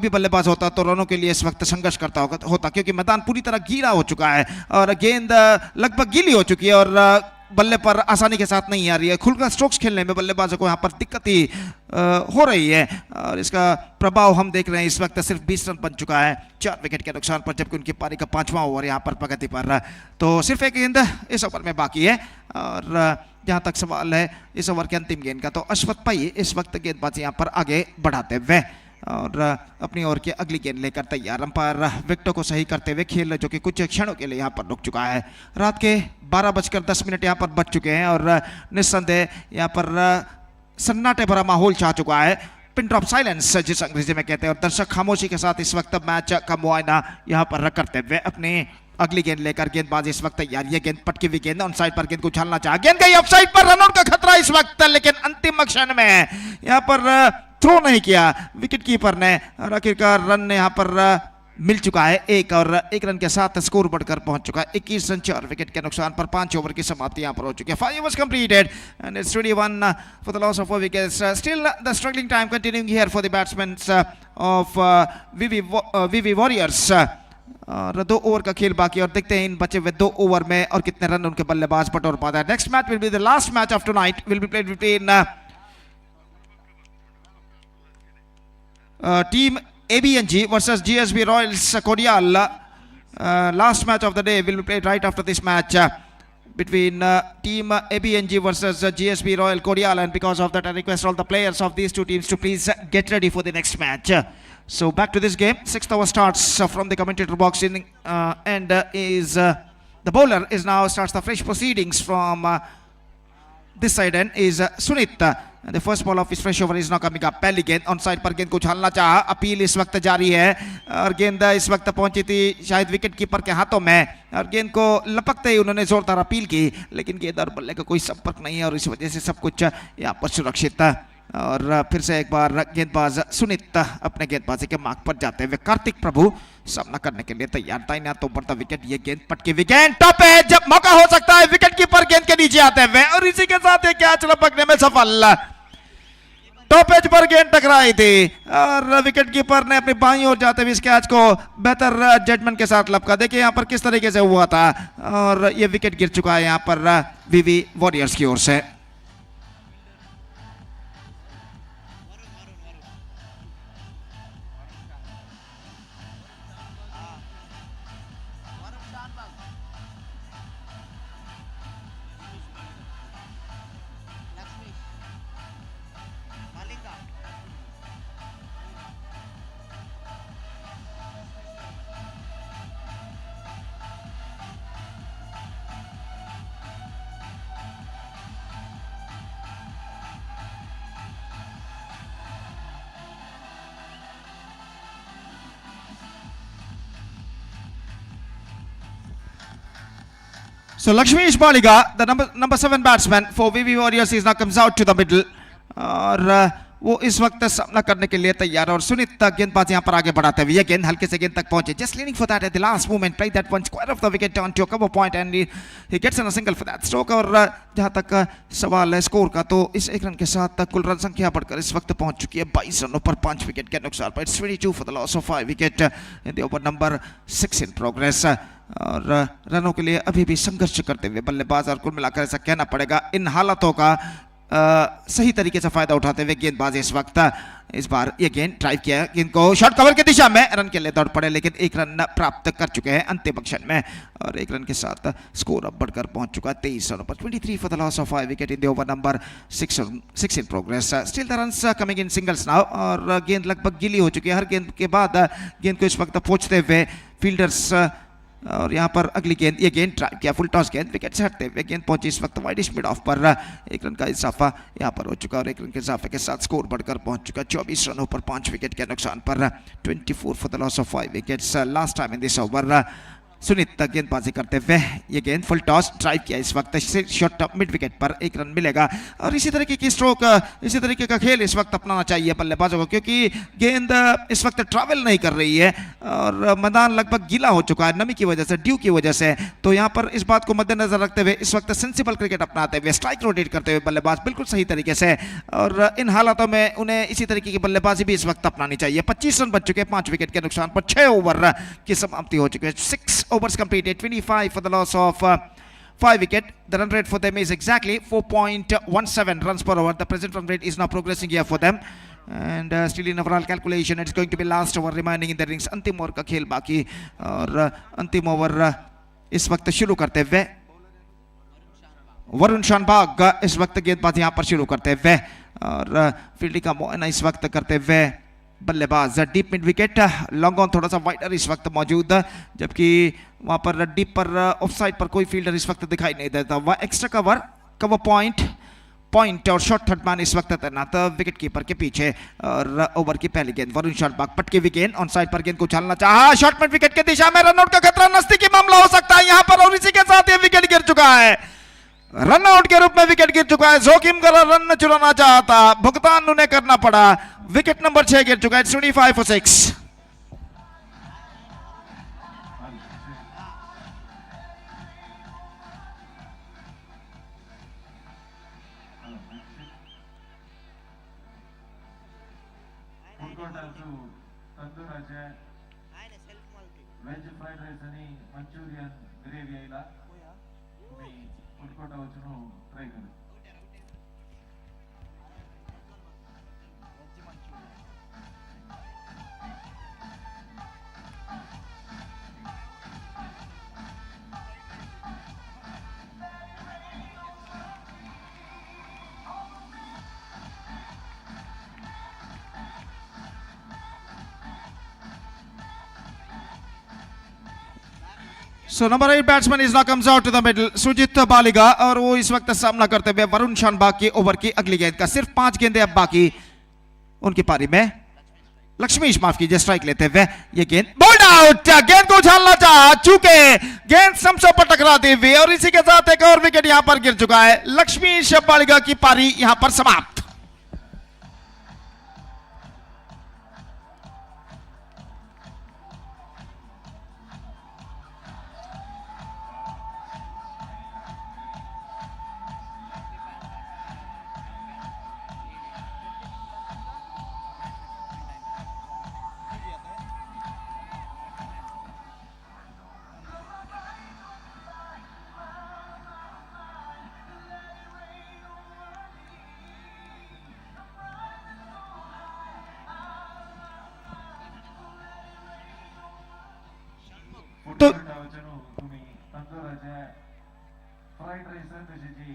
भी बल्लेबाज होता तो रनों के लिए इस वक्त संघर्ष करता होता, क्योंकि मैदान पूरी तरह गीला हो चुका है और गेंद लगभग गीली हो चुकी है और बल्ले पर आसानी के साथ नहीं आ रही है। खुलकर स्ट्रोक्स खेलने में बल्लेबाजों को यहाँ पर दिक्कत ही हो रही है और इसका प्रभाव हम देख रहे हैं। इस वक्त सिर्फ 20 रन बन चुका है 4 विकेट के नुकसान पर, जबकि उनकी पारी का 5वां ओवर यहाँ पर प्रगति पर। तो सिर्फ एक गेंद इस ओवर में बाकी है और जहाँ तक सवाल है इस ओवर के अंतिम गेंद का, तो अश्वत पई इस वक्त गेंदबाजी यहाँ पर आगे बढ़ाते हुए और अपनी ओर की अगली गेंद लेकर तैयार। अंपायर विकेटों को सही करते हुए खेल जो कि कुछ क्षणों के लिए यहाँ पर रुक चुका है। रात के 12:10 यहाँ पर बच चुके हैं और निस्संदेह यहाँ पर सन्नाटे भरा माहौल छा चुका है। पिन ड्रॉप साइलेंस जिस अंग्रेजी में कहते हैं, और दर्शक खामोशी के साथ इस वक्त मैच का मुआयना यहाँ पर करते हुए अपनी अगली गेंद लेकर गेंदबाज इस वक्त तैयार। ये गेंद पटकी हुई गेंद ऑन साइड पर, गेंद को उछालना चाहा, गेंद गई ऑफ साइड पर, रन आउट का खतरा इस वक्त, लेकिन अंतिम क्षण में यहाँ पर थ्रो नहीं किया विकेट कीपर ने और आखिरकार रन यहाँ पर मिल चुका है एक, और 1 रन के साथ स्कोर बढ़कर पहुंच चुका है 21 रन 4 विकेट के नुकसान पर। 5 ओवर की समाप्ति यहाँ पर हो चुकी है। 5 overs completed and it's 21 for the loss of 4 wickets. Still the struggling time continuing here for the batsmen of VV Warriors. और 2 ओवर का खेल बाकी और देखते हैं इन बचे हुए 2 ओवर में और कितने रन उनके बल्लेबाज बटोर पाता है। Next match will be the last match of tonight, will be played between team ABNG versus GSB Royals Kodial. Last match of the day will be played right after this match between team ABNG versus GSB Royal Kodial, and because of that I request all the players of these 2 teams to please get ready for the next match. So back to this game. 6th over starts from the commentator box in, and is the bowler is now starts the fresh proceedings from this side end is Sunit. The first ball of his fresh over is now coming up. पहली गेंद on side पर, गेंद को उछालना चाहा, appeal इस वक्त जारी है और गेंद इस वक्त पहुंची थी शायद विकेट कीपर के हाथों में और गेंद को लपकते ही उन्होंने जोरदार अपील की, लेकिन गेंद और बल्ले का कोई संपर्क नहीं है और इस वजह से सब कुछ यहाँ पर सुरक्षित है। और फिर से एक बार गेंदबाज सुनीत अपने गेंदबाजी के मार्ग पर जाते हुए कार्तिक प्रभु सामना करने के लिए तैयार था। यहाँ तो बढ़ता विकेट, ये गेंद पटकी हुई गेंद टॉप है, जब मौका हो सकता है विकेट कीपर गेंद के नीचे आते हुए और इसी के साथ ये कैच लपकने में सफल। टॉप एज पर गेंद टकराई थी और विकेट कीपर ने अपनी बाईं ओर जाते हुए इस कैच को बेहतर जजमेंट के साथ लपका। देखिए यहाँ पर किस तरीके से हुआ था और ये विकेट गिर चुका है यहाँ पर वीवी वॉरियर्स की ओर से। So Lakshmi Ishbaliga, the number 7 batsman for VV Warriors, is now comes out to the middle और वो इस वक्त सामना करने के लिए तैयार और सुनीत गेंदबाज यहाँ पर आगे बढ़ाते हुए ये गेंद हल्के से गेंद तक पहुंचे, just leaning for that at the last moment, play that one square of the wicket down to a cover point and he gets in a single for that stroke। और जहाँ तक सवाल है स्कोर का, तो इस 1 रन के साथ कुल रन संख्या बढ़कर इस वक्त पहुंच चुकी है 22 रनों पर 5 विकेट के नुकसान पर। It's 22 for the loss of 5 wicket in the over number 6 in progress। और रनों के लिए अभी भी संघर्ष करते हुए बल्लेबाज और कुल मिलाकर ऐसा कहना पड़ेगा इन हालातों का सही तरीके से फायदा उठाते हुए गेंदबाज इस वक्त इस बार ये गेंद ड्राइव किया, गेंद को शॉर्ट कवर की दिशा में रन के लिए दौड़ पड़े, लेकिन 1 रन प्राप्त कर चुके हैं अंतिम क्षण में और 1 रन के साथ स्कोर अब बढ़कर पहुंच चुका है 23 रनों पर। 23 for the loss of 5 wicket in the over number 6 in progress. Still the runs coming in singles now और गेंद लगभग गीली हो चुकी है। हर गेंद के बाद गेंद को इस वक्त पहुंचते हुए फील्डर्स और यहाँ पर अगली गेंद, ये गेंद ड्राइव किया, फुल टॉस गेंद, विकेट से हटते हुए गेंद पहुंची इस वक्त वाइडिश मिड ऑफ पर। 1 रन का इजाफा यहाँ पर हो चुका और 1 रन के इजाफे के साथ स्कोर बढ़कर पहुंच चुका 24 रनों पर 5 विकेट के नुकसान पर। 24 for the loss of 5 wickets last time in this over. Sunit गेंदबाजी करते हुए ये गेंद फुल टॉस ड्राइव किया इस वक्त शॉट मिड विकेट पर 1 रन मिलेगा। और इसी तरीके की स्ट्रोक, इसी तरीके का खेल इस वक्त अपनाना चाहिए बल्लेबाजों को, क्योंकि गेंद इस वक्त ट्रैवल नहीं कर रही है और मैदान लगभग गीला हो चुका है नमी की वजह से, ड्यू की वजह से। तो यहाँ पर इस बात को मद्देनजर रखते हुए इस वक्त सेंसिबल क्रिकेट अपनाते हुए स्ट्राइक रोटेट करते हुए बल्लेबाज बिल्कुल सही तरीके से, और इन हालातों में उन्हें इसी तरीके की बल्लेबाजी भी इस वक्त अपनानी चाहिए। 25 रन बच चुके हैं 5 विकेट के नुकसान पर, 6 ओवर की समाप्ति हो चुकी है। 6 overs completed, 25 for the loss of 5 wicket. The run rate for them is exactly 4.17 runs per over. The present run rate is now progressing here for them. And still in overall calculation, it's going to be last over remaining in the innings. अंतिम over का खेल बाकी, और अंतिम over इस वक्त शुरू करते हुए वरुण शानबाग इस वक्त गेंदबाजी यहाँ पर शुरू करते हुए, और फील्डिंग का मुआयना इस वक्त करते हुए बल्लेबाज deep mid wicket, long on थोड़ा सा वाइडर इस वक्त मौजूद, जबकि वहां पर डीप पर ऑफ साइड पर कोई फील्डर इस वक्त दिखाई नहीं देता। वह एक्स्ट्रा कवर पॉइंट और शॉर्ट थर्ड मैन इस वक्त तैनात विकेट कीपर के पीछे। और ओवर की पहली गेंद वरुण शानबाग पटके हुई गेंद ऑन साइड पर गेंद को उछालना चाहा, शॉर्ट मिड विकेट की दिशा में रनआउट का खतरा, नजदीकी मामला हो सकता है यहां पर, और इसी के साथ ये विकेट गिर चुका है। रनआउट के रूप में विकेट गिर चुका है। जोखिम कर रन चुराना चाहता, भुगतान उन्हें करना पड़ा। विकेट नंबर 6 गिर चुका है। 25 for 6। వెజ్ ఫ్రైడ్ రైస్ అని మంచూరియన్ గ్రేవీ అయిలా तुम्ही उडकोटा वचून ट्राय करा। So number 8 batsman is now comes out to the middle, Sujit Baligha, और वो इस वक्त सामना करते हुए वरुण शानबाग की ओवर की अगली गेंद का। सिर्फ 5 गेंदें अब बाकी उनकी पारी में। लक्ष्मीश माफ कीजिए स्ट्राइक लेते हुए ये गेंद बोल्ड आउट, गेंद को उछालना चाहा, चूके गेंद समसों पर टकराती हुई, और इसी के साथ एक और विकेट यहां पर गिर चुका है। लक्ष्मीश बालिगा की पारी यहां पर समाप्त। तो तुम्ही तंदुराचे फ्राइड राइस तशीची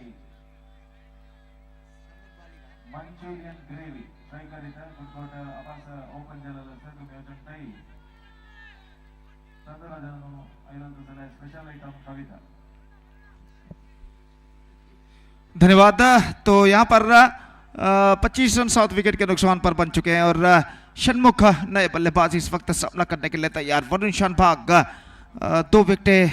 मंचुरियन ग्रेवी ट्राय करीता फुटबॉल आवाज ओपन झालेलं असतं तुम्ही अजून काही तंदुराचं आयरन दुसरा स्पेशल आइटम कविता। धन्यवाद। तो यहाँ पर 25 रन 7 विकेट के नुकसान पर बन चुके हैं, और षणमुख नए बल्लेबाज इस वक्त सामना करने के लिए तैयार। वरुण शानबाग 2 विकेटें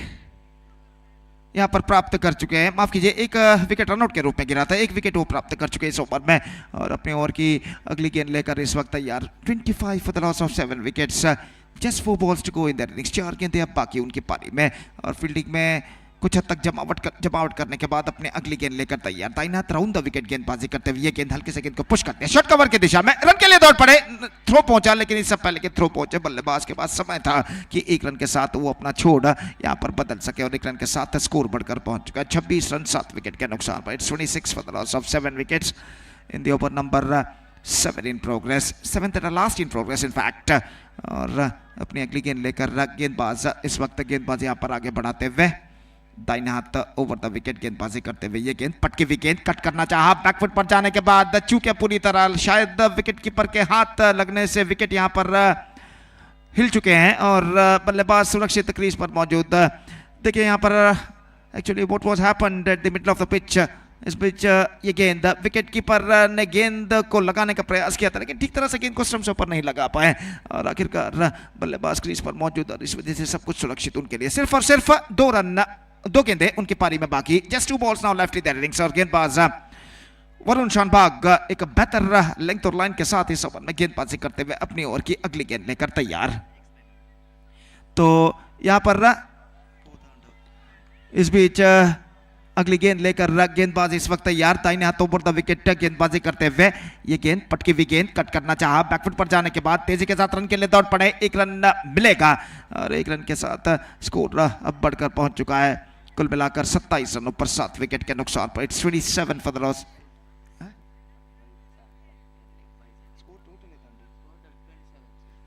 यहाँ पर प्राप्त कर चुके हैं, माफ कीजिए 1 विकेट रनआउट के रूप में गिरा था, 1 विकेट वो प्राप्त कर चुके हैं इस ओवर में, और अपने ओवर की अगली गेंद लेकर इस वक्त तैयार। 25 for the loss of 7 wickets, just 4 balls to go in their innings। 4 गेंदें अब बाकी उनकी पारी में, और फील्डिंग में कुछ हद तक जमावट करने के बाद अपने अगली गेंद लेकर तैयार। दाइनाथ राउंड द विकेट गेंदबाजी करते हुए ये गेंद हल्के से गेंद को पुश करते हैं शॉर्ट कवर की दिशा में, रन के लिए दौड़ पड़े, थ्रो पहुंचा, लेकिन इससे पहले के थ्रो पहुंचे बल्लेबाज के पास समय था कि 1 रन के साथ वो अपना छोड़ यहां पर बदल सके, और 1 रन के साथ स्कोर बढ़कर पहुंच चुका है। 26 रन 7 विकेट के नुकसान पर। 26 for the loss of 7 wickets in the over number 7 in progress, 7th and last in progress in fact। और अपनी अगली गेंद लेकर गेंदबाज इस वक्त गेंदबाज यहां पर आगे बढ़ाते हुए दाहिने हाथ ओवर द विकेट गेंदबाजी करते हुए ये गेंद पटके हुई गेंद कट करना चाहा, बैकफुट पर जाने के बाद चूके पूरी तरह शायद विकेट कीपर के हाथ लगने से विकेट यहां पर हिल चुके हैं, और बल्लेबाज सुरक्षित क्रीज पर मौजूद। देखिए यहां पर actually what was happened at the middle of the pitch, इस बीच ये गेंद विकेट कीपर ने गेंद को लगाने का प्रयास किया था, लेकिन ठीक तरह से गेंद को स्टंप से ऊपर नहीं लगा पाए और आखिरकार बल्लेबाज क्रीज पर मौजूद और इस वजह से सब कुछ सुरक्षित उनके लिए। सिर्फ और सिर्फ 2 रन, 2 गेंदें उनकी पारी में बाकी। Just 2 balls now left in the innings और गेंदबाज वरुण शानबाग एक बेहतर लेंथ और लाइन के साथ इस ओवर में गेंदबाजी करते हुए अपनी ओवर की अगली गेंद लेकर तैयार। तो यहां पर इस बीच अगली गेंद लेकर गेंदबाज इस वक्त तैयार, दाहिने हाथों पर द विकेट गेंदबाजी करते हुए ये गेंद पटकी हुई गेंद कट करना चाहा, बैकफुट पर जाने के बाद तेजी के साथ रन के लिए दौड़ पड़े, 1 रन मिलेगा और 1 रन के साथ स्कोर अब बढ़कर पहुंच चुका है कुल मिलाकर 27 रनों पर 7 विकेट के नुकसान पर। It's 27 for the loss.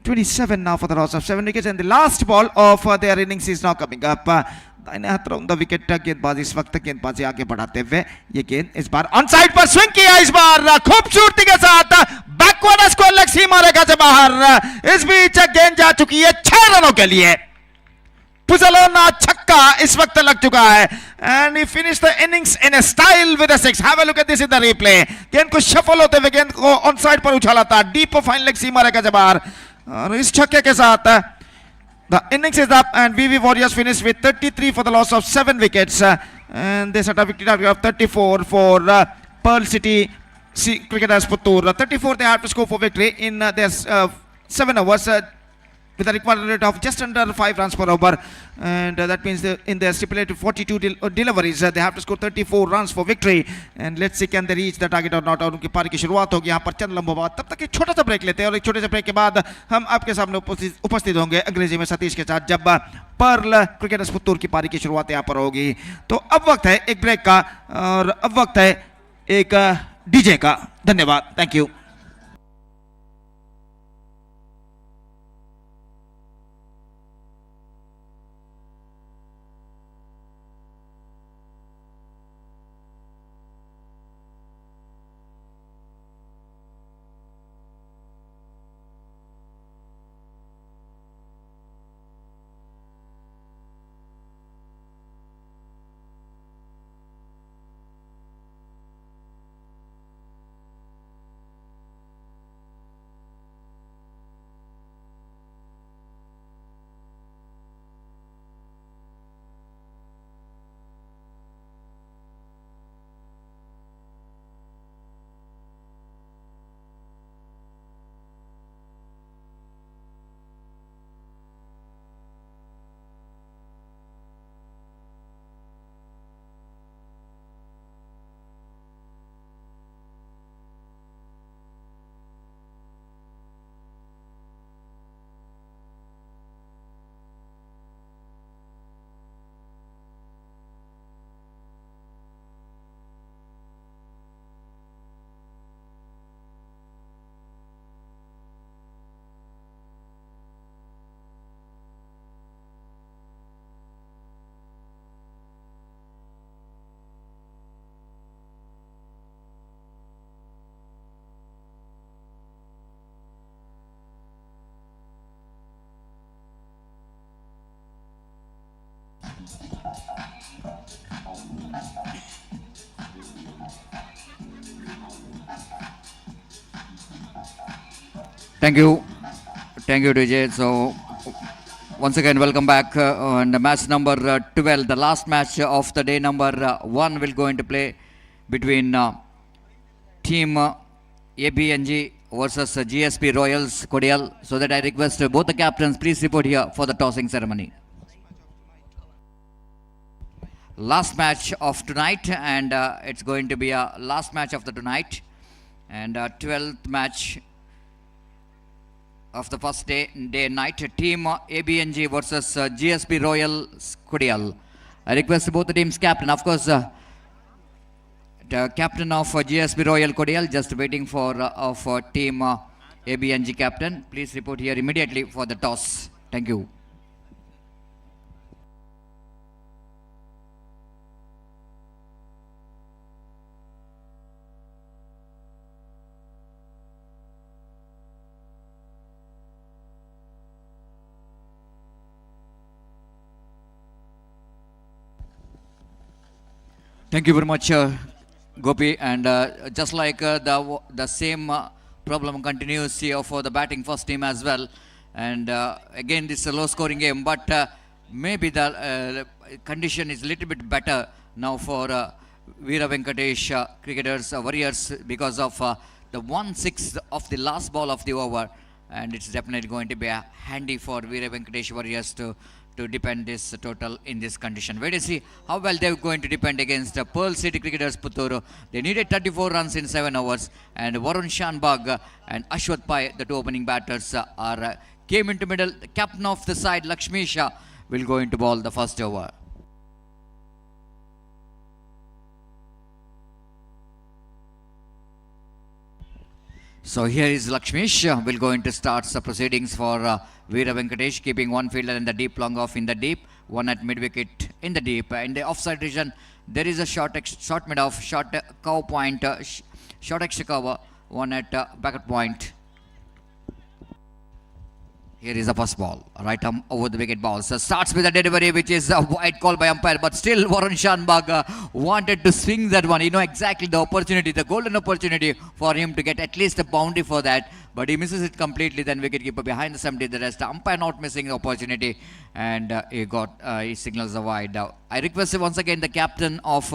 27 now for the loss of 7 wickets and the last ball of their innings is now coming up. दाहिने हाथ राउंड द विकेट गेंदबाज इस वक्त गेंदबाजी आगे बढ़ाते हुए ये गेंद इस बार ऑन साइड पर स्विंग किया, इस बार खूबसूरती के साथ बैकवर्ड स्क्वायर लेग सीमा रेखा से बाहर। इस बीच गेंद जा चुकी है 6 रनों के लिए। पुजलोना छक्का इस वक्त लग चुका है and he finish the innings in a style with a 6। Have a look at this in the replay. गेंद को शफल होते हुए गेंद को ऑन साइड पर उछाला था डीप फाइन लेग सीमा रेखा से बाहर और इस छक्के के साथ the innings is up and VV Warriors finished with 33 for the loss of 7 wickets and they set a victory target of 34 for Pearl City Cricketers Puttur. 34 they have to score for victory in their 7 overs with a required rate of just under 5 runs per over and that means in their stipulated 42 deliveries they have to score 34 runs for victory and let's see can they reach the target or not। और उनकी पारी की शुरुआत होगी यहाँ पर चंद लम्हों बाद। तब तक एक छोटा सा ब्रेक लेते हैं और एक छोटे से ब्रेक के बाद हम आपके सामने उपस्थित होंगे अंग्रेजी में सतीश के साथ जब पर्ल क्रिकेटर्स पुत्तूर की पारी की शुरुआत यहाँ पर होगी। तो अब वक्त है एक ब्रेक का और अब वक्त है एक डीजे का। धन्यवाद, thank you. Thank you, DJ. So once again, welcome back on the match number 12, the last match of the day. Number 1 will go into play between team ABNG versus GSP Royals Kodial. So that I request both the captains please report here for the tossing ceremony. Last match of tonight, and it's going to be a last match of the tonight, and 12th match of the first day and night. Team ABNG versus GSP Royal Kodial. I request both the teams captain, of course, the captain of GSP Royal Kodial just waiting for team ABNG captain. Please report here immediately for the toss. Thank you. Thank you very much, Gopi, and just like the same problem continues here for the batting first team as well. And again, this is a low-scoring game, but maybe the condition is a little bit better now for Veera Venkatesh cricketers, warriors, because of the 1/6 of the last ball of the over, and it's definitely going to be handy for Veera Venkatesh warriors to defend this total in this condition. Wait to see how well they're going to defend against the Pearl City Cricketers Putturu. They needed 34 runs in 7 overs, and Varun Shanbag and Ashwath Pai, the two opening batters, came into middle. The captain of the side, Lakshmi Shah, will go into ball the first over. So here is Lakshmish will go into starts the proceedings for Veera Venkatesh, keeping one fielder in the deep, long off in the deep, one at mid wicket in the deep. In the offside region, there is a short mid off, short cover point, short extra cover, one at back point. Here is the first ball, right arm over the wicket ball. So starts with a delivery, which is a wide call by umpire, but still Varun Shanbag wanted to swing that one. You know exactly the opportunity, the golden opportunity for him to get at least a boundary for that, but he misses it completely. Then wicketkeeper behind the stump did the rest. The umpire not missing the opportunity, and he signals the wide. I request once again the captain of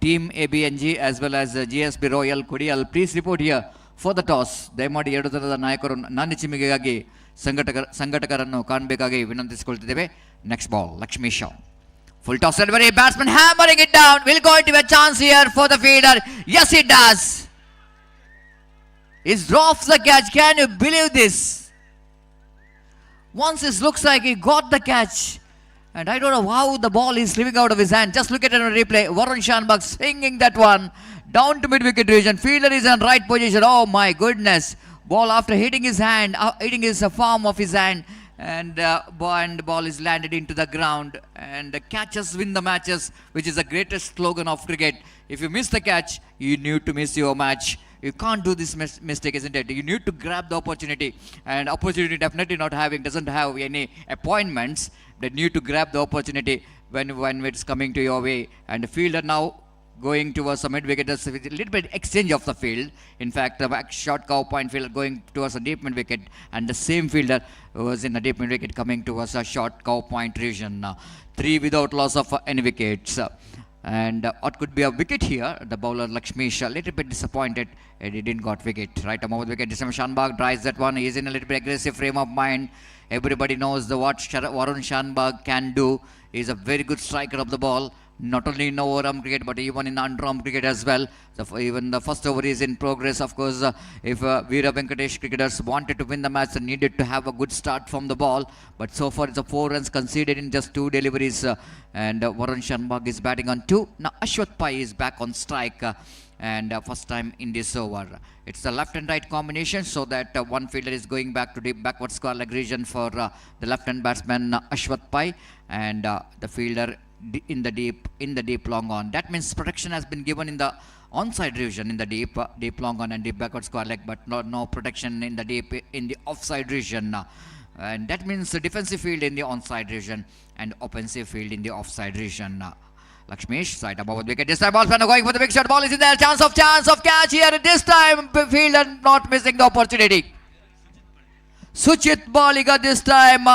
team ABNG as well as GSB Royal Kodial, please report here for the toss. ದಯಮಾಡಿ ಎರಡು ತರದ ನಾಯಕರು ನಾನಿಚಿಮಿಗೆಗಾಗಿ ಸಂಘಟಕರನ್ನು ಕಾಣಬೇಕಾಗಿ ವಿನಂತಿಸಿಕೊಳ್ಳುತ್ತಿದ್ದೇವೆ. Next ball Lakshmi Shah, full toss delivery, batsman hammering it down. Will going to be a chance here for the fielder. Yes, it does. He drops the catch. Can you believe this? Once it looks like he got the catch, and I don't know how the ball is slipping out of his hand. Just look at it on replay. Varun Shanbag swinging that one down to mid-wicket region. Fielder is in right position. Oh my goodness. Ball after hitting his hand, hitting his palm of his hand, and the ball is landed into the ground. And the catches win the matches, which is the greatest slogan of cricket. If you miss the catch, you need to miss your match. You can't do this mistake, isn't it? You need to grab the opportunity, and opportunity definitely doesn't have any appointments. They need to grab the opportunity when it's coming to your way. And the fielder now going towards the mid-wicket, a little bit exchange of the field. In fact, the back short cow point fielder going towards the deep mid-wicket, and the same fielder was in the deep mid-wicket coming towards a short cow point region. 3 without loss of any wickets. And what could be a wicket here? The bowler Lakshmish a little bit disappointed, and he didn't got wicket. Right over the wicket, Shanbag drives that one. He's in a little bit aggressive frame of mind. Everybody knows what Varun Shanbag can do. He's a very good striker of the ball, not only in overarm cricket but even in underarm cricket as well. So even the first over is in progress. Of course, if Veera Venkatesh cricketers wanted to win the match, they needed to have a good start from the ball. But so far, it's a 4 runs conceded in just 2 deliveries, and Varun Shanbag is batting on 2. Now Ashwath Pai is back on strike, and first time in this over. It's the left and right combination, so that one fielder is going back to deep backward square leg region for the left hand batsman Ashwath Pai, and the fielder in the deep long on. That means protection has been given in the onside region in the deep long on and deep backward square leg, but no protection in the offside region. And that means the defensive field in the onside region and offensive field in the offside region. Lakshmish side above the wicket. This time ball going for the big shot. Ball is in there. Chance of catch here. This time fielder not missing the opportunity. Suchit Baliga this time.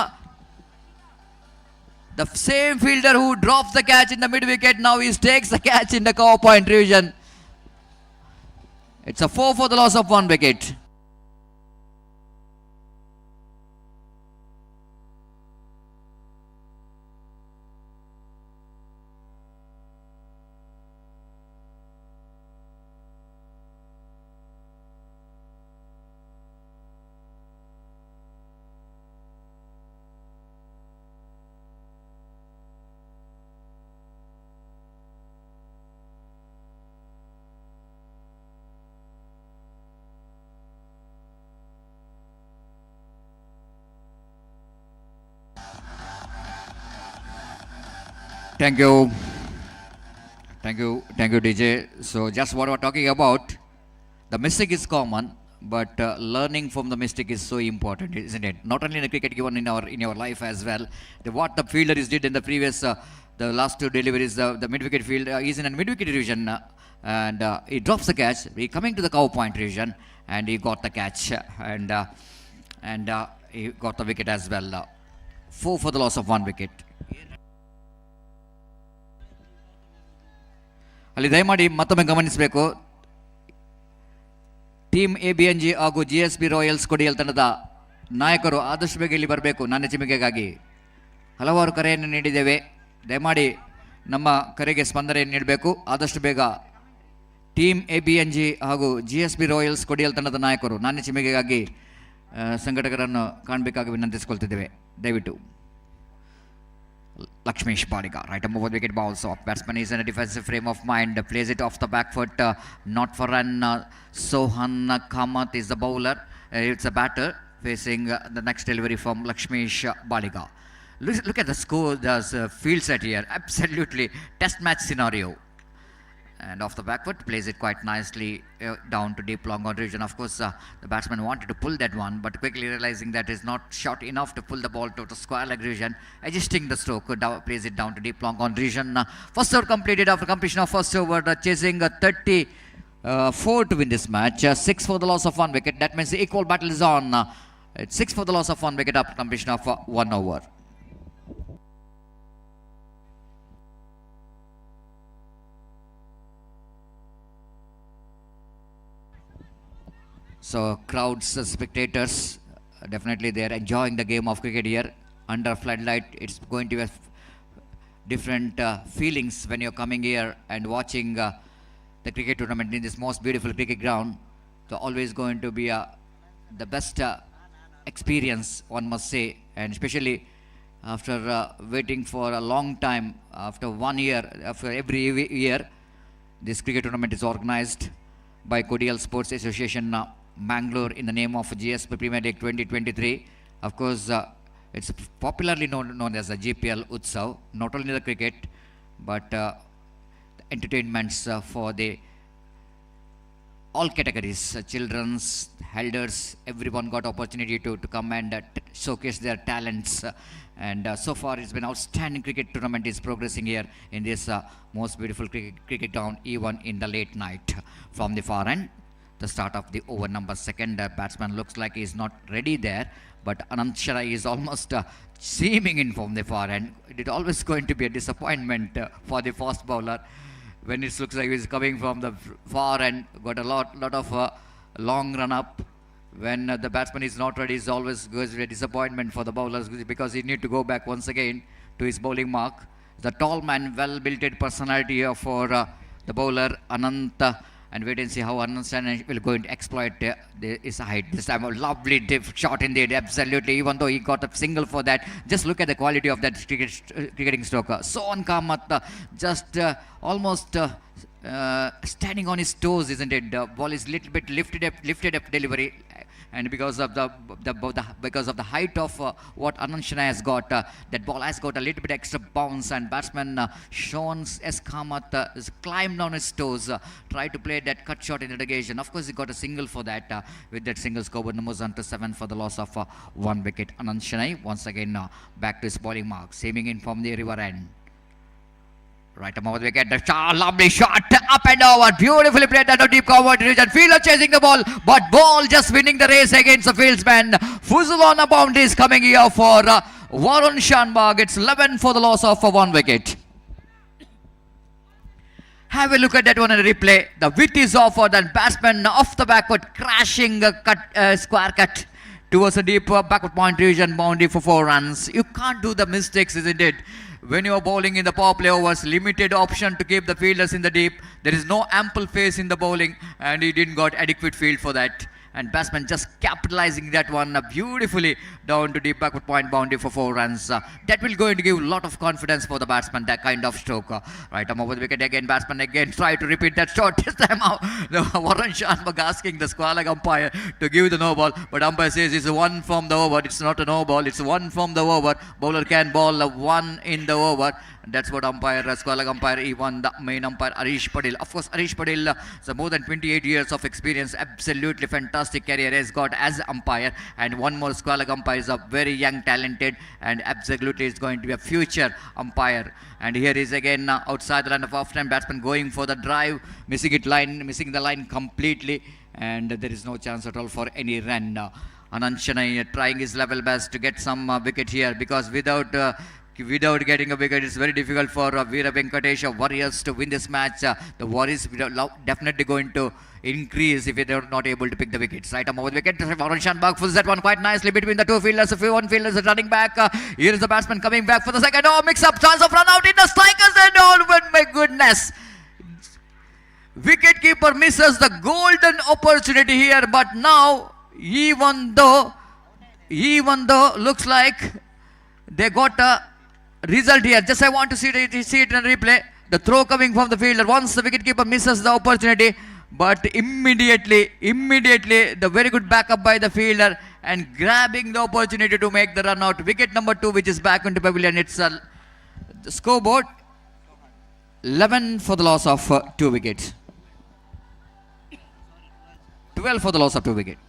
The same fielder who drops the catch in the mid wicket, now he takes the catch in the cover point region. It's a 4 for the loss of 1 wicket. Thank you, DJ. So just what we're talking about, the mistake is common, but learning from the mistake is so important, isn't it? Not only in the cricket, even in your life as well. What the fielders did in the previous, the last 2 deliveries, the mid-wicket field is in a mid-wicket region, and he drops the catch. He coming to the cover point region, and he got the catch, and he got the wicket as well. 4 for the loss of 1 wicket. ಅಲ್ಲಿ ದಯಮಾಡಿ ಮತ್ತೊಮ್ಮೆ ಗಮನಿಸಬೇಕು, team ABNG ಹಾಗೂ GSB Royals Kodiyal ತಂಡದ ನಾಯಕರು ಆದಷ್ಟು ಬೇಗ ಇಲ್ಲಿ ಬರಬೇಕು. ನನ್ನ ಚಿಮಿಕೆಗಾಗಿ ಹಲವಾರು ಕರೆಯನ್ನು ನೀಡಿದ್ದೇವೆ. ದಯಮಾಡಿ ನಮ್ಮ ಕರೆಗೆ ಸ್ಪಂದನೆ ನೀಡಬೇಕು. ಆದಷ್ಟು ಬೇಗ ಟೀಮ್ ABNG ಹಾಗೂ GSB ರಾಯಲ್ಸ್ ಕೊಡಿಯಲ್ ತಂಡದ ನಾಯಕರು ನನ್ನ ಚಿಮಿಕೆಗಾಗಿ ಸಂಘಟಕರನ್ನು ಕಾಣಬೇಕಾಗಿ ವಿನಂತಿಸಿಕೊಳ್ತಿದ್ದೇವೆ. ದಯವಿಟ್ಟು. Lakshmesh Baliga, right over the wicket ball. So batsman is in a defensive frame of mind. Plays it off the back foot. Not for run. Sohan Kamath is the bowler. It's a batter facing the next delivery from Lakshmesh Baliga. Look at the score. There's field set here. Absolutely test match scenario. And off the back foot, plays it quite nicely down to deep long on region. Of course, the batsman wanted to pull that one, but quickly realizing that is not short enough to pull the ball to the square leg region, adjusting the stroke, plays it down to deep long on region. First over completed after completion of first over, chasing 34 to win this match. 6 for the loss of 1 wicket. That means the equal battle is on. It's 6 for the loss of 1 wicket after completion of 1 over. So crowds, spectators, definitely they are enjoying the game of cricket here under floodlight. It's going to be different feelings when you're coming here and watching the cricket tournament in this most beautiful cricket ground. So always going to be the best experience, one must say, and especially after waiting for a long time, after 1 year, after every year, this cricket tournament is organized by Kodial Sports Association Bangalore in the name of GSP Premier League 2023. Of course, it's popularly known as the GPL Utsav, not only the cricket, but the entertainments for the all categories, children's, elders, everyone got opportunity to come and showcase their talents. And so far it's been outstanding cricket tournament is progressing here in this most beautiful cricket ground, even in the late night. From the far end, the start of the over number second, batsman looks like he's not ready there, but Anant Sharai is almost seaming in from the far end. It is always going to be a disappointment for the fast bowler when it looks like he's coming from the far end, got a lot of long run up. When the batsman is not ready, it's always goes to be a disappointment for the bowlers because he need to go back once again to his bowling mark. The tall man, well-built personality for the bowler Anant, and wait and see how Anand will go and exploit his height. This time a lovely shot indeed, absolutely, even though he got a single for that. Just look at the quality of that cricketing stroke. Sohan Kamath just almost standing on his toes, isn't it? The ball is little bit lifted up delivery, and because of the height of what Anand Shana has got, that ball has got a little bit extra bounce, and batsman Sohan S. Kamath has climbed on his toes, tried to play that cut shot in the negation. Of course, he got a single for that. With that single, scoreboard numbers on to 7 for the loss of 1 wicket. Anand Shana once again back to his bowling mark, seaming in from the river end. Right over the wicket, the lovely shot up and over, beautifully played at the deep cover region. Fielder chasing the ball, but ball just winning the race against the fieldsman. Fuzzle on a boundary is coming here for Varun Shanbag. It's 11 for the loss of 1 wicket. Have a look at that one in the replay. The width is offered and batsman off the backward, crashing square cut towards the deep backward point region boundary for 4 runs. You can't do the mistakes, isn't it? When you are bowling in the power play overs, limited option to keep the fielders in the deep. There is no ample face in the bowling, and he didn't got adequate field for that. And batsman just capitalizing that one beautifully down to deep backward point boundary for 4 runs. That will going to give a lot of confidence for the batsman, that kind of stroke. Right arm over the wicket again, batsman again try to repeat that shot. This time out, Varun Shanbag asking the square leg umpire to give the no ball, but umpire says it's 1 from the over. It's not a no ball, it's 1 from the over. Bowler can bowl 1 in the over. That's what umpire, square leg umpire, even the main umpire Arish Patil. Of course, Arish Patil, so more than 28 years of experience, absolutely fantastic fantastic career has got as umpire, and one more squad umpire is a very young, talented, and absolutely is going to be a future umpire. And here is again outside the line of off-time batsman going for the drive, missing the line completely, and there is no chance at all for any run. Anand Chennai trying his level best to get some wicket here, because without getting a wicket, it's very difficult for Veera Venkatesh Warriors to win this match. The Warriors definitely going to increase if they are not able to pick the wickets. Right, over the wicket, Varun Shanbag pulls that one quite nicely between the two fielders. One fielder is running back. Here is the batsman coming back for the second. Oh, mix up, chance of run out in the strikers and all. But my goodness, wicketkeeper misses the golden opportunity here. But now, even though looks like they got a result here. Just I want to see it in a replay. The throw coming from the fielder. Once the wicketkeeper misses the opportunity, but immediately the very good backup by the fielder and grabbing the opportunity to make the run out. Wicket number 2, which is back into pavilion. It's the scoreboard 11 for the loss of 2 wickets. 12 for the loss of 2 wickets.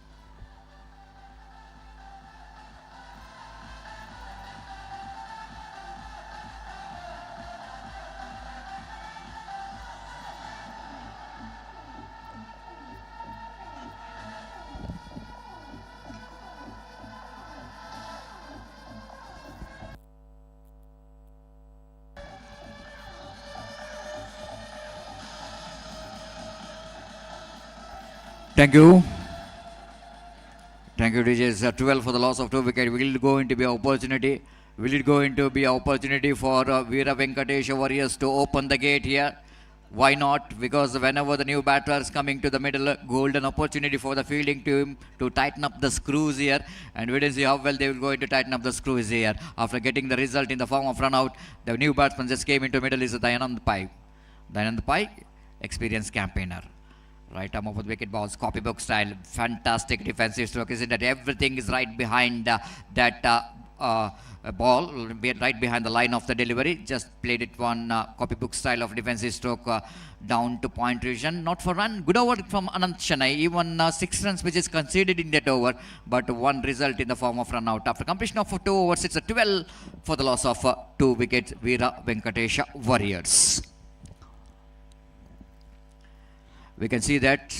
Thank you. Thank you, DJs. 12 for the loss of 2 wickets. Will it go into be an opportunity? Will it go into be an opportunity for Veera Venkatesh Warriors to open the gate here? Why not? Because whenever the new batter is coming to the middle, golden opportunity for the fielding team to tighten up the screws here. And we will see how well they will go to tighten up the screws here. After getting the result in the form of run out, the new batsman just came into middle is Dayanand Pai. Dayanand Pai, experienced campaigner. Right arm of the wicket balls, copybook style, fantastic defensive stroke. Is it that everything is right behind that ball, right behind the line of the delivery? Just played it one copybook style of defensive stroke down to point region. Not for run. Good over from Anand Chennai. Even 6 runs which is conceded in that over, but one result in the form of run out. After completion of 2 overs, it's a 12 for the loss of 2 wickets. Veera Venkatesh Warriors. We can see that,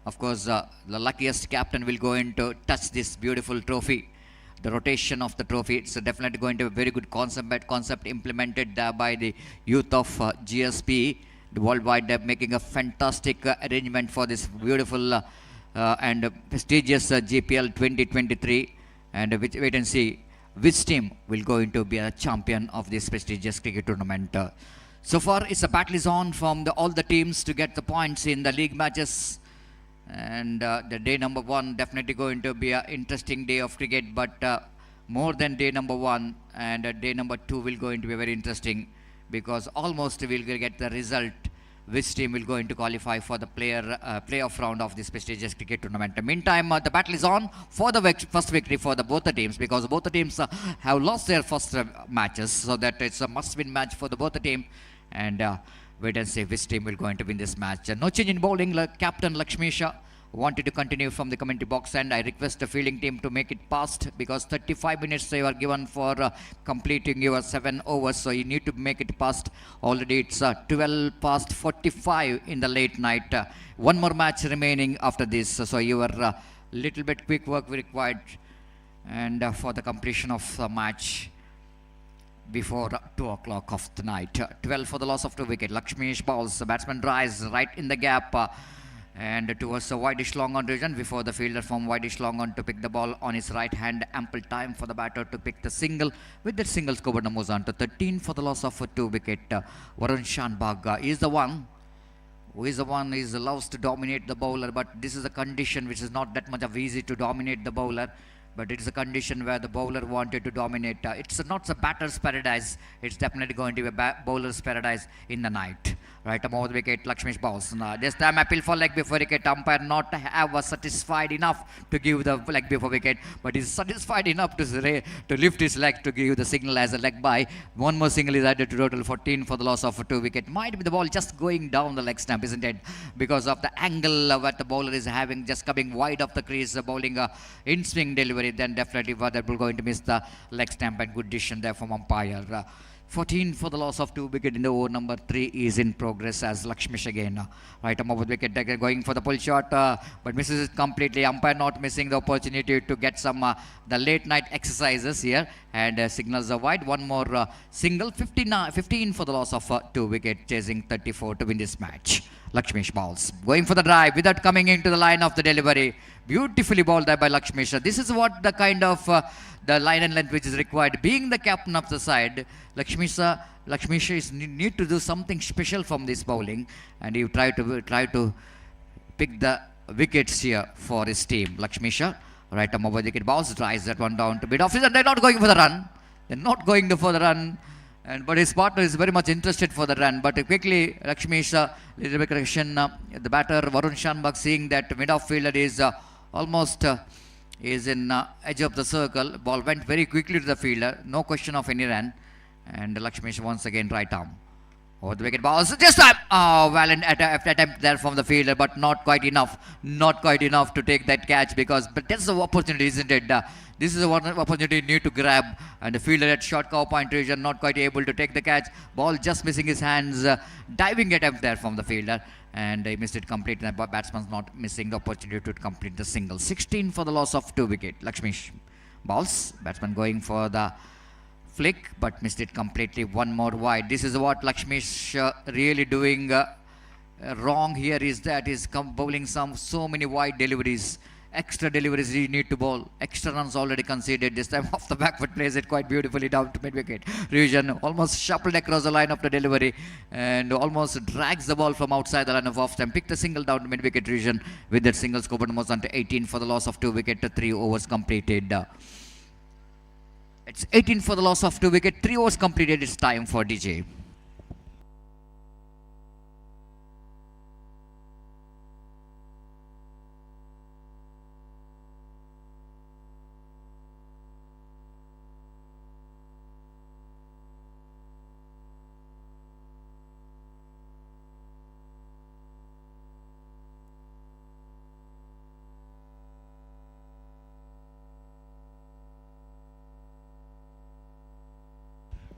of course, the luckiest captain will go in to touch this beautiful trophy. The rotation of the trophy, it's definitely going to be a very good concept implemented by the youth of GSP, the worldwide, making a fantastic arrangement for this beautiful and prestigious GPL 2023. And wait and see which team will go into be a champion of this prestigious cricket tournament. So far, it's a battle is on from all the teams to get the points in the league matches. And the day number 1 definitely going to be an interesting day of cricket. But more than day number 1 and day number 2 will going to be very interesting, because almost we'll get the result which team will going to qualify for the playoff round of this prestigious cricket tournament. Meantime, the battle is on for the first victory for both the teams, because both the teams have lost their first matches, so that it's a must-win match for both the team. And wait and see which team will going to win this match. No change in bowling. Captain Lakshmisha wanted to continue from the commentary box, and I request the fielding team to make it past, because 35 minutes you are given for completing your 7 overs, so you need to make it past. Already it's 12 past 45 in the late night. One more match remaining after this, so your little bit quick work required, and for the completion of the match before 2 o'clock of the night. 12 for the loss of 2 wickets. Lakshmish bowls. The batsman drives right in the gap and towards the wideish long on region before the fielder from wideish long on to pick the ball on his right hand. Ample time for the batter to pick the single. With that single scored moves on to 13 for the loss of 2 wicket. Varun Shanbag is the one who loves to dominate the bowler, but this is a condition which is not that much of easy to dominate the bowler. but it is a condition where the bowler wanted to dominate. It's not a batter's paradise. It's definitely going to be a bowler's paradise in the night. Right, over the wicket, Lakshmish bowls. This time appeal for leg before wicket. Umpire not have was satisfied enough to give the leg before wicket, but is satisfied enough to lift his leg to give the signal as a leg by. One more single is added to total 14 for the loss of 2 wicket. Might be the ball just going down the leg stump, isn't it? Because of the angle that the bowler is having, just coming wide of the crease, bowling a in-swing delivery, then definitely that will going to miss the leg stump, and good decision there from umpire. 14 for the loss of 2 wicket in the over. Number 3 is in progress as Lakshmish again. Right, over the wicket, going for the pull shot, but misses it completely. Umpire not missing the opportunity to get some the late night exercises here, and signals are wide. One more single. 15 for the loss of 2 wicket, chasing 34 to win this match. Lakshmish bowls, going for the drive without coming into the line of the delivery. Beautifully bowled there by Lakshmish. This is what the kind of the line and length which is required. Being the captain of the side, Lakshmish is need to do something special from this bowling, and he try to pick the wickets here for his team. Lakshmish, right arm over the wicket, bowls, drives that one down to mid off, and they're not going for the run. They're not going for the run. But his partner is very much interested for the run. But quickly, Lakshmish, little bit correction. The batter Varun Shanbhag, seeing that mid-off fielder is almost is in edge of the circle. Ball went very quickly to the fielder. No question of any run. And Lakshmish once again right arm. Over the wicket, balls. This time, valiant attempt there from the fielder, but not quite enough. Not quite enough to take that catch, but that's the opportunity, isn't it? This is the one opportunity you need to grab, and the fielder at short cover point region not quite able to take the catch. Ball just missing his hands. Diving attempt there from the fielder, and he missed it completely. The batsman's not missing the opportunity to complete the single. 16 for the loss of 2 wicket. Lakshmish balls. Batsman going for the flick, but missed it completely. One more wide. This is what Lakshmish really doing wrong here, is that is bowling so many wide deliveries. Extra deliveries you need to bowl. Extra runs already conceded. This time off the back foot, plays it quite beautifully down to mid-wicket region. Almost shuffled across the line of the delivery, and almost drags the ball from outside the line of off stump. Picked a single down to mid-wicket region. With that single, scored almost on to 18 for the loss of 2 wicket to 3 overs completed. It's 18 for the loss of 2 wicket. 3 overs completed. It's time for DJ.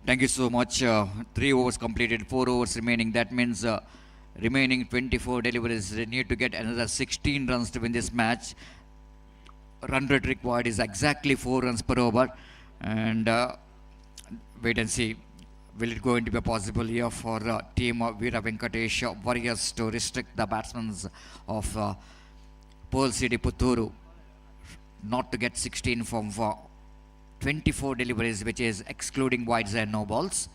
Thank you so much. 3 overs completed, 4 overs remaining. That means remaining 24 deliveries. They need to get another 16 runs to win this match. Run rate required is exactly 4 runs per over. And wait and see. Will it going to be possible here for team Veera Venkatesh Warriors to restrict the batsmen of Pearl City Putturu not to get 16 from 24 deliveries, which is excluding wides and no balls.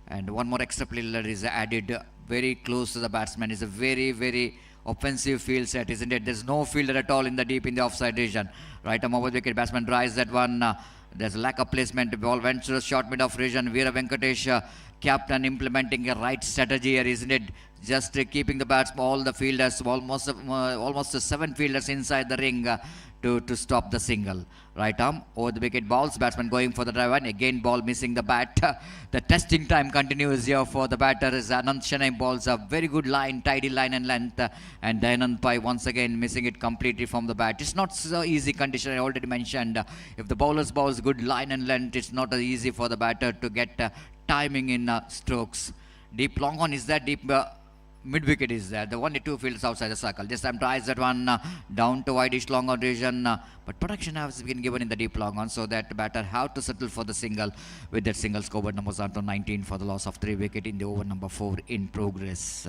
And one more extra fielder is added very close to the batsman. It's a very, very offensive field set, isn't it? There's no fielder at all in the offside region. Right arm over the wicket, batsman drives that one. There's a lack of placement. The ball went to the short mid-off region. Veera Venkatesh, captain, implementing a right strategy here, isn't it? Just keeping the batsman, all the fielders, almost 7 fielders inside the ring to stop the single. Right arm over the wicket, balls. Batsman going for the drive, and again ball missing the bat. The testing time continues here for the batter. Is Anand Shanai balls a very good line, tidy line and length, and Dayanand Pai once again missing it completely from the bat. It's not so easy condition. I already mentioned if the bowlers balls good line and length, it's not easy for the batter to get timing in strokes. Deep long on is that deep. Mid-wicket is there. The 1-2 fields outside the circle. This time tries that one down to wideish long on region. But protection has been given in the deep long on, so that the batter have to settle for the single. With that single, scored number 19 for the loss of 3 wicket in the over number 4 in progress.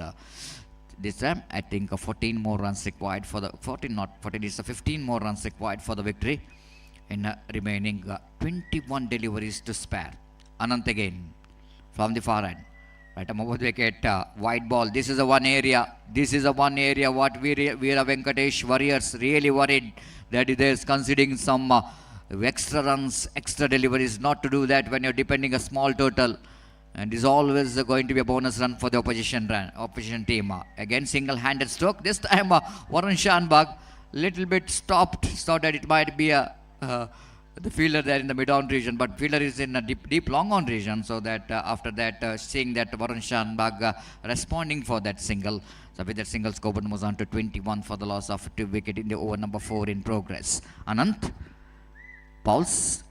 This time, I think 14 more runs required for the 14, not 14. It's 15 more runs required for the victory. In remaining 21 deliveries to spare. Anant again from the far end. Right, I'm over the wicket, wide ball. This is the one area. What Veera Venkatesh Warriors really worried that it is conceding some extra runs, extra deliveries, not to do that when you're depending a small total. And is always going to be a bonus run for the opposition team. Again, single-handed stroke. This time, Varun Shanbag little bit stopped, so that it might be the fielder there in the mid-on region, but fielder is in a deep long-on region, so that after that, seeing that Varun Shanbag responding for that single, so with that single, Scoburn moves on to 21 for the loss of 2 wicket in the over number 4 in progress. Anant, Pauls.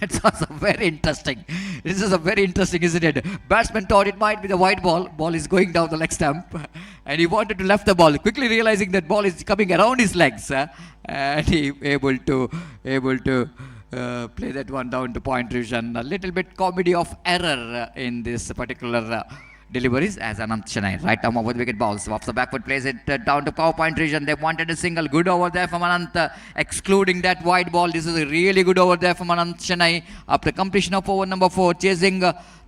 It's also very interesting. This is a very interesting, isn't it? Batsman thought it might be the white ball. Ball is going down the leg stump, and he wanted to left the ball. Quickly realizing that ball is coming around his legs, and he able to play that one down to point region. A little bit comedy of error in this particular deliveries as Anant Chennai. Right arm over the wicket balls. Off the back foot plays it down to power point region. They wanted a single. Good over there from Anant. Excluding that wide ball. This is a really good over there from Anant Chennai. After completion of over number 4. Chasing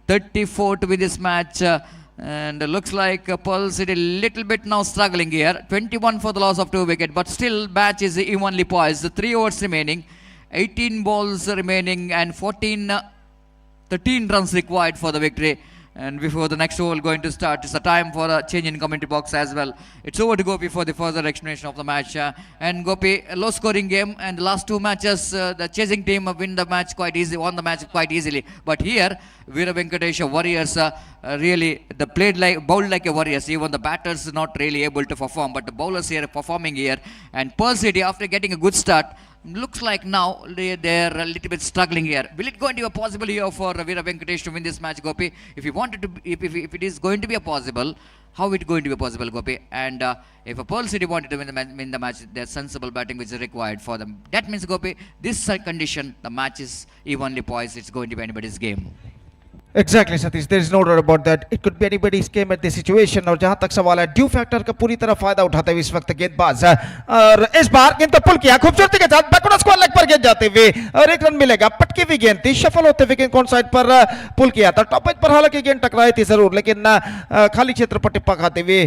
34 to win this match. And looks like Pearl City little bit now struggling here. 21 for the loss of 2 wicket. But still match is evenly poised. 3 overs remaining. 18 balls remaining. And 13 runs required for the victory. And before the next over going to start, it's a time for a change in commentary box as well. It's over to Gopi for the further explanation of the match. And Gopi, a low scoring game, and the last 2 matches, the chasing team won the match quite easily. But here, Veera Venkatesha Warriors really bowled like a Warriors. Even the batters not really able to perform, but the bowlers here performing here. And Pearl City, after getting a good start, looks like now they're a little bit struggling here. Will it going to be a possible here for Veera Venkatesh to win this match, Gopi? If it is going to be a possible, how it going to be possible, Gopi? And if a Pearl City wanted to win the match, there's sensible batting which is required for them. That means, Gopi, this condition, the match is evenly poised. It's going to be anybody's game. Exactly, Satish. There is no doubt about that. It could be anybody's game at this situation. और जहां तक सवाल है due factor का पूरी तरह फायदा उठाते हुए इस वक्त गेंदबाज और इस बार गेंद को पुल किया खूबसूरती के साथ बैकवर्ड स्क्वायर लेग पर गेंद जाते हुए और 1 रन मिलेगा. पटकी हुई गेंद थी, शफल होते हुए गेंद कौन साइड पर पुल किया था. टॉप एज पर हालांकि गेंद टकराई थी जरूर, लेकिन खाली क्षेत्र पर टिप्पा खाते हुए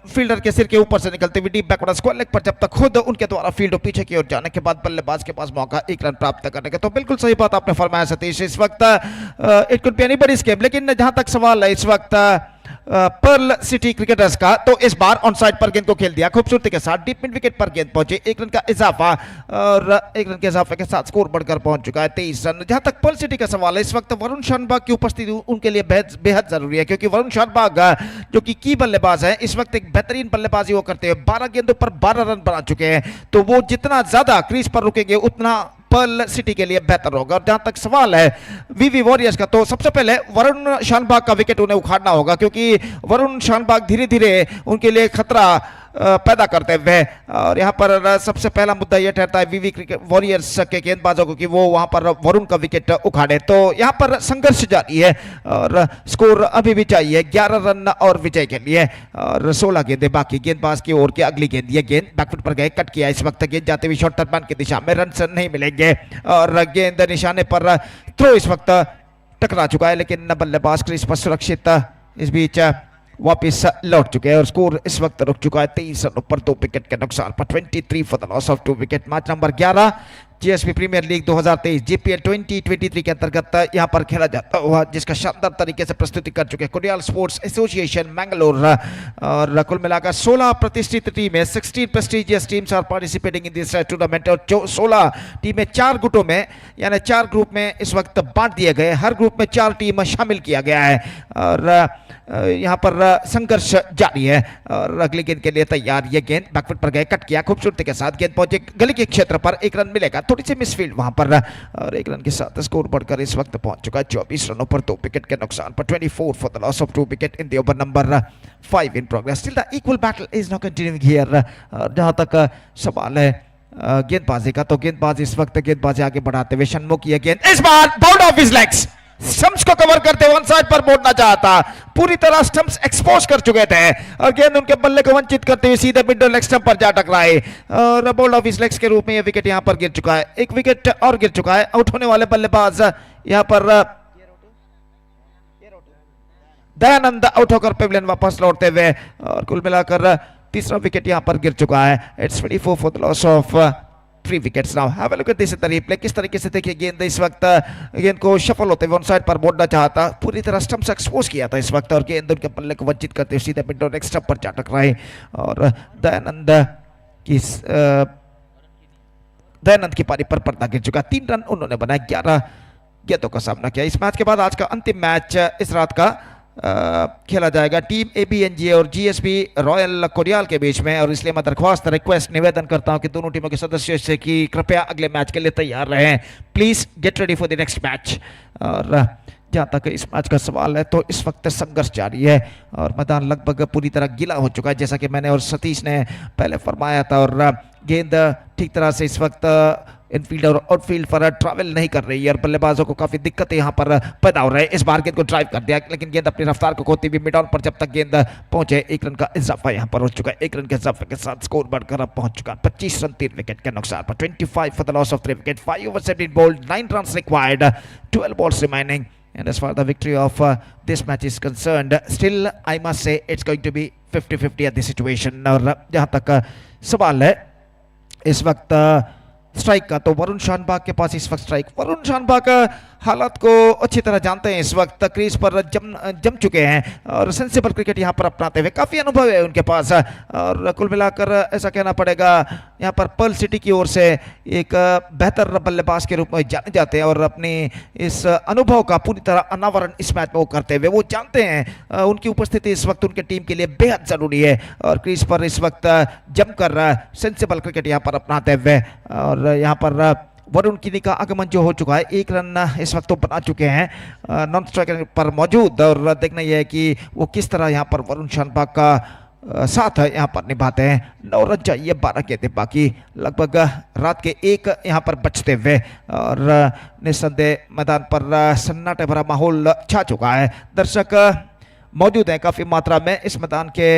फील्डर के सिर के ऊपर से निकलते हुए डीप बैकवर्ड स्क्वायर लेग पर जब तक खुद उनके द्वारा फील्ड पीछे की ओर जाने के बाद बल्लेबाज के पास मौका 1 रन प्राप्त करने का. तो बिल्कुल सही बात आपने फरमाया सतीश. इस वक्त it could be anybody's game, लेकिन जहां तक सवाल है इस वक्त पर्ल सिटी क्रिकेटर्स का, तो इस बार ऑन साइड पर गेंद को खेल दिया खूबसूरती के साथ. डीप मिड विकेट पर गेंद पहुंचे. 1 रन का इजाफा और 1 रन के इजाफे के साथ स्कोर बढ़कर पहुंच चुका है 23 रन. जहां तक पर्ल सिटी का सवाल है इस वक्त वरुण शानबाग की उपस्थिति उनके लिए बेहद जरूरी है, क्योंकि वरुण शानबाग जो कि की बल्लेबाज है इस वक्त एक बेहतरीन बल्लेबाजी वो करते हुए 12 गेंदों पर 12 रन बना चुके हैं. तो वो जितना ज्यादा क्रीज पर रुकेंगे उतना पर्ल सिटी के लिए बेहतर होगा. और जहां तक सवाल है वीवी वॉरियर्स का, तो सबसे पहले वरुण शानबाग का विकेट उन्हें उखाड़ना होगा, क्योंकि वरुण शानबाग धीरे धीरे उनके लिए खतरा पैदा करते हुए. और यहां पर सबसे पहला मुद्दा यह ठहरता है वीवी क्रिकेट वॉरियर्स के गेंदबाजों को कि वो वहां पर वरुण का विकेट उखाड़े. तो यहां पर संघर्ष जारी है और स्कोर अभी भी चाहिए 11 रन और विजय के लिए. और 16 गेंदें बाकी गेंदबाज की ओर की. अगली गेंद, ये गेंद बैकफुट पर गए, कट किया. इस वक्त गेंद जाते हुए शॉर्ट टर्न की दिशा में रन नहीं मिलेंगे और गेंद निशाने पर थ्रो इस वक्त टकरा चुका है, लेकिन बल्लेबाज क्रीज पर सुरक्षित इस बीच वापिस लौट चुके हैं और स्कोर इस वक्त रुक चुका है 23 रनों पर 2 विकेट के नुकसान पर. 23 for the loss of 2 wicket. Match number 11 GSP premier league 2023 GPL 2023 के अंतर्गत यहां पर खेला जाता हुआ, जिसका शानदार तरीके से प्रस्तुति कर चुके कोडियाल स्पोर्ट्स एसोसिएशन मैंगलोर. और कुल मिलाकर 16 प्रतिष्ठित टीमें, 16 prestigious teams are participating in this tournament. और 16 टीमें 4 गुटों में यानी 4 ग्रुप में इस वक्त बांट दिए गए. हर ग्रुप में 4 टीम शामिल किया गया है और यहां पर संघर्ष जारी है. और अगली गेंद के लिए तैयार. ये गेंद बैकफुट पर गए, कट किया खूबसूरती के साथ. गेंद पहुंचे गली के क्षेत्र पर. 1 रन मिलेगा. थोड़ी सी मिसफील्ड वहां पर और 1 रन के साथ स्कोर बढ़कर इस वक्त पहुंच चुका है 24 रनों पर 2 विकेट के नुकसान पर. 24 for the loss of 2 wicket in the over number 5 in progress. Still the equal battle is now continuing here. जहां तक सवाल है गेंदबाजी का, तो गेंदबाज इस वक्त गेंदबाजी आगे बढ़ाते हुए षणमुख. ये गेंद इस बार bound off his legs. Stumps को कवर करते वन साइड पर मोड़ना चाहता, पूरी तरह स्टंप्स एक्सपोज कर चुके थे और गेंद उनके बल्ले को वंचित करते हुए सीधे मिड लेग स्टंप पर जा टकराए और बोल्ड ऑफ हिज लेग्स के रूप में यह विकेट यहां पर गिर चुका है. 1 विकेट और गिर चुका है. आउट होने वाले बल्लेबाज यहां पर दयानंद आउट होकर पेविलियन वापस लौटते हुए और कुल मिलाकर तीसरा विकेट यहां पर गिर चुका है. It's 24 for the loss of 3 wickets now have a look at this in the replay किस तरीके से देखिए गेंद इस वक्त गेंद को शफल होते हुए ऑन साइड पर मोड़ना चाहता पूरी तरह स्टंप से एक्सपोज किया था इस वक्त और गेंद उनके पल्ले को वंचित करते हुए सीधे मिड और नेक्स्ट स्टंप पर जा टकराए और दयानंद की पारी पर पर्दा गिर चुका 3 रन उन्होंने बनाए 11 गेंदों का सामना किया इस मैच के बाद आज का अंतिम मैच इस रात का खेला जाएगा टीम ABNJ और GSB रॉयल कोडियाल के बीच में और इसलिए मैं दरख्वास्त रिक्वेस्ट निवेदन करता हूं कि दोनों टीमों के सदस्यों से कि कृपया अगले मैच के लिए तैयार रहें please get ready for the next match और जहां तक इस मैच का सवाल है तो इस वक्त संघर्ष जारी है और मैदान लगभग पूरी तरह गीला हो चुका है जैसा कि मैंने और सतीश ने पहले फरमाया था और गेंद ठीक तरह से इस वक्त इनफील्ड और आउटफील्ड पर ट्रैवल नहीं कर रही है और बल्लेबाजों को काफी दिक्कतें यहां पर पैदा हो रही है इस बार गेंद को ड्राइव कर दिया लेकिन गेंद अपनी रफ्तार को खोती हुई मिड ऑन पर जब तक गेंद पहुंचे 1 रन का इजाफा यहां पर हो चुका है 1 रन के इजाफे के साथ स्कोर बढ़कर अब पहुंच चुका है 25 रन 3 विकेट के नुकसान पर 25 for the loss of 3 wicket 5 over 17 balls 9 runs required 12 balls remaining and as far as the victory of this match is concerned still I must say it's going to be 50-50 at this situation और जहां तक सवाल है इस वक्त strike का तो वरुण शानबाग के पास इस वक्त स्ट्राइक वरुण शानबाग हालात को अच्छी तरह जानते हैं इस वक्त क्रीज पर जम चुके हैं और सेंसिबल क्रिकेट यहां पर अपनाते हुए काफ़ी अनुभव है उनके पास और कुल मिलाकर ऐसा कहना पड़ेगा यहां पर पर्ल सिटी की ओर से एक बेहतर बल्लेबाज के रूप में जाने जाते हैं और अपनी इस अनुभव का पूरी तरह अनावरण इस मैच में वो करते हुए वो जानते हैं उनकी उपस्थिति इस वक्त उनके टीम के लिए बेहद ज़रूरी है और क्रीज पर इस वक्त जमकर सेंसिबल क्रिकेट यहाँ पर अपनाते हुए और यहाँ पर वरुण किनी का आगमन जो हो चुका है 1 रन इस वक्त तो बना चुके हैं नॉन स्ट्राइकर पर मौजूद और देखना यह है कि वो किस तरह यहाँ पर वरुण शानबाग का साथ यहाँ पर निभाते हैं 9 रन चाहिए 12 गेंदें बाकी लगभग रात के 1 यहाँ पर बचते हुए और निस्संदेह मैदान पर सन्नाटे भरा माहौल छा चुका है दर्शक मौजूद हैं काफ़ी मात्रा में इस मैदान के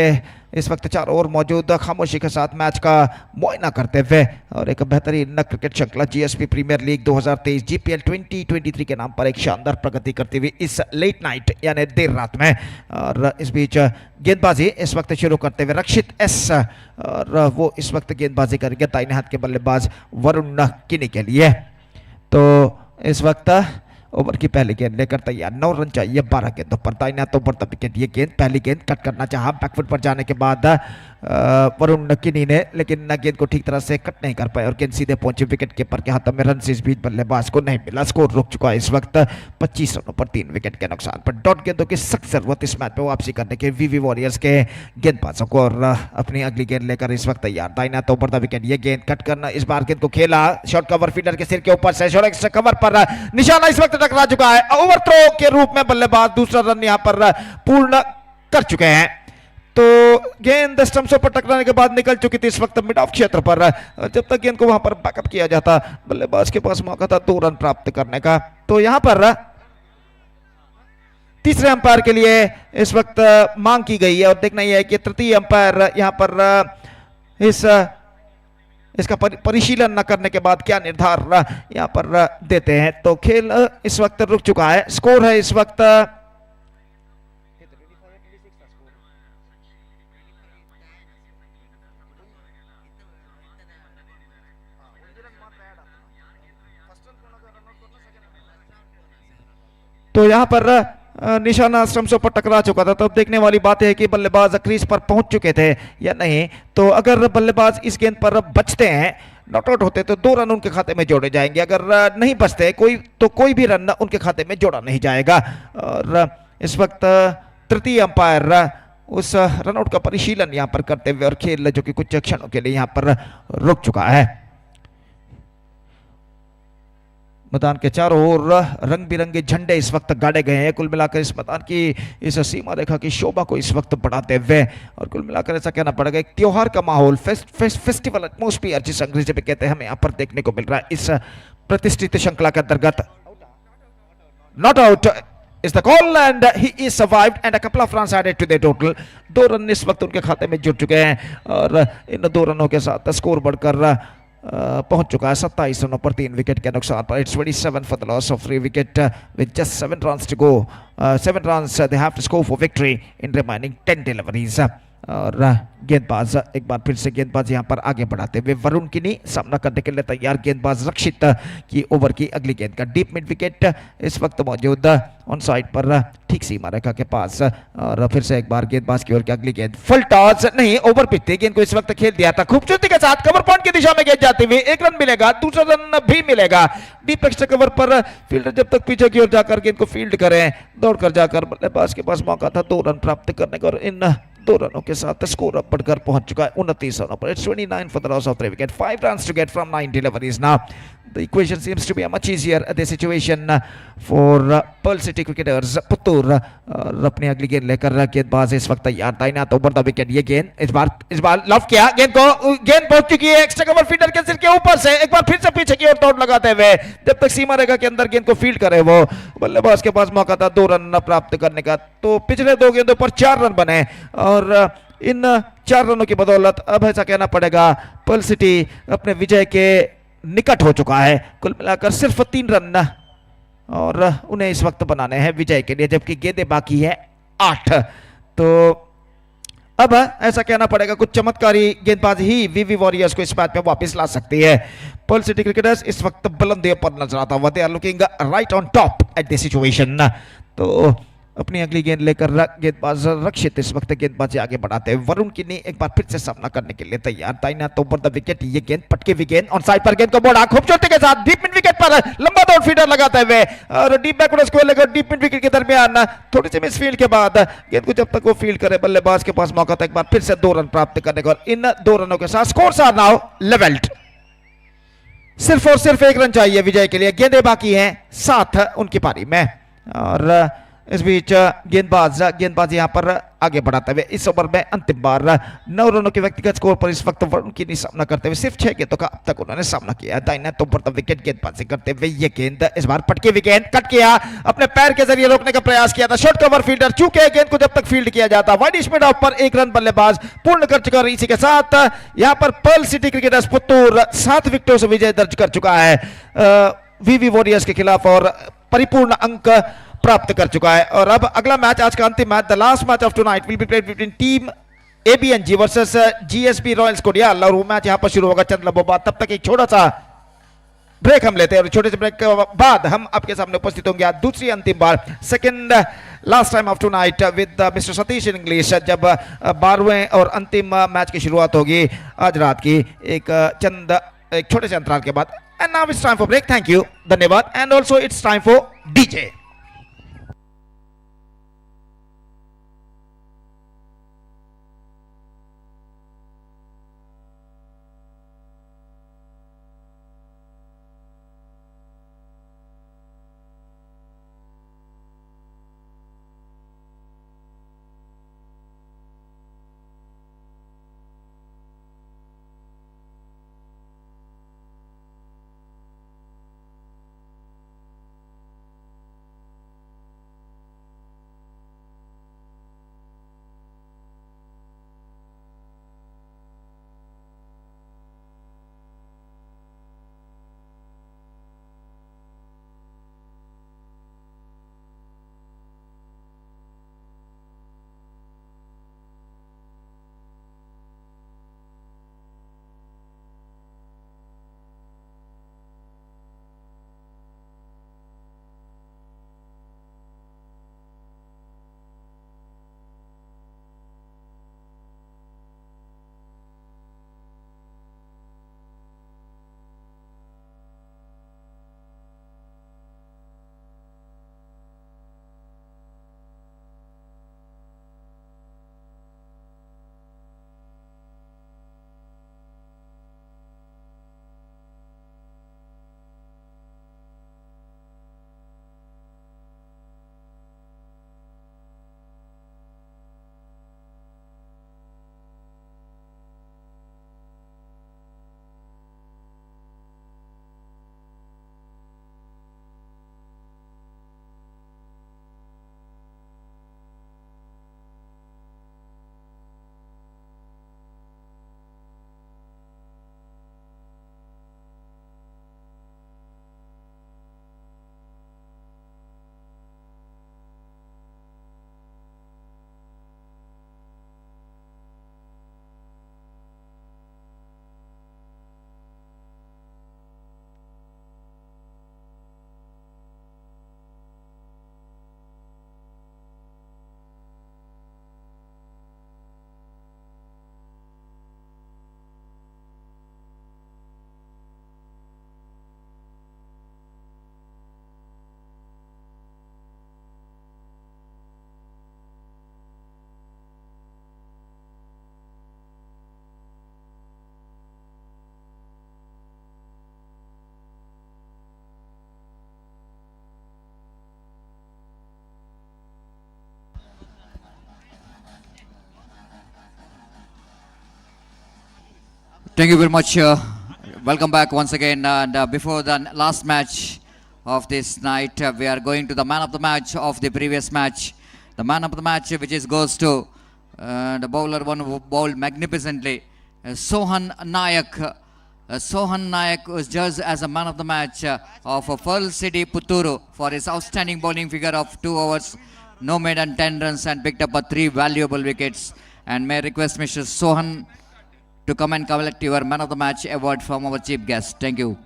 इस वक्त चारों ओर मौजूद खामोशी के साथ मैच का मुआयना करते हुए और एक बेहतरीन क्रिकेट श्रृंखला GSP प्रीमियर लीग 2023 GPL 2023 के नाम पर एक शानदार प्रगति करती हुई इस लेट नाइट यानी देर रात में और इस बीच गेंदबाजी इस वक्त शुरू करते हुए रक्षित S और वो इस वक्त गेंदबाजी करेंगे दाहिने हाथ के बल्लेबाज वरुण किनी के लिए तो इस वक्त ओवर की पहली गेंद लेकर तैयार 9 रन चाहिए 12 गेंदों पर दाहिने हाथों पर विकेट ये गेंद पहली गेंद कट करना चाहा बैकफुट पर जाने के बाद वरुण किनी ने लेकिन गेंद को ठीक तरह से कट नहीं कर पाए और गेंद सीधे पहुंचे विकेट कीपर के हाथों में रन से इस बीच बल्लेबाज को नहीं मिला स्कोर रुक चुका है इस वक्त 25 रनों पर 3 विकेट के नुकसान पर डॉट गेंदों की सख्त जरूरत इस मैच में वापसी करने के VV वॉरियर्स के गेंदबाजों को और अपनी अगली गेंद लेकर इस वक्त तैयार दाहिने हाथों पर विकेट ये गेंद कट करना इस बार गेंद को खेला शॉर्ट कवर फील्डर के सिर के ऊपर से शॉर्ट एक्स्ट्रा कवर पर निशाना इस वक्त टकरा चुका है ओवर थ्रो के रूप में बल्लेबाज दूसरा रन यहां पर पूर्ण कर चुके हैं तो गेंद स्टंप्स पर टकराने के बाद निकल चुकी थी इस वक्त मिड ऑफ क्षेत्र पर जब तक गेंद को वहां पर बैकअप किया जाता बल्लेबाज के पास मौका था 2 रन प्राप्त करने का तो यहां पर तीसरे अंपायर के लिए इस वक्त मांग की गई है और देखना यह है कि तृतीय अंपायर यहां पर इसका परिशीलन न करने के बाद क्या निर्धार यहां पर देते हैं तो खेल इस वक्त रुक चुका है स्कोर है इस वक्त तो यहां पर निशाना स्टंप्सों पर टकरा चुका था तो अब देखने वाली बात है कि बल्लेबाज क्रीज पर पहुंच चुके थे या नहीं तो अगर बल्लेबाज इस गेंद पर बचते हैं नॉट आउट होते तो 2 रन उनके खाते में जोड़े जाएंगे अगर नहीं बचते कोई भी रन उनके खाते में जोड़ा नहीं जाएगा और इस वक्त तृतीय अंपायर उस रनआउट का परिशीलन यहां पर करते हुए और खेल जो कि कुछ क्षणों के लिए यहां पर रुक चुका है मैदान के चारों ओर रंग बिरंगे झंडे इस वक्त गाड़े गए हैं कुल मिलाकर इस मैदान की इस सीमा रेखा की शोभा को इस वक्त बढ़ाते हुए और कुल मिलाकर ऐसा कहना पड़ेगा एक त्योहार का माहौल फेस्टिवल एटमॉस्फेयर जिस अंग्रेजी में कहते हैं हमें यहाँ पर देखने को मिल रहा है इस प्रतिष्ठित श्रृंखला के अंतर्गत not out is the call and he is survived and a couple of runs added to the total 2 run इस वक्त उनके खाते में जुड़ चुके हैं और इन 2 रनों के साथ स्कोर बढ़कर पहुंच चुका है 27 रनों पर 3 विकेट के नुकसान पर it's 27 for the loss of 3 wicket with just 7 runs to go 7 runs they have to score for victory in remaining 10 deliveries और गेंदबाज एक बार फिर से गेंदबाज यहाँ पर आगे बढ़ाते हुए वरुण किनी सामना करने के लिए तैयार। गेंदबाज रक्षित की ओवर की अगली गेंद का डीप मिड विकेट इस वक्त मौजूद ऑन साइड पर ठीक सीमा रेखा के पास। और फिर से एक बार गेंदबाज की ओर की अगली गेंद फुल टॉस नहीं, ओवर पिच थी, गेंद को इस वक्त खेल दिया था खूबसूरती के साथ कवर पॉइंट की दिशा में गेंद जाती हुई। एक रन मिलेगा, दूसरा रन भी मिलेगा। डीप एक्स्ट्रा कवर पर फील्डर जब तक पीछे की ओर जाकर गेंद को फील्ड करें, दौड़कर जाकर बल्लेबाज के पास मौका था 2 रन प्राप्त करने का और इन 2 रनों के साथ स्कोर अब बढ़कर पहुंच चुका है 29 रनों पर। It's 29 for the loss of 3 wicket. 5 runs to get from 9 deliveries now. The equation seems to be a much easier the situation for Pearl City cricketers. Puttur अपनी अगली गेंद लेकर गेंदबाज इस वक्त तैयार तैनात ओवर द विकेट। ये गेंद इस बार लव किया, गेंद पहुंच चुकी है एक्स्ट्रा कवर फील्डर के सिर के ऊपर से। एक बार फिर से पीछे की ओर दौड़ लगाते हुए जब तक सीमा रेखा के अंदर गेंद को फील्ड करे वो बल्लेबाज के पास मौका था 2 रन प्राप्त करने का। तो पिछले 2 गेंदों पर 4 रन बने और इन 4 रनों की बदौलत अब ऐसा कहना पड़ेगा पर्ल सिटी अपने विजय के निकट हो चुका है। कुल मिलाकर सिर्फ 3 रन और उन्हें इस वक्त बनाने हैं विजय के लिए, जबकि गेंदें बाकी है 8। तो अब ऐसा कहना पड़ेगा कुछ चमत्कारी गेंदबाज ही वीवी वॉरियर्स को इस मैच में वापस ला सकती है। पर्ल सिटी क्रिकेटर्स इस वक्त बुलंदियों पर नजर आता हुआ, they are looking right on top at the situation. तो अपनी अगली गेंद लेकर गेंदबाज रक्षित इस वक्त गेंदबाजी आगे बढ़ाते हैं। वरुण किनी एक बार फिर से सामना करने के लिए तैयार तैनात ओवर द विकेट। ये गेंद पटके हुई गेंद ऑन साइड पर गेंद को बोला खूबसूरती के साथ डीप मिड विकेट पर लंबा दौड़ फीडर लगाते हुए और डीप बैकवर्ड स्क्वायर लेकर डीप मिड विकेट के दरमियान थोड़ी सी मिस फील्ड के बाद गेंद को जब तक वो फील्ड करे बल्लेबाज के पास मौका था एक बार फिर से 2 रन प्राप्त करने का। इन 2 रनों के साथ स्कोर्स आर नाउ लेवल्ड। सिर्फ और सिर्फ 1 रन चाहिए विजय के लिए, गेंदें बाकी हैं 7 उनकी पारी में। और इस बीच गेंदबाज यहां पर आगे बढ़ाते हुए इस ओवर में अंतिम बार 9 रनों के व्यक्तिगत स्कोर पर इस वक्त वरुण किनी सामना करते हुए सिर्फ 6 गेंदों का अब तक उन्होंने सामना किया। दाहिना तो ऊपर विकेट गेंदबाजी करते हुए ये गेंद इस बार पटके हुई गेंद कट किया, अपने पैर के जरिए रोकने का प्रयास किया था शॉर्ट कवर फील्डर, चूंकि गेंद को जब तक फील्ड किया जाता वाइड मिड ऑफ पर 1 रन बल्लेबाज पूर्ण कर चुका और इसी के साथ यहां पर पर्ल सिटी क्रिकेटर्स पुत्तूर 7 विकेटों से विजय दर्ज कर चुका है वीवी वॉरियर्स के खिलाफ और परिपूर्ण अंक प्राप्त कर चुका है। और अब अगला मैच, आज का अंतिम match, the last match of tonight will be played between team ABNG versus GSB Royals Kodial. और वो मैच यहां पर शुरू होगा चंद लम्हों बाद। तब तक एक छोटा सा ब्रेक हम लेते हैं और छोटे से ब्रेक के बाद हम आपके सामने उपस्थित होंगे दूसरी अंतिम बार, second last time of tonight with mister Satish in English, जब 12वें और अंतिम मैच की शुरुआत होगी आज रात की एक छोटे से अंतराल के बाद। And now it's time for break, thank you, धन्यवाद। And also it's time for DJ. Thank you very much. Welcome back once again. And before the last match of this night, we are going to the man of the match of the previous match. The man of the match, which is goes to the bowler one who bowled magnificently, Sohan Nayak. Sohan Nayak was judged as a man of the match of Pearl City Putturu for his outstanding bowling figure of 2 overs, no made and 10 runs, and picked up 3 valuable wickets. And may I request Mr. Sohan to come and collect your man of the match award from our chief guest. Thank you.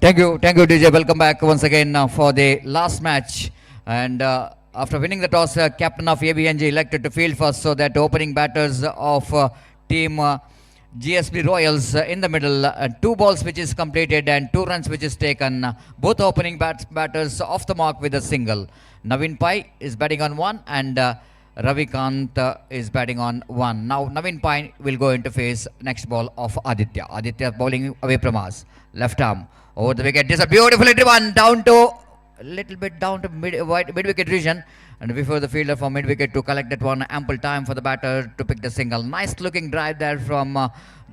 Thank you, DJ. Welcome back once again for the last match. And after winning the toss, captain of ABNG elected to field first, so that opening batters of team GSB Royals in the middle, 2 balls which is completed and 2 runs which is taken. Both opening batters off the mark with a single. Navin Pai is batting on 1 and Ravi Kant is batting on 1. Now Navin Pai will go into face next ball of Aditya. Aditya bowling away from us. Left arm over the wicket. This is a beautifully driven down to a little bit down to mid wicket region, and before the fielder from mid wicket to collect that one, ample time for the batter to pick the single. Nice looking drive there from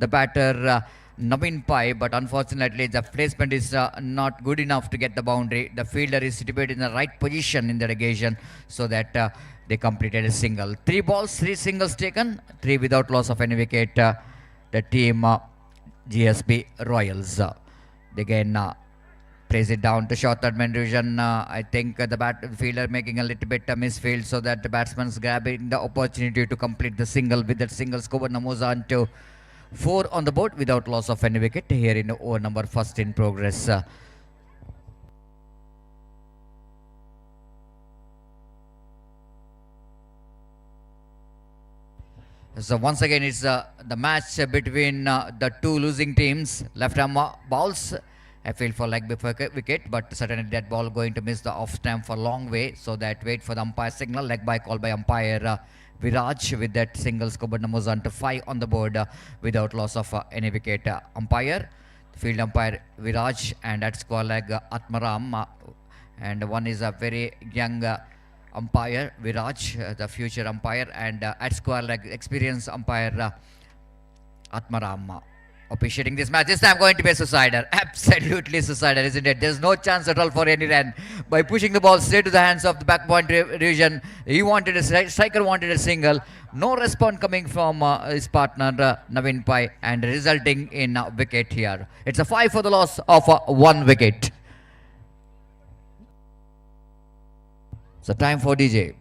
the batter Navin Pai, but unfortunately the placement is not good enough to get the boundary. The fielder is situated in the right position in the occasion, so that they completed a single. 3 balls, 3 singles taken, 3 without loss of any wicket. The team GSB Royals. Again, plays it down to short third man division. I think the fielder making a little bit misfield, so that the batsman's grabbing the opportunity to complete the single. With that single, score moves on to 4 on the board without loss of any wicket here in over number first in progress. So once again, it's the match between the 2 losing teams. Left arm balls, I feel for leg before wicket, but certainly that ball going to miss the off stamp for long way. So that wait for the umpire signal. Leg by call by umpire Viraj. With that single, score moves on to 5 on the board without loss of any wicket. Umpire, field umpire Viraj, and at score leg Atmaram, and one is a very young umpire Viraj, the future umpire, and at square leg experienced umpire Atmaram. Officiating this match. This time going to be a suicider. Absolutely suicider, isn't it? There's no chance at all for any run. By pushing the ball straight to the hands of the back point region, he wanted a striker wanted a single. No response coming from his partner Navin Pai, and resulting in a wicket here. It's a 5 for the loss of 1 wicket. So time for DJ.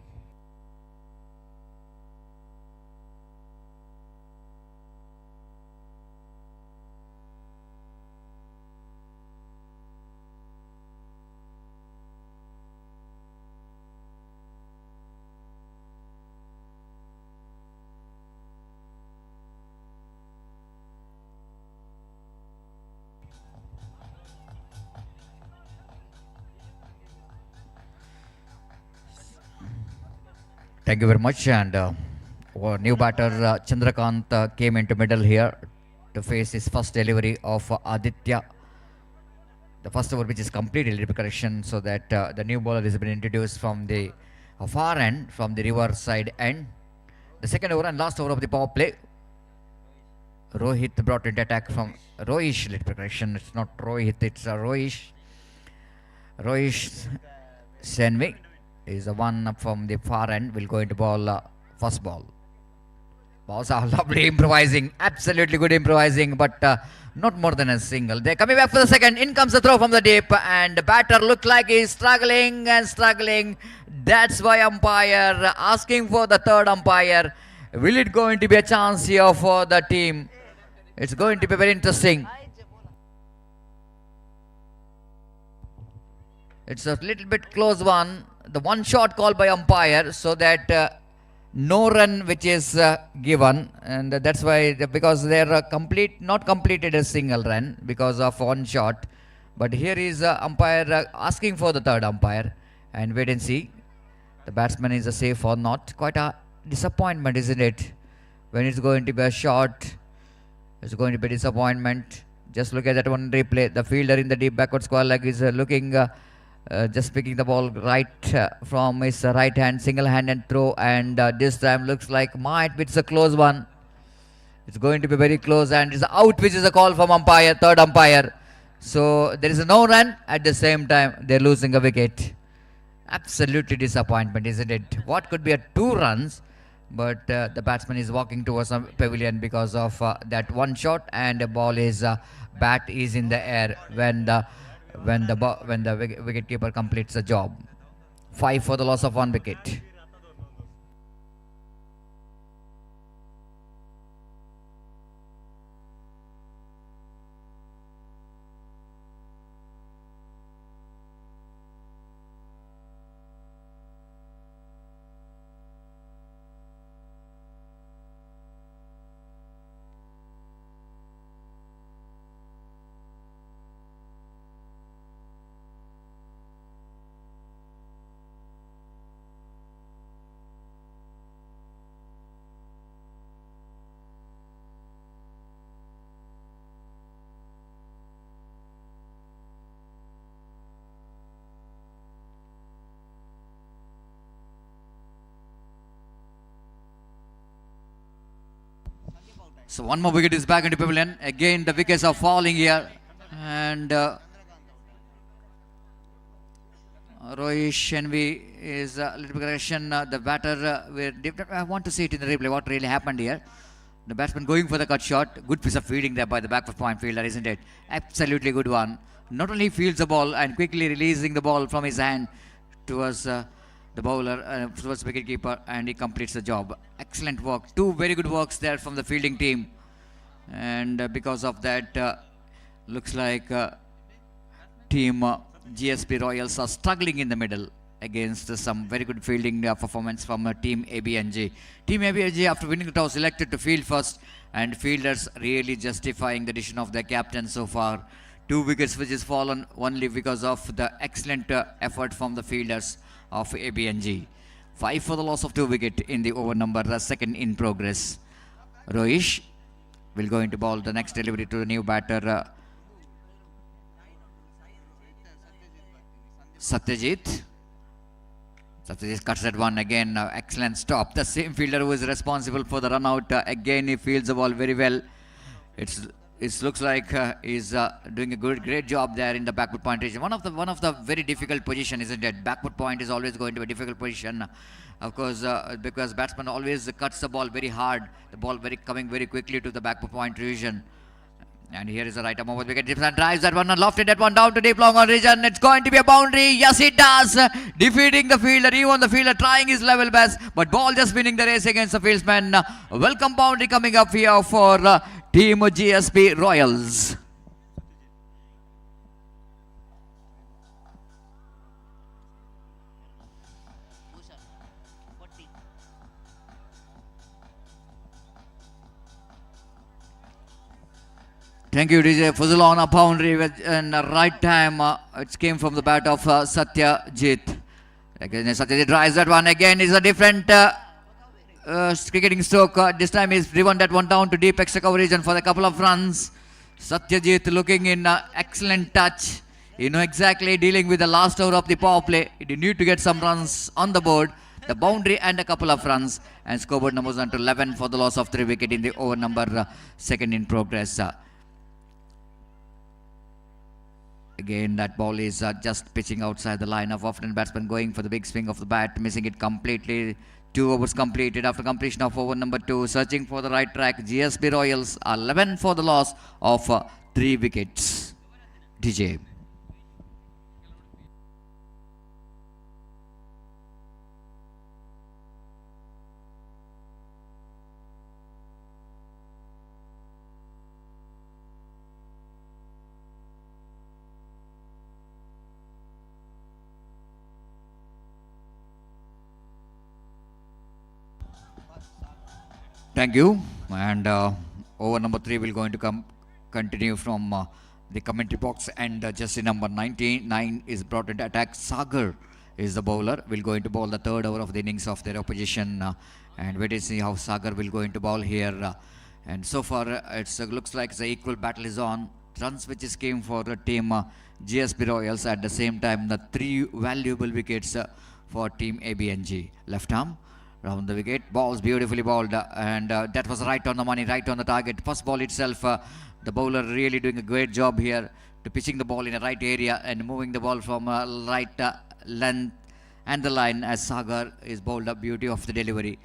Thank you very much. And our new batter Chandrakant came into middle here to face his first delivery of Aditya. The first over which is completed, a little correction, so that the new bowler has been introduced from the a far end from the river side end. The second over and last over of the power play. Rohit brought into attack from Rohish. Let correction. It's not Rohit. It's Rohish. Rohish Senvi is the one from the far end. Will go into ball. First ball. Balls are lovely improvising. Absolutely good improvising, but not more than a single. They're coming back for the second. In comes the throw from the deep, and the batter looked like he's struggling and struggling. That's why umpire asking for the third umpire. Will it going to be a chance here for the team? It's going to be very interesting. It's a little bit close one. The one shot called by umpire, so that no run which is given, and that's why because they're not completed a single run because of one shot. But here is umpire asking for the third umpire, and wait and see the batsman is safe or not. Quite a disappointment, isn't it? When it's going to be a shot, it's going to be disappointment. Just look at that one replay. The fielder in the deep backward square leg is looking just picking the ball right from his right hand, single hand and throw, and this time looks like it's a close one. It's going to be very close, and it's out, which is a call from umpire, third umpire. So there is no run. At the same time, they're losing a wicket. Absolutely disappointment, isn't it? What could be a 2 runs, but the batsman is walking towards the pavilion because of that one shot, and the ball is bat is in the air when the wicketkeeper completes the job. 5 for the loss of 1 wicket. So one more wicket is back into pavilion. Again, the wickets are falling here, and Rohit Shenvi is a little bit correction. The batter, I want to see it in the replay. What really happened here? The batsman going for the cut shot. Good piece of fielding there by the backward point fielder, isn't it? Absolutely good one. Not only fields the ball and quickly releasing the ball from his hand towards the bowler, towards the wicketkeeper, and he completes the job. Excellent work. 2 very good works there from the fielding team. And because of that, looks like team GSP Royals are struggling in the middle against some very good fielding performance from team ABNG. Team ABNG, after winning the toss, elected to field first, and fielders really justifying the decision of their captain so far. 2 wickets which is fallen only because of the excellent effort from the fielders of ABNG. 5 for the loss of 2 wicket in the over number, second in progress. Rohish will go into ball. The next delivery to the new batter, Satyajit. Satyajit cuts that one again. Excellent stop. The same fielder who is responsible for the run out. Again, he fields the ball very well. It looks like he's doing a great job there in the backward point region. One of the very difficult position, isn't it? Backward point is always going to be a difficult position, of course, because batsman always cuts the ball very hard. The ball coming very quickly to the backward point region. And here is the right arm over the wicket. Gibson drives that one and lofted that one down to deep long on region. It's going to be a boundary. Yes, it does. Defeating the fielder. Even the fielder trying his level best, but ball just winning the race against the fieldsman. Welcome boundary coming up here for Team GSP Royals. Thank you, DJ. Fuzzle on a boundary and right time. It came from the bat of Satyajit. Again, Satyajit drives that one. Again, is a different cricketing stroke. This time he's driven that one down to deep extra coverage and for a couple of runs. Satyajit looking in excellent touch. You know exactly dealing with the last over of the power play. He need to get some runs on the board. the boundary and a couple of runs, and scoreboard numbers on to 11 for the loss of 3 wicket in the over number second in progress. Again, that ball is just pitching outside the line of off-hand batsman, going for the big swing of the bat, missing it completely. 2 overs completed after completion of over number 2. Searching for the right track. GSB Royals are 11 for the loss of 3 wickets. DJ. Thank you. And over number 3 will going to continue from the commentary box, and jersey number 99 is brought into attack. Sagar is the bowler. Will going to bowl the third over of the innings of their opposition, and wait to see how Sagar will going to bowl here. And so far, it looks like the equal battle is on. Runs which is came for team GSB Royals. At the same time, the 3 valuable wickets for team ABNG. Left arm round the wicket, balls beautifully bowled, and that was right on the money, right on the target. First ball itself, the bowler really doing a great job here to pitching the ball in the right area and moving the ball from right length and the line as Sagar is bowled up. Beauty of the delivery,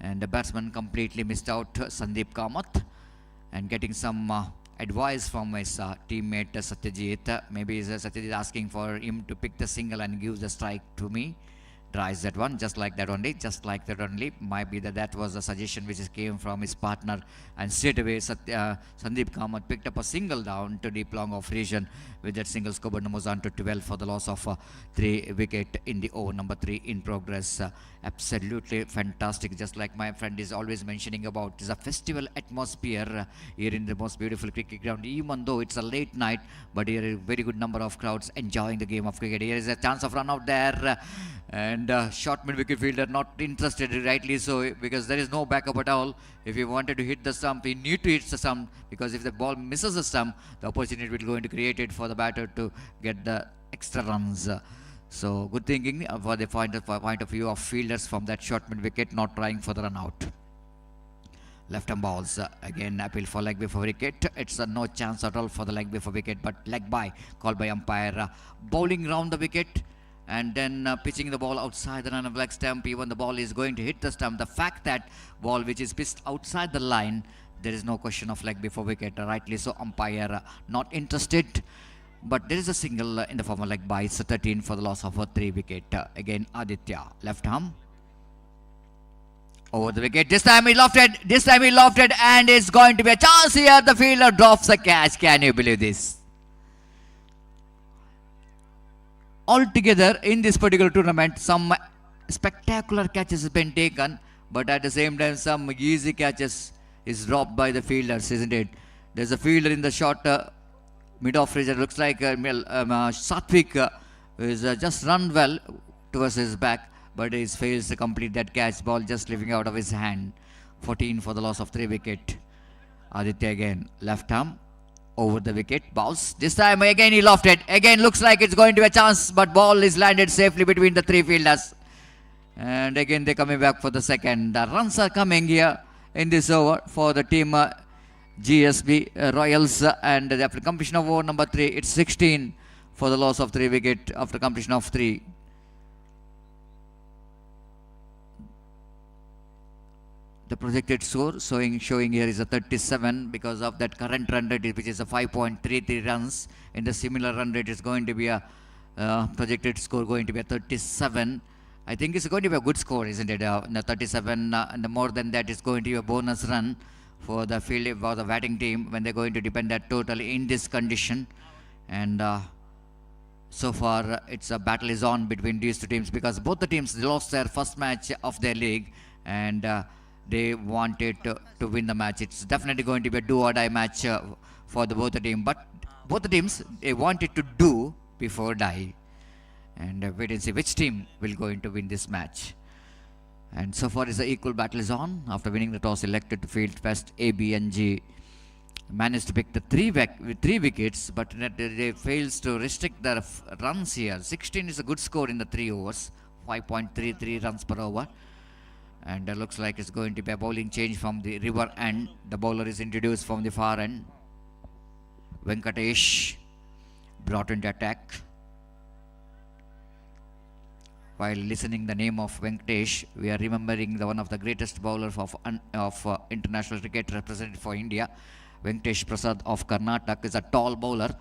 and the batsman completely missed out, Sandeep Kamath, and getting some advice from his teammate Satyajit. Maybe Satyajit asking for him to pick the single and give the strike to me. Tries that one, just like that only, Might be that was a suggestion which came from his partner, and straight away Sandeep Kamath picked up a single down to deep long off region. With that single, scoreboard numbers on to 12 for the loss of 3 wicket in the over number 3 in progress. Absolutely fantastic, just like my friend is always mentioning about. It's a festival atmosphere here in the most beautiful cricket ground, even though it's a late night, but here is a very good number of crowds enjoying the game of cricket. Here is a chance of run out there, and short mid wicket fielder not interested, rightly so, because there is no backup at all. If he wanted to hit the stump, he need to hit the stump, because if the ball misses the stump, the opportunity will going to create it for the batter to get the extra runs. So good thinking for the point of view of fielders from that short mid wicket, not trying for the run out. Left arm balls, again appeal for leg before wicket. It's no chance at all for the leg before wicket, but leg by called by umpire. Bowling round the wicket, and then pitching the ball outside the line of leg stump. Even the ball is going to hit the stump. The fact that ball which is pitched outside the line, there is no question of leg before wicket. Rightly so, umpire not interested. But there is a single in the form of leg by. It's 13 for the loss of a 3 wicket. Again, Aditya, left arm. Over the wicket. This time he lofted, and it's going to be a chance here. The fielder drops the catch. Can you believe this? Altogether, in this particular tournament, some spectacular catches have been taken, but at the same time, some easy catches is dropped by the fielders, isn't it? There's a fielder in the short mid-off region. Looks like Satvik is just run well towards his back, but he fails to complete that catch. Ball just slipping out of his hand. 14 for the loss of 3 wicket. Aditya again, left arm. Over the wicket, bounce. This time again he lofted. Again looks like it's going to be a chance, but ball is landed safely between the 3 fielders. And again they're coming back for the second. The runs are coming here in this over for the team GSB Royals, and after completion of over number 3, it's 16 for the loss of 3 wicket after completion of 3. The projected score showing here is a 37 because of that current run rate, which is a 5.33 runs. In the similar run rate, it's going to be a projected score going to be a 37. I think it's going to be a good score, isn't it? In the 37, and the more than that, it's going to be a bonus run for the field, for the batting team, when they're going to depend that totally in this condition. And so far, it's a battle is on between these 2 teams, because both the teams lost their first match of their league, and they wanted to win the match. It's definitely going to be a do-or-die match for both the teams. But both the teams, they wanted to do before die. And wait and see which team will going to win this match. And so far, is the equal battle is on. After winning the toss, elected to field first, ABNG managed to pick the 3 wickets, but they fails to restrict their runs here. 16 is a good score in the 3 overs 5.33 runs per over. And looks like it's going to be a bowling change from the river end. The bowler is introduced from the far end. Venkatesh brought into attack. While listening the name of Venkatesh, we are remembering one of the greatest bowlers of international cricket represented for India. Venkatesh Prasad of Karnataka is a tall bowler.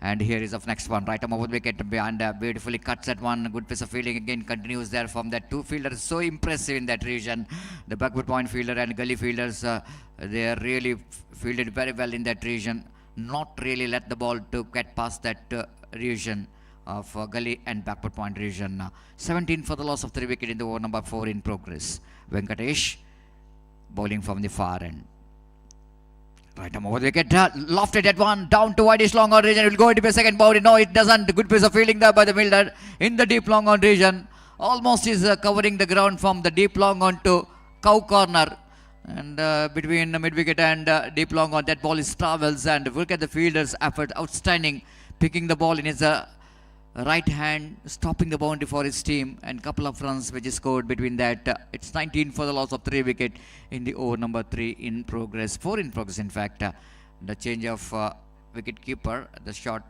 And here is the next one, right arm over the wicket, and beautifully cuts at one. Good piece of fielding again continues there from that two fielders. So impressive in that region. The backward point fielder and gully fielders, they are really fielded very well in that region. Not really let the ball to get past that region of gully and backward point region. 17 for the loss of 3 wicket in the over number 4 in progress. Venkatesh bowling from the far end. Right arm over the wicket, lofted at one, down to wideish long on region. It will go into a second boundary. No, it doesn't. Good piece of fielding there by the fielder in the deep long on region. Almost is covering the ground from the deep long on to cow corner. And between mid wicket and deep long on, that ball is travels. And look at the fielder's effort, outstanding, picking the ball in his right hand, stopping the boundary for his team, and couple of runs which is scored between that. It's 19 for the loss of 3 wicket in the over number 3 in progress, 4 in progress in fact. The change of wicket keeper, the short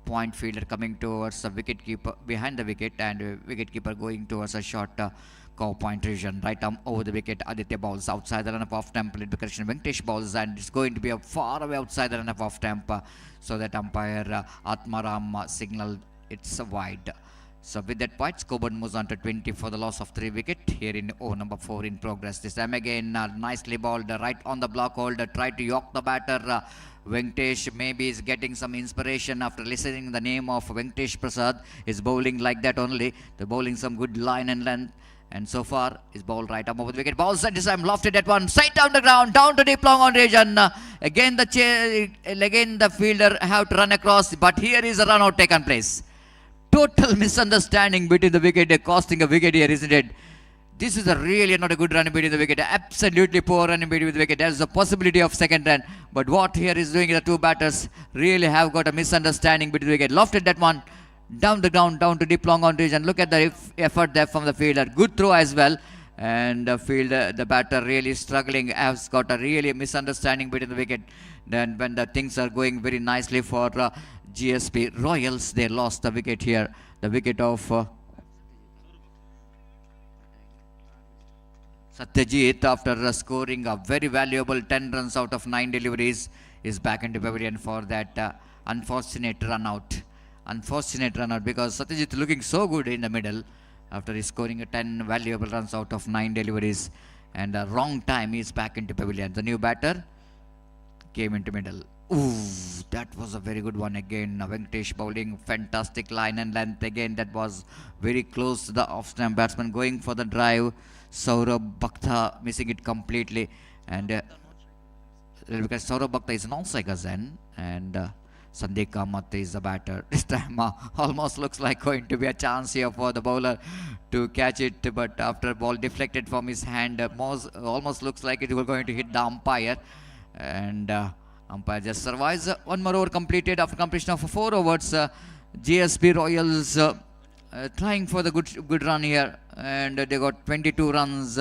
point fielder coming towards the wicket keeper behind the wicket, and wicket keeper going towards a short cow point region. Right arm over the wicket, Aditya bowls outside the run-up off temp, lead correction. Venkatesh bowls, and it's going to be a far away outside the run-up off temp, so that umpire Atmaram signaled it's wide. So with that point, scoreboard moves on to 20 for the loss of 3 wicket here in over number 4 in progress. This time again nicely bowled right on the block hold, tried to yoke the batter. Venkatesh maybe is getting some inspiration after listening the name of Venkatesh Prasad. Is bowling like that only. The bowling some good line and length. And so far is bowled right arm over the wicket. Balls at this time lofted at one, straight down the ground, down to deep long on region. Again the fielder have to run across, but here is a run out taken place. Total misunderstanding between the wicket, costing a wicket here, isn't it? This is a really not a good run between the wicket. Absolutely poor run between the wicket. There's a possibility of second run. But what here is doing, the two batters really have got a misunderstanding between the wicket. Lofted that one, down the ground, down to deep long on region. Look at the effort there from the fielder. Good throw as well. And the batter really struggling, has got a really misunderstanding between the wicket. Then when the things are going very nicely for GSP Royals, they lost the wicket here. The wicket of Satyajit, after scoring a very valuable 10 runs out of 9 deliveries, is back into pavilion for that unfortunate run out. Unfortunate run out, because Satyajit looking so good in the middle after scoring 10 valuable runs out of 9 deliveries, and a wrong time he's back into pavilion. The new batter came into middle. Ooh, that was a very good one again. Venkatesh bowling, fantastic line and length again. That was very close to the off-stump batsman going for the drive. Saurabh Bhakta missing it completely, and because Saurabh Bhakta is non-strike again, and Sandeep Kamath is the batter. This time almost looks like going to be a chance here for the bowler to catch it, but after ball deflected from his hand, almost looks like it was going to hit the umpire, and umpire just survives. One more over completed after completion of 4 overs. GSP Royals trying for the good run here, and they got 22 runs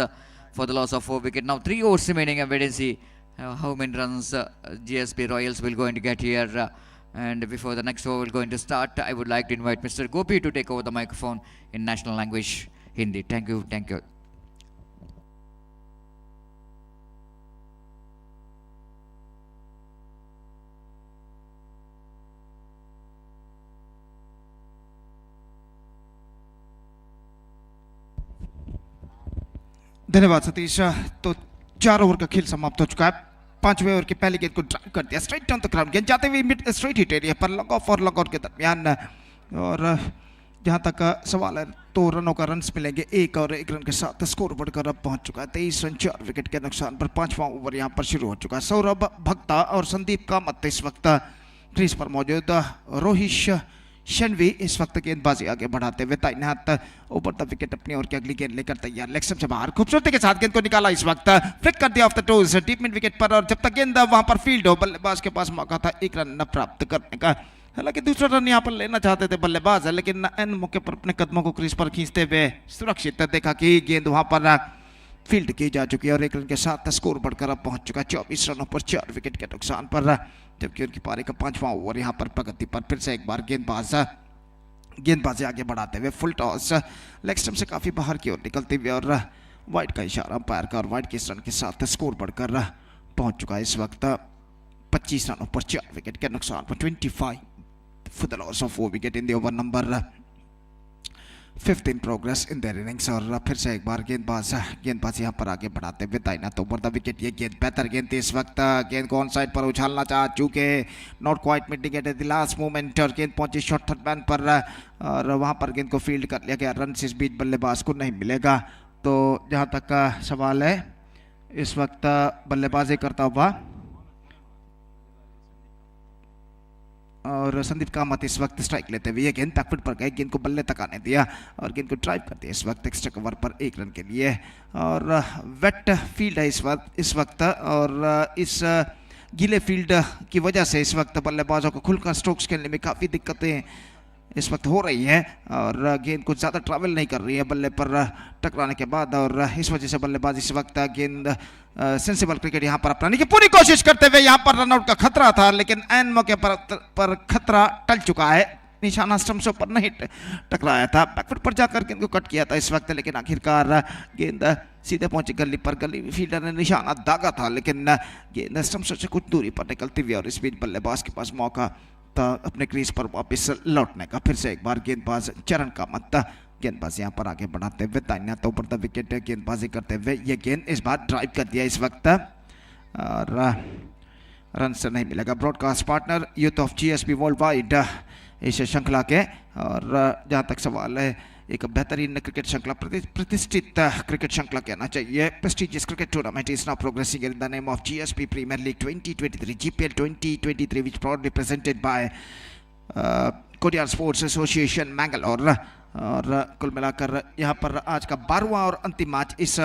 for the loss of 4 wicket. Now 3 overs remaining, and wait and see how many runs GSP Royals will going to get here. And before the next over will going to start, I would like to invite Mr. Gopi to take over the microphone in national language, Hindi. Thank you. Thank you. धन्यवाद सतीश। तो 4 over का खेल समाप्त हो चुका है। 5वें over की पहली गेंद को ड्राइव कर दिया स्ट्रेट डाउन द ग्राउंड। गेंद जाते हुए मिड स्ट्रेट हिट एरिया पर लॉग ऑफ और लॉग आउट के दरमियान, और जहां तक सवाल है तो रनों का रन्स मिलेंगे 1 और 1 रन के साथ स्कोर बढ़कर अब पहुंच चुका है 23 रन 4 विकेट के नुकसान पर। 5वां ओवर यहां पर शुरू हो चुका है। सौरभ भक्ता और संदीप कामत इस वक्त क्रीज पर मौजूद। रोहिश शनवी इस वक्त गेंदबाजी आगे बढ़ाते हुए दाहिने हाथ ऊपर द विकेट अपनी ओर की अगली गेंद लेकर तैयार। लेग स्टंप से बाहर खूबसूरती के साथ गेंद को निकाला इस वक्त, फ्लिक कर दिया of the toes deep mid wicket पर, और जब तक गेंद वहां पर फील्ड हो बल्लेबाज के पास मौका था 1 रन न प्राप्त करने का। हालांकि दूसरा रन यहाँ पर लेना चाहते थे बल्लेबाज, लेकिन एन मौके पर अपने कदमों को क्रीज पर खींचते हुए सुरक्षित देखा कि गेंद वहां पर फील्ड की जा चुकी है और 1 रन के साथ स्कोर बढ़कर अब पहुंच चुका है 24 रनों पर 4 विकेट के नुकसान पर, जबकि उनकी पारी का 5वां ओवर यहाँ पर प्रगति पर। फिर से एक बार गेंदबाजी आगे बढ़ाते हुए फुल टॉस लेग स्टंप से काफी बाहर की ओर निकलते हुए और वाइड का इशारा अंपायर का और वाइड के इस रन के साथ स्कोर बढ़कर पहुंच चुका है इस वक्त 25 रनों पर 4 विकेट के नुकसान पर। 25 for the loss of 4 wicket in the over number 15 progress in their innings। और फिर से एक बार गेंदबाज यहाँ पर आगे बढ़ाते हुए दाहिना तो ओवर द विकेट ये गेंद बेहतर गेंद थी इस वक्त, गेंद को ऑन साइड पर उछालना चाह चुके, not quite meeting at the last moment और गेंद पहुंची शॉर्ट थर्ड मैन पर और वहां पर गेंद को फील्ड कर लिया गया, रन इस बीच बल्लेबाज को नहीं मिलेगा। तो जहां तक का सवाल है इस वक्त बल्लेबाजी करता हुआ और संदीप कामत इस वक्त स्ट्राइक लेते हुए ये गेंद बैकफुट पर गए, गेंद को बल्ले तक आने दिया और गेंद को ड्राइव कर दिया इस वक्त एक्स्ट्रा कवर पर 1 रन के लिए। और वेट फील्ड है इस वक्त और इस गीले फील्ड की वजह से इस वक्त बल्लेबाजों को खुलकर स्ट्रोक्स खेलने में काफ़ी दिक्कतें इस वक्त हो रही है और गेंद कुछ ज़्यादा ट्रैवल नहीं कर रही है बल्ले पर टकराने के बाद और इस वजह से बल्लेबाज इस वक्त गेंद सेंसिबल क्रिकेट यहाँ पर अपनाने की पूरी कोशिश करते हुए यहाँ पर रनआउट का खतरा था, लेकिन एन मौके पर खतरा टल चुका है, निशाना स्टंप्स पर नहीं टकराया था, बैकफुट पर जाकर गेंद को कट किया था इस वक्त, लेकिन आखिरकार गेंद सीधे पहुंची गली पर, गली फील्डर ने निशाना दागा था लेकिन गेंद स्टंप्स से कुछ दूरी पर निकलती हुई और इस बीच बल्लेबाज के पास मौका था अपने क्रीज पर वापस लौटने का। फिर से एक बार गेंदबाज चरण कामत गेंदबाज यहाँ पर आगे बढ़ाते हुए दाहिना तो ऊपर द विकेट गेंदबाजी करते हुए ये गेंद इस बार ड्राइव कर दिया इस वक्त और रन से नहीं मिलेगा। Broadcast partner youth of GSB world wide इस श्रृंखला के और जहाँ तक सवाल है एक बेहतरीन क्रिकेट श्रृंखला, प्रतिष्ठित क्रिकेट श्रृंखला कहना चाहिए, prestigious cricket tournament is now progressing in the name of GSB premier league 2023 GPL 2023 which proudly presented by Kodial sports association Mangalore. और कुल मिलाकर यहाँ पर आज का 12वां और अंतिम मैच इस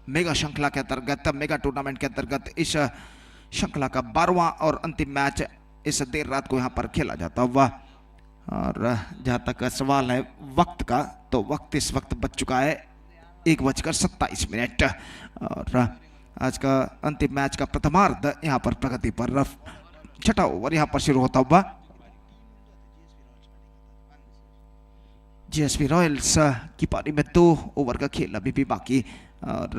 मेगा श्रृंखला के अंतर्गत, मेगा टूर्नामेंट के अंतर्गत इस श्रृंखला का 12वां और अंतिम मैच इस देर रात को यहाँ पर खेला जाता हुआ। और जहाँ तक सवाल है वक्त का तो वक्त इस वक्त बच चुका है 1:27 और आज का अंतिम मैच का प्रथमार्ध यहाँ पर प्रगति पर, छठा ओवर यहाँ पर शुरू होता हुआ। GSB रॉयल्स की पारी में 2 ओवर का खेल अभी भी बाकी और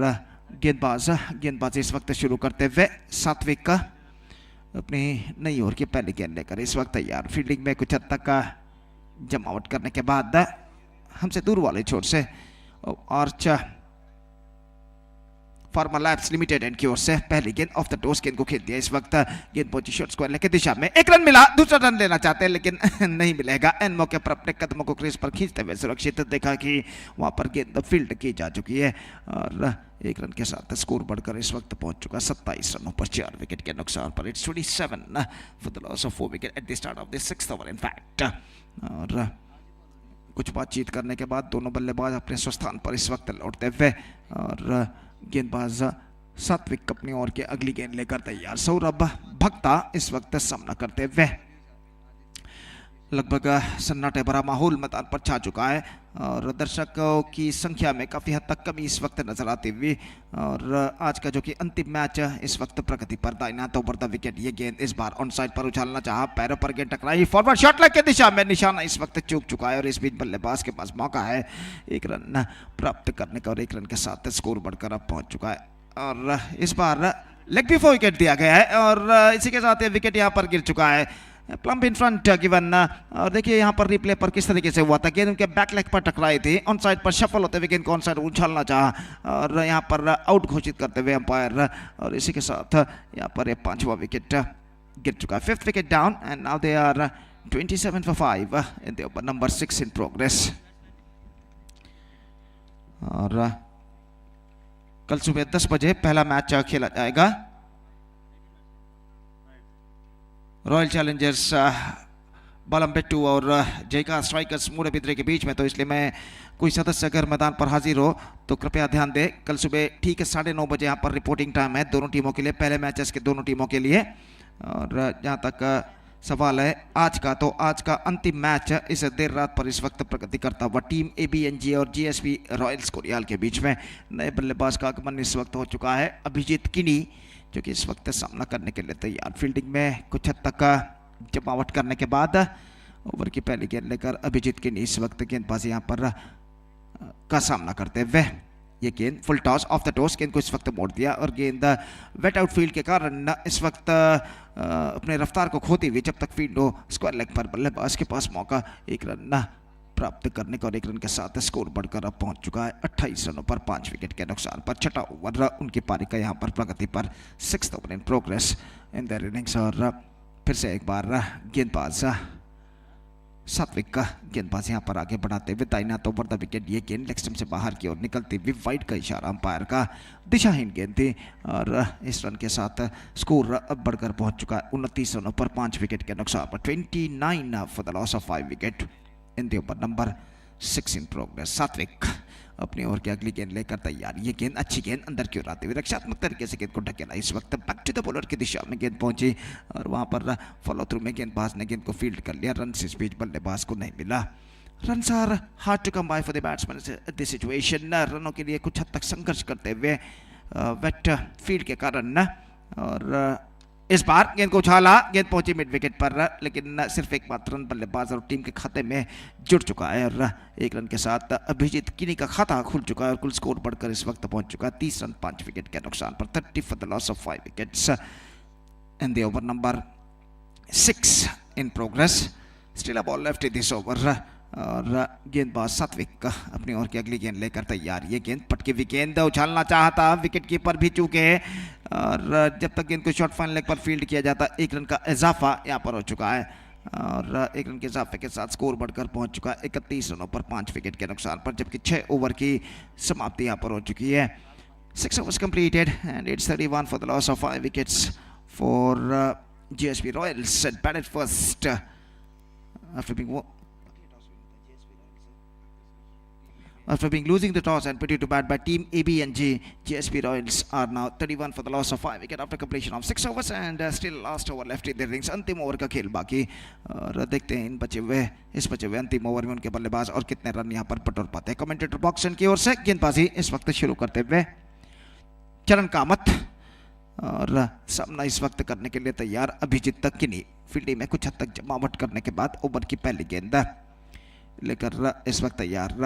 गेंदबाज इस वक्त शुरू करते हुए सात्विक अपनी नई ओवर की पहली गेंद लेकर इस वक्त तैयार, फील्डिंग में कुछ हद तक जमावट करने के बाद हमसे दूर वाले छोर से arch pharma labs limited and की ओर से पहली गेंद ऑफ द टॉस गेंद को खेल दिया इस वक्त, गेंद पहुंची शॉर्ट स्क्वायर की दिशा में, 1 रन मिला, दूसरा रन लेना चाहते हैं लेकिन नहीं मिलेगा। एन मौके पर अपने कदमों को क्रीज पर खींचते हुए सुरक्षित देखा कि वहां पर गेंद फील्ड की जा चुकी है और 1 रन के साथ स्कोर बढ़कर इस वक्त पहुंच चुका 27 रनों पर 4 विकेट के नुकसान पर। It's 27 for the loss of 4 wicket at the start of the 6th over in fact. और कुछ बातचीत करने के बाद दोनों बल्लेबाज अपने स्वस्थान पर इस वक्त लौटते हुए और गेंदबाज सात्विक अपनी ओर के अगली गेंद लेकर तैयार, सौरभ भक्ता इस वक्त सामना करते हुए। लगभग सन्नाटे भरा माहौल मैदान पर छा चुका है और दर्शकों की संख्या में काफ़ी हद तक कमी इस वक्त नजर आती हुई और आज का जो कि अंतिम मैच इस वक्त प्रगति पर, दाहिना तो ऊपर द विकेट ये गेंद इस बार ऑन साइड पर उछालना चाहा, पैरों पर गेंद टकराई, फॉरवर्ड शॉट लेग की दिशा में, निशाना इस वक्त चूक चुका है और इस बीच बल्लेबाज के पास मौका है 1 रन प्राप्त करने का और 1 रन के साथ स्कोर बढ़कर अब पहुंच चुका है और इस बार लेग बिफोर विकेट दिया गया है और इसी के साथ विकेट यहाँ पर गिर चुका है, प्लम्प इन फ्रंट गिवन। और देखिए यहाँ पर रिप्ले पर किस तरीके से हुआ था, गेंद उनके बैक लेग पर टकराई थी, ऑन साइड पर शफल होते हुए गेंद को ऑन साइड उछालना चाहा और यहाँ पर आउट घोषित करते हुए अंपायर और इसी के साथ यहाँ पर 5वां विकेट गिर चुका है। 5th wicket down and now they are 27 for 5 in the over number 6 in progress. और कल सुबह 10 बजे पहला मैच खेला जाएगा रॉयल चैलेंजर्स बालमबेट्टू और जयका स्ट्राइकर्स मूडबिद्रे के बीच में, तो इसलिए मैं कोई सदस्य अगर मैदान पर हाजिर हो तो कृपया ध्यान दें, कल सुबह ठीक 9:30 बजे यहाँ पर रिपोर्टिंग टाइम है दोनों टीमों के लिए, पहले मैचेस के दोनों टीमों के लिए। और जहाँ तक सवाल है आज का, तो आज का अंतिम मैच इस देर रात पर इस वक्त प्रगति करता हुआ टीम एबीएनजी और जीएसपी रॉयल्स कोडियाल के बीच में नए बल्लेबाज का आगमन इस वक्त हो चुका है। अभिजीत किनी जो कि इस वक्त सामना करने के लिए तैयार, फील्डिंग में कुछ हद तक जमावट करने के बाद ओवर की पहली गेंद लेकर अभिजीत किनी इस वक्त गेंदबाजी यहाँ पर का सामना करते हुए, ये गेंद full toss of the toss, गेंद को इस वक्त मोड़ दिया और गेंद वेट आउट फील्ड के कारण इस वक्त अपने रफ्तार को खोती हुई जब तक फील्ड हो स्क्वायर लेग पर बल्लेबाज के पास मौका एक रन प्राप्त करने का और एक रन के साथ स्कोर बढ़कर अब पहुंच चुका है 28 रनों पर 5 विकेट के नुकसान पर। छठा ओवर उनकी पारी का यहाँ पर प्रगति पर, 6th over in progress in their innings. और फिर से एक बार गेंदबाज सात्विक का गेंदबाज यहाँ पर आगे बढ़ाते हुए दाहिना तो ओवर द विकेट, ये गेंद लेग स्टंप से बाहर की ओर निकलती हुई वाइड का इशारा अंपायर का, दिशाहीन गेंद थी और इस रन के साथ स्कोर अब बढ़कर पहुंच चुका है 29 रनों पर 5 विकेट के नुकसान पर। 29 for the loss of 5 wicket in the over number 6 in progress. सात्विक अपनी ओर की अगली गेंद लेकर तैयार, ये गेंद अच्छी गेंद अंदर की ओर आते हुए रक्षात्मक तरीके से गेंद को ढकेला, इस वक्त बैक टू द बॉलर की दिशा में गेंद पहुंची और वहां पर फॉलो थ्रू में गेंदबाज ने गेंद को फील्ड कर लिया। रन इस बीच बल्लेबाज को नहीं मिला। Runs are hard to come by for the batsman this situation. रनों के लिए कुछ हद तक संघर्ष करते हुए वेट फील्ड के कारण, और इस बार गेंद को उछाला, गेंद पहुंची मिड विकेट पर, लेकिन सिर्फ एक मात्र रन बल्लेबाज और टीम के खाते में जुड़ चुका है और एक रन के साथ अभिजीत किनी का खाता खुल चुका है और कुल स्कोर बढ़कर इस वक्त पहुंच चुका है 30 रन 5 विकेट के नुकसान पर। 30 for the loss of 5 wickets in the over number 6 in progress. Still a ball left in this over और गेंदबाज सात्विक अपनी ओर की अगली गेंद लेकर तैयार, ये गेंद पटकी हुई गेंद उछालना चाहता, विकेट कीपर भी चूके और जब तक गेंद को शॉर्ट फाइन लेग पर फील्ड किया जाता, एक रन का इजाफा यहाँ पर हो चुका है और एक रन के इजाफे के साथ स्कोर बढ़कर पहुंच चुका है 31 रनों पर 5 विकेट के नुकसान पर, जबकि 6 ओवर की समाप्ति यहाँ पर हो चुकी है। 6 overs completed and it's 31 for the loss of 5 wickets for GSP Royals and batted first after being losing the toss and put it to bat by team ABNG. GSP Royals are now 31 for the loss of 5 wicket after completion of 6 overs and still last over left in the innings. अंतिम over का खेल बाकी और देखते हैं इस बचे हुए अंतिम ओवर में उनके बल्लेबाज और कितने रन यहाँ पर बटोर पाते हैं। कमेंटेटर बॉक्स की ओर से गेंदबाजी इस वक्त शुरू करते हुए चरण कामत और सामना इस वक्त करने के लिए तैयार अभिजीत किनी, फील्डिंग में कुछ हद तक जमावट करने के बाद ओवर की पहली गेंद लेकर इस वक्त तैयार,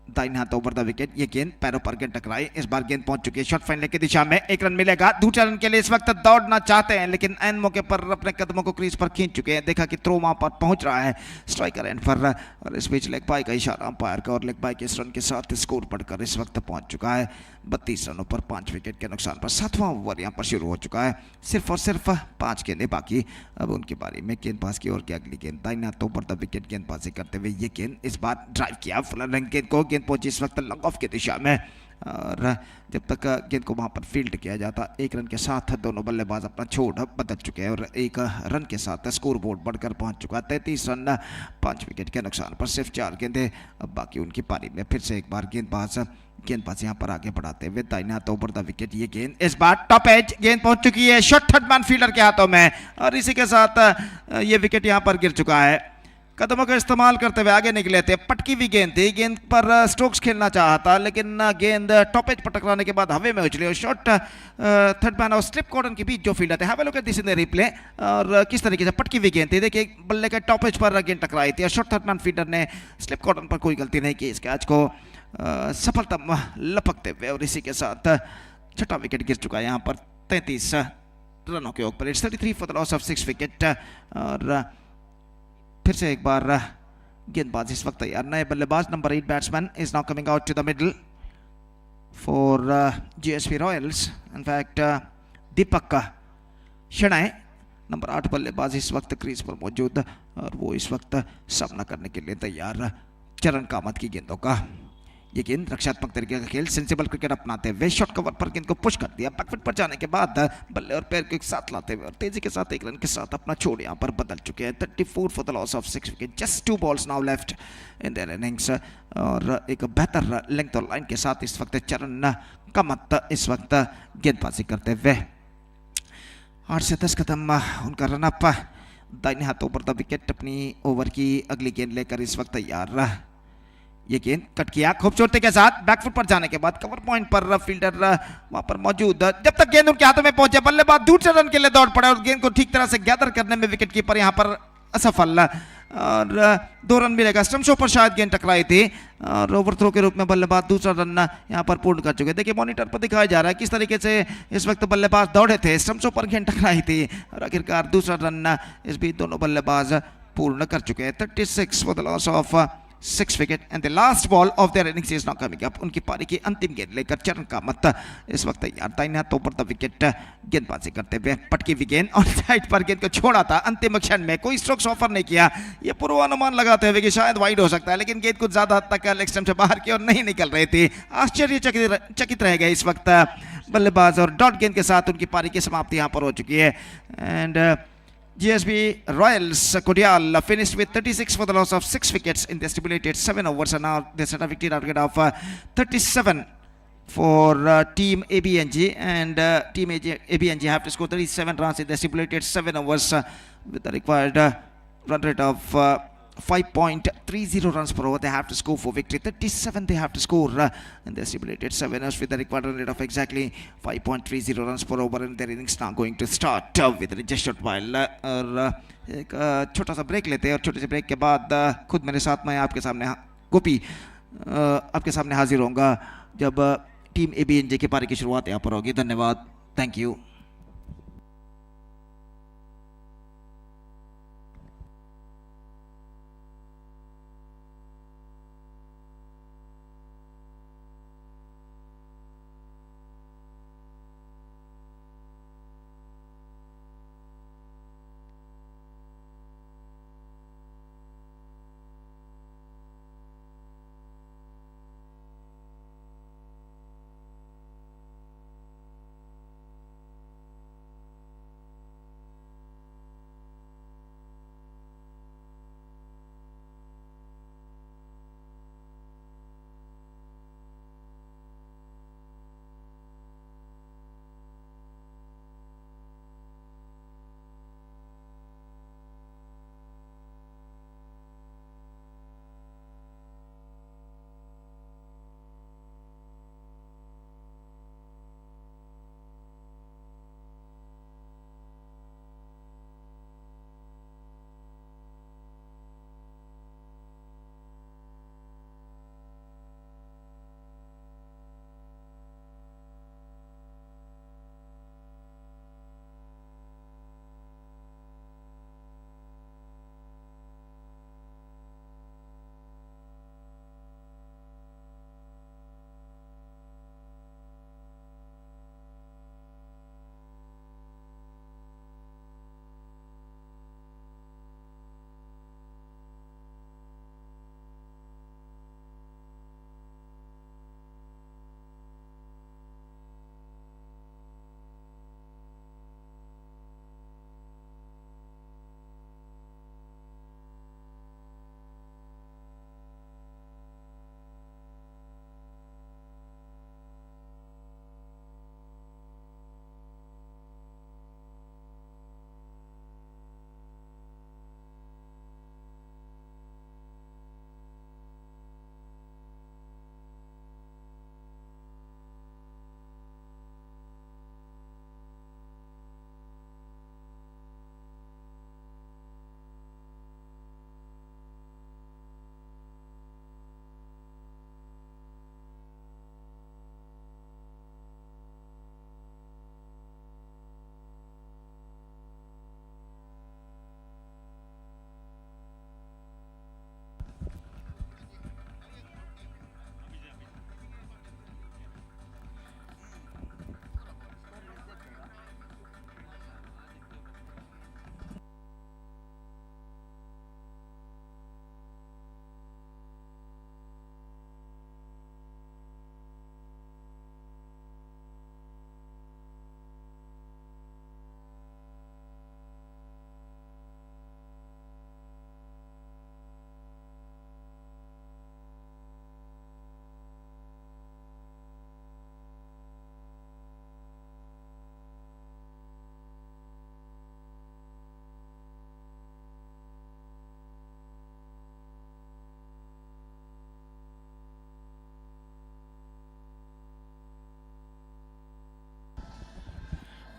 दाहिने हाथ ओवर द विकेट, ये गेंद पैरों पर गेंद टकराई, इस बार गेंद पहुंच चुकी है शॉर्ट फाइन लेग की दिशा में, एक रन मिलेगा। दूसरे रन के लिए इस वक्त दौड़ना चाहते हैं लेकिन एन मौके पर अपने कदमों को क्रीज पर खींच चुके हैं, देखा कि थ्रो वहां पर पहुंच रहा है स्ट्राइकर एंड पर और इस बीच लेग बाय का इशारा अंपायर का और लेग बाय के इस रन के साथ स्कोर बढ़कर इस वक्त पहुंच चुका है 32 रनों पर 5 विकेट के नुकसान पर। 7वां ओवर यहाँ पर शुरू हो चुका है, सिर्फ और सिर्फ 5 गेंदें बाकी। अब उनकी बारी में गेंदबाज की ओर की अगली गेंद, दाहिने हाथ ओवर द विकेट गेंदबाजी करते हुए, ये गेंद इस बार ड्राइव किया फुल रन गेंद को, गेंद पहुंची इस वक्त लॉन्ग ऑफ की दिशा में और जब तक गेंद को वहां पर फील्ड किया जाता, एक रन के साथ दोनों बल्लेबाज अपना छोड़ बदल चुके हैं और एक रन के साथ स्कोर बोर्ड बढ़कर पहुंच चुका है 33 रन 5 विकेट के नुकसान पर। सिर्फ 4 गेंदें अब बाकी उनकी पारी में। फिर से एक बार गेंदबाज यहाँ पर आगे बढ़ाते हुए दाहिने हाथ ओवर द विकेट, ये गेंद इस बार टॉप एज गेंद पहुंच चुकी है शॉर्ट थर्ड मैन फील्डर के हाथों में और इसी के साथ ये विकेट यहाँ पर गिर चुका है। कदमों का इस्तेमाल करते हुए आगे निकले थे, पटकी हुई गेंद थी, गेंद पर स्ट्रोक्स खेलना चाहता लेकिन गेंद टॉप एज पर टकराने के बाद हवे में उछली और शॉर्ट थर्ड मैन और स्लिप कॉर्डन के बीच जो फील्डर थे, have a look at this in the replay और किस तरीके से पटकी हुई गेंद थी, देखिए बल्ले के टॉप एज पर गेंद टकराई थी और शॉर्ट थर्ड मैन फील्डर ने स्लिप कॉर्डन पर कोई गलती नहीं की, इस कैच को सफलता लपकते हुए और इसी के साथ छठा विकेट गिर चुका है यहाँ पर 33 रनों के ऊपर। It's 33 for the loss of 6 wicket और फिर से एक बार गेंदबाज इस वक्त तैयार, नए बल्लेबाज number 8 batsman is now coming out to the middle for GSP Royals. In fact Deepak Shenoy number 8 बल्लेबाज इस वक्त क्रीज पर मौजूद और वो इस वक्त सामना करने के लिए तैयार चरण कामत की गेंदों का। ये गेंद रक्षात्मक तरीके का खेल, सेंसिबल क्रिकेट अपनाते हुए शॉट कवर पर गेंद को पुश कर दिया, बैकफुट पर जाने के बाद बल्ले और पैर को एक साथ लाते हुए और तेजी के साथ एक रन के साथ अपना छोड़ यहाँ पर बदल चुके हैं। 34 for the loss of 6 wicket, just 2 balls now left in their innings और एक बेहतर लेंथ और लाइन के साथ इस वक्त चरण कामत इस वक्त गेंदबाजी करते हुए 8 से 10 कदम उनका रन अप दाहिने हाथों पर द विकेट अपनी ओवर की अगली गेंद लेकर इस वक्त तैयार। ये गेंद कट किया खूबसूरती के साथ बैकफुट पर जाने के बाद कवर पॉइंट पर फील्डर वहां पर मौजूद। जब तक गेंद उनके हाथों में पहुंचे बल्लेबाज दूसरे रन के लिए दौड़ पड़े और गेंद को ठीक तरह से गैदर करने में विकेट कीपर यहां पर असफल और 2 रन मिलेगा। स्टम्प्सों पर शायद गेंद टकराई थी और ओवर थ्रो के रूप में बल्लेबाज दूसरा रन यहां पर पूर्ण कर चुके। देखिए मॉनिटर पर दिखाया जा रहा है किस तरीके से इस वक्त बल्लेबाज दौड़े थे, स्टम्प्सों पर गेंद टकराई थी और आखिरकार दूसरा रन इस बीच दोनों बल्लेबाज पूर्ण कर चुके हैं। 36 for the loss of 6 wicket and the last ball of their innings is now coming up. उनकी पारी की अंतिम गेंद लेकर चरण कामत इस वक्त तैयार। दाहिने हाथों पर द विकेट गेंदबाजी करते हुए पटकी हुई गेंद और साइड पर गेंद को छोड़ा था अंतिम क्षण में, कोई स्ट्रोक्स ऑफर नहीं किया। ये पूर्वानुमान लगाते हुए कि शायद वाइड हो सकता है, लेकिन गेंद कुछ ज्यादा हद तक लेग स्टंप से बाहर की ओर नहीं निकल रही थी। आश्चर्यचकित रह गए इस वक्त बल्लेबाज और डॉट गेंद के साथ उनकी पारी की समाप्ति यहां पर हो चुकी है। And GSB Royals Kodial finished with 36 for the loss of 6 wickets in the stipulated 7 overs, and now they set a victory target of 37 for team ABNG, and team ABNG have to score 37 runs in the stipulated 7 overs with the required run rate of 5.30 runs per over. They have to score for victory. 37 they have to score in the stipulated 7 overs with the required run rate of exactly 5.30 runs per over, and their innings now going to start with a registered while और एक छोटा सा break लेते हैं और छोटे से break के बाद खुद मेरे साथ मैं आपके सामने गोपी आपके सामने हाजिर होऊंगा जब टीम ABNJ की पारी की शुरुआत यहाँ पर होगी। धन्यवाद, थैंक यू।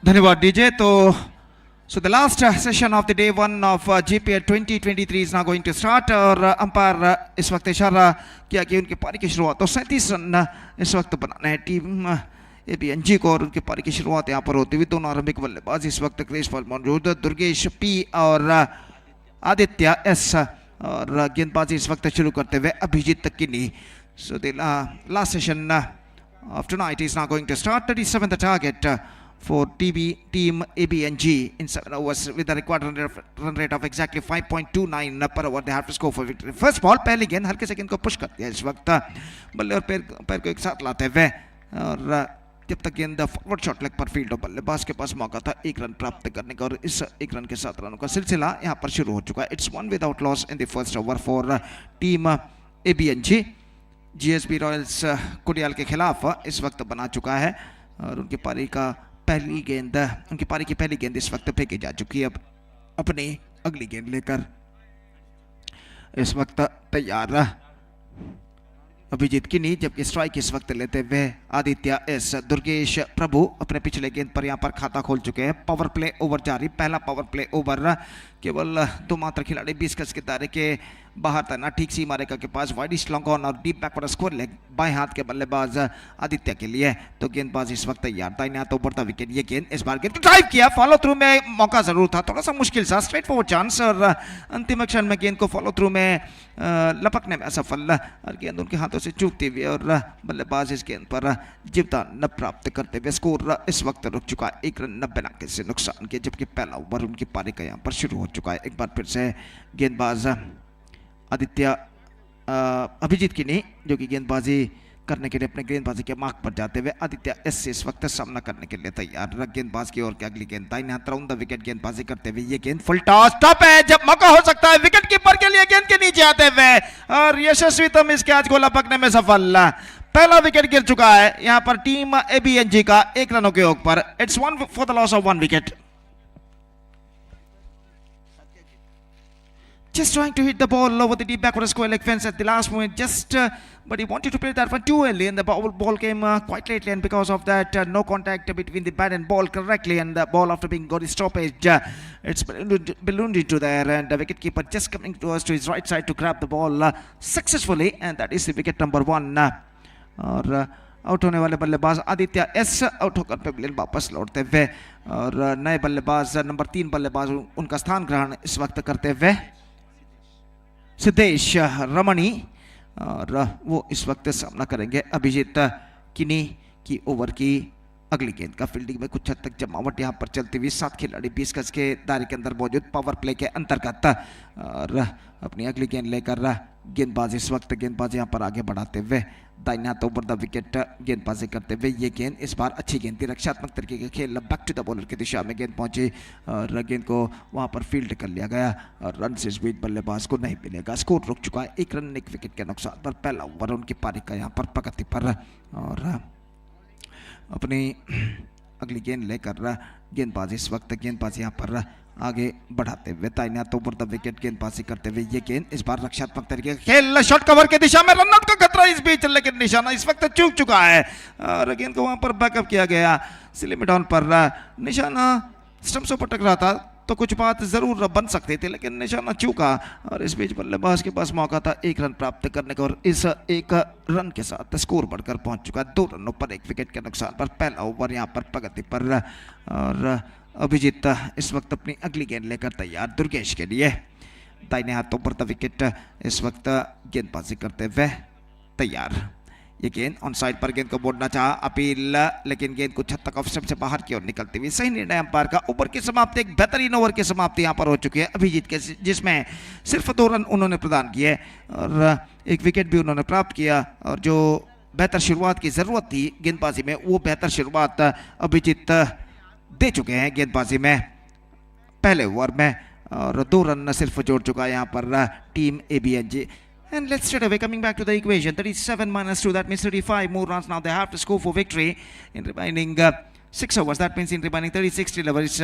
धन्यवाद डीजे। तो so the last session of the day one of GPL 2023 is now going to start और अंपायर इस वक्त इशारा किया कि उनकी पारी की शुरुआत तो 37 रन इस वक्त बनाना है टीम एबीएनजी को और उनकी पारी की शुरुआत यहाँ पर होती हुई दोनों आरंभिक बल्लेबाज इस वक्त क्रीज पर मौजूद दुर्गेश पी और आदित्य एस और गेंदबाजी इस वक्त शुरू करते हुए अभिजीत किनी। So the last session of tonight is now going to start. 37 the target for team ABNG in 7 overs with a required run rate of exactly 5.29 per over. They have to score for victory. First ball पहली गेंद हल्के से गेंद को push कर दिया इस वक्त बल्ले और पैर को एक साथ लाते हुए और जब तक गेंद फॉरवर्ड शॉट लेग पर फील्ड और बल्लेबाज के पास मौका था एक रन प्राप्त करने का और इस एक रन के साथ रनों का सिलसिला यहाँ पर शुरू हो चुका है। It's one without loss in the first over for team ABNG. GSB Royals Kodial के खिलाफ इस वक्त बना चुका है और उनकी पारी की पहली गेंद इस वक्त फेंकी जा चुकी है। अब अपनी अगली गेंद लेकर इस वक्त तैयार अभिजीत किनी, जबकि स्ट्राइक इस वक्त लेते हुए आदित्य एस। दुर्गेश प्रभु अपने पिछले गेंद पर यहाँ पर खाता खोल चुके हैं। पावर प्ले ओवर जारी, पहला पावर प्ले ओवर केवल दो मात्र खिलाड़ी 20 गज के दायरे के बाहर तना ठीक सीमा रेखा के पास वाइड लॉन्ग ऑन और डीप बैकवर्ड स्क्वायर लेग बाएं हाथ के बल्लेबाज आदित्य के लिए। तो गेंदबाज इस वक्त तैयार, दाहिने हाथ ऊपर था विकेट। ये गेंद इस बार गेंद ड्राइव किया, फॉलो थ्रू में मौका जरूर था, थोड़ा सा मुश्किल सा स्ट्रेट फॉरवर्ड चांस और अंतिम क्षण में गेंद को फॉलो थ्रू में लपकने में असफल और गेंद उनके हाथों से चूकती हुई और बल्लेबाज इस गेंद पर जीवता न प्राप्त करते हुए स्कोर इस वक्त रुक चुका है 1 रन 90 नाके से नुकसान के, जबकि पहला ओवर उनकी पारी का यहाँ पर शुरू हो चुका है। एक बार फिर से गेंदबाज आदित्य अभिजीत किनी जो कि गेंदबाजी करने के लिए अपने गेंदबाजी के मार्क पर जाते हुए आदित्य एस से इस वक्त सामना करने के लिए तैयार। गेंदबाज की ओर के अगली गेंद दाहिने हाथ राउंड द विकेट गेंदबाजी करते हुए ये गेंद फुल टॉस टॉप है, जब मौका हो सकता है विकेट कीपर के लिए गेंद के नीचे आते हुए और यशस्वीतम इस कैच को लपकने में सफल। पहला विकेट गिर चुका है यहाँ पर टीम एबीएनजी का 1 रनों के योग पर। It's 1 for the loss of 1 wicket. Just trying to hit the ball over the deep backward square leg fence at the last moment, but he wanted to play that one too early, and the ball came quite lately, and because of that, no contact between the bat and ball correctly, and the ball after being got his stoppage, it's ballooned into there, and the wicket keeper just coming towards to his right side to grab the ball successfully, and that is the wicket number 1. और out होने वाले बल्लेबाज Aditya S out होकर Pavilion वापस लौटते हुए और नए बल्लेबाज नंबर 3 बल्लेबाज उनका स्थान ग्रहण इस वक्त करते हुए सिद्धेश रमणी और वो इस वक्त सामना करेंगे अभिजीत किनी की ओवर की अगली गेंद का। फील्डिंग में कुछ हद तक जमावट यहाँ पर चलती हुई, 7 खिलाड़ी 20 गज के दायरे के अंदर मौजूद पावर प्ले के अंतर्गत और अपनी अगली गेंद लेकर गेंदबाज इस वक्त गेंदबाज यहाँ पर आगे बढ़ाते हुए दाहिने हाथ ओवर द विकेट गेंदबाजी करते हुए ये गेंद इस बार अच्छी गेंद थी, रक्षात्मक तरीके के खेल बैक टू द बॉलर की दिशा में गेंद पहुंची और गेंद को वहां पर फील्ड कर लिया गया और रन से इस बीच बल्लेबाज को नहीं मिलेगा। स्कोर रुक चुका है 1 रन 1 विकेट के नुकसान पर। पहला ओवर उनकी पारी का यहाँ पर प्रगति पर और अपनी अगली गेंद लेकर गेंदबाज इस वक्त गेंदबाज यहाँ पर आगे बढ़ाते हुए दाहिने हाथ ऊपर द विकेट गेंदबाजी करते हुए ये गेंद इस बार रक्षात्मक तरीके का खेल शॉट कवर के दिशा में रन आउट का खतरा इस बीच, लेकिन निशाना इस वक्त चूक चुका है और गेंद को वहां पर बैकअप किया गया। स्लिप डाउन पर निशाना स्टंप्स पर टकरा था तो कुछ बात जरूर बन सकती थी, लेकिन निशाना चूका और इस बीच बल्लेबाज के पास मौका था 1 रन प्राप्त करने का और इस 1 रन के साथ स्कोर बढ़कर पहुंच चुका है 2 रनों पर 1 विकेट के नुकसान पर। पहला ओवर यहाँ पर प्रगति पर और अभिजीत इस वक्त अपनी अगली गेंद लेकर तैयार दुर्गेश के लिए। दाहिने हाथों पर द विकेट इस वक्त गेंदबाजी करते हुए तैयार। ये गेंद ऑन साइड पर गेंद को मोड़ना चाहा अपील, लेकिन गेंद को छत तक ऑफ स्टंप से बाहर की ओर निकलती हुई। सही निर्णय अंपायर का। ओवर की समाप्ति, एक बेहतरीन ओवर की समाप्ति यहाँ पर हो चुकी है अभिजीत के, जिसमें सिर्फ 2 रन उन्होंने प्रदान किए और 1 विकेट भी उन्होंने प्राप्त किया और जो बेहतर शुरुआत की जरूरत थी गेंदबाजी में वो बेहतर शुरुआत अभिजीत दे चुके हैं गेंदबाजी में पहले ओवर में और 2 रन सिर्फ जोड़ चुका है यहाँ पर team एबीएनजी। And let's straight away coming back to the equation. 37 minus 2, that means 35 more runs now they have to score for victory in remaining 6 overs. That means in remaining 36 deliveries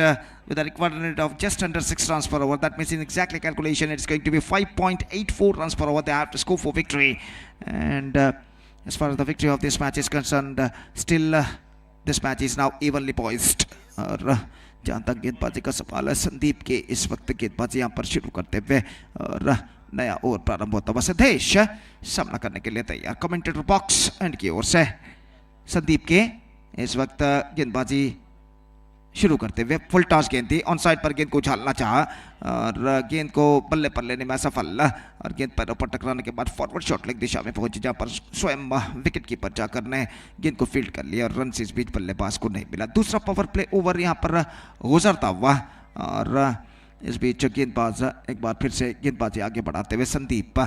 with a required rate of just under 6 runs per over. That means in exactly calculation it's going to be 5.84 runs per over they have to score for victory. And as far as the victory of this match is concerned, still this match is now evenly poised. और जहाँ तक गेंदबाजी का सवाल है, संदीप के इस वक्त गेंदबाजी यहाँ पर शुरू करते हुए और नया ओवर प्रारंभ होता हुआ सिद्धेश सामना करने के लिए तैयार। कमेंटेटर बॉक्स एंड की ओर से संदीप के इस वक्त गेंदबाजी शुरू करते हुए फुल टॉस गेंद थी, ऑन साइड पर गेंद को उछालना चाहा और गेंद को बल्ले पर लेने में असफल और गेंद पैरों पर टकराने के बाद फॉरवर्ड शॉट लेग दिशा में पहुंची, जहां पर स्वयं विकेट कीपर जाकर ने गेंद को फील्ड कर लिया और रन इस बीच बल्लेबाज को नहीं मिला। दूसरा पावर प्ले ओवर यहां पर गुजरता हुआ और इस बीच गेंदबाज एक बार फिर से गेंदबाजी आगे बढ़ाते हुए संदीप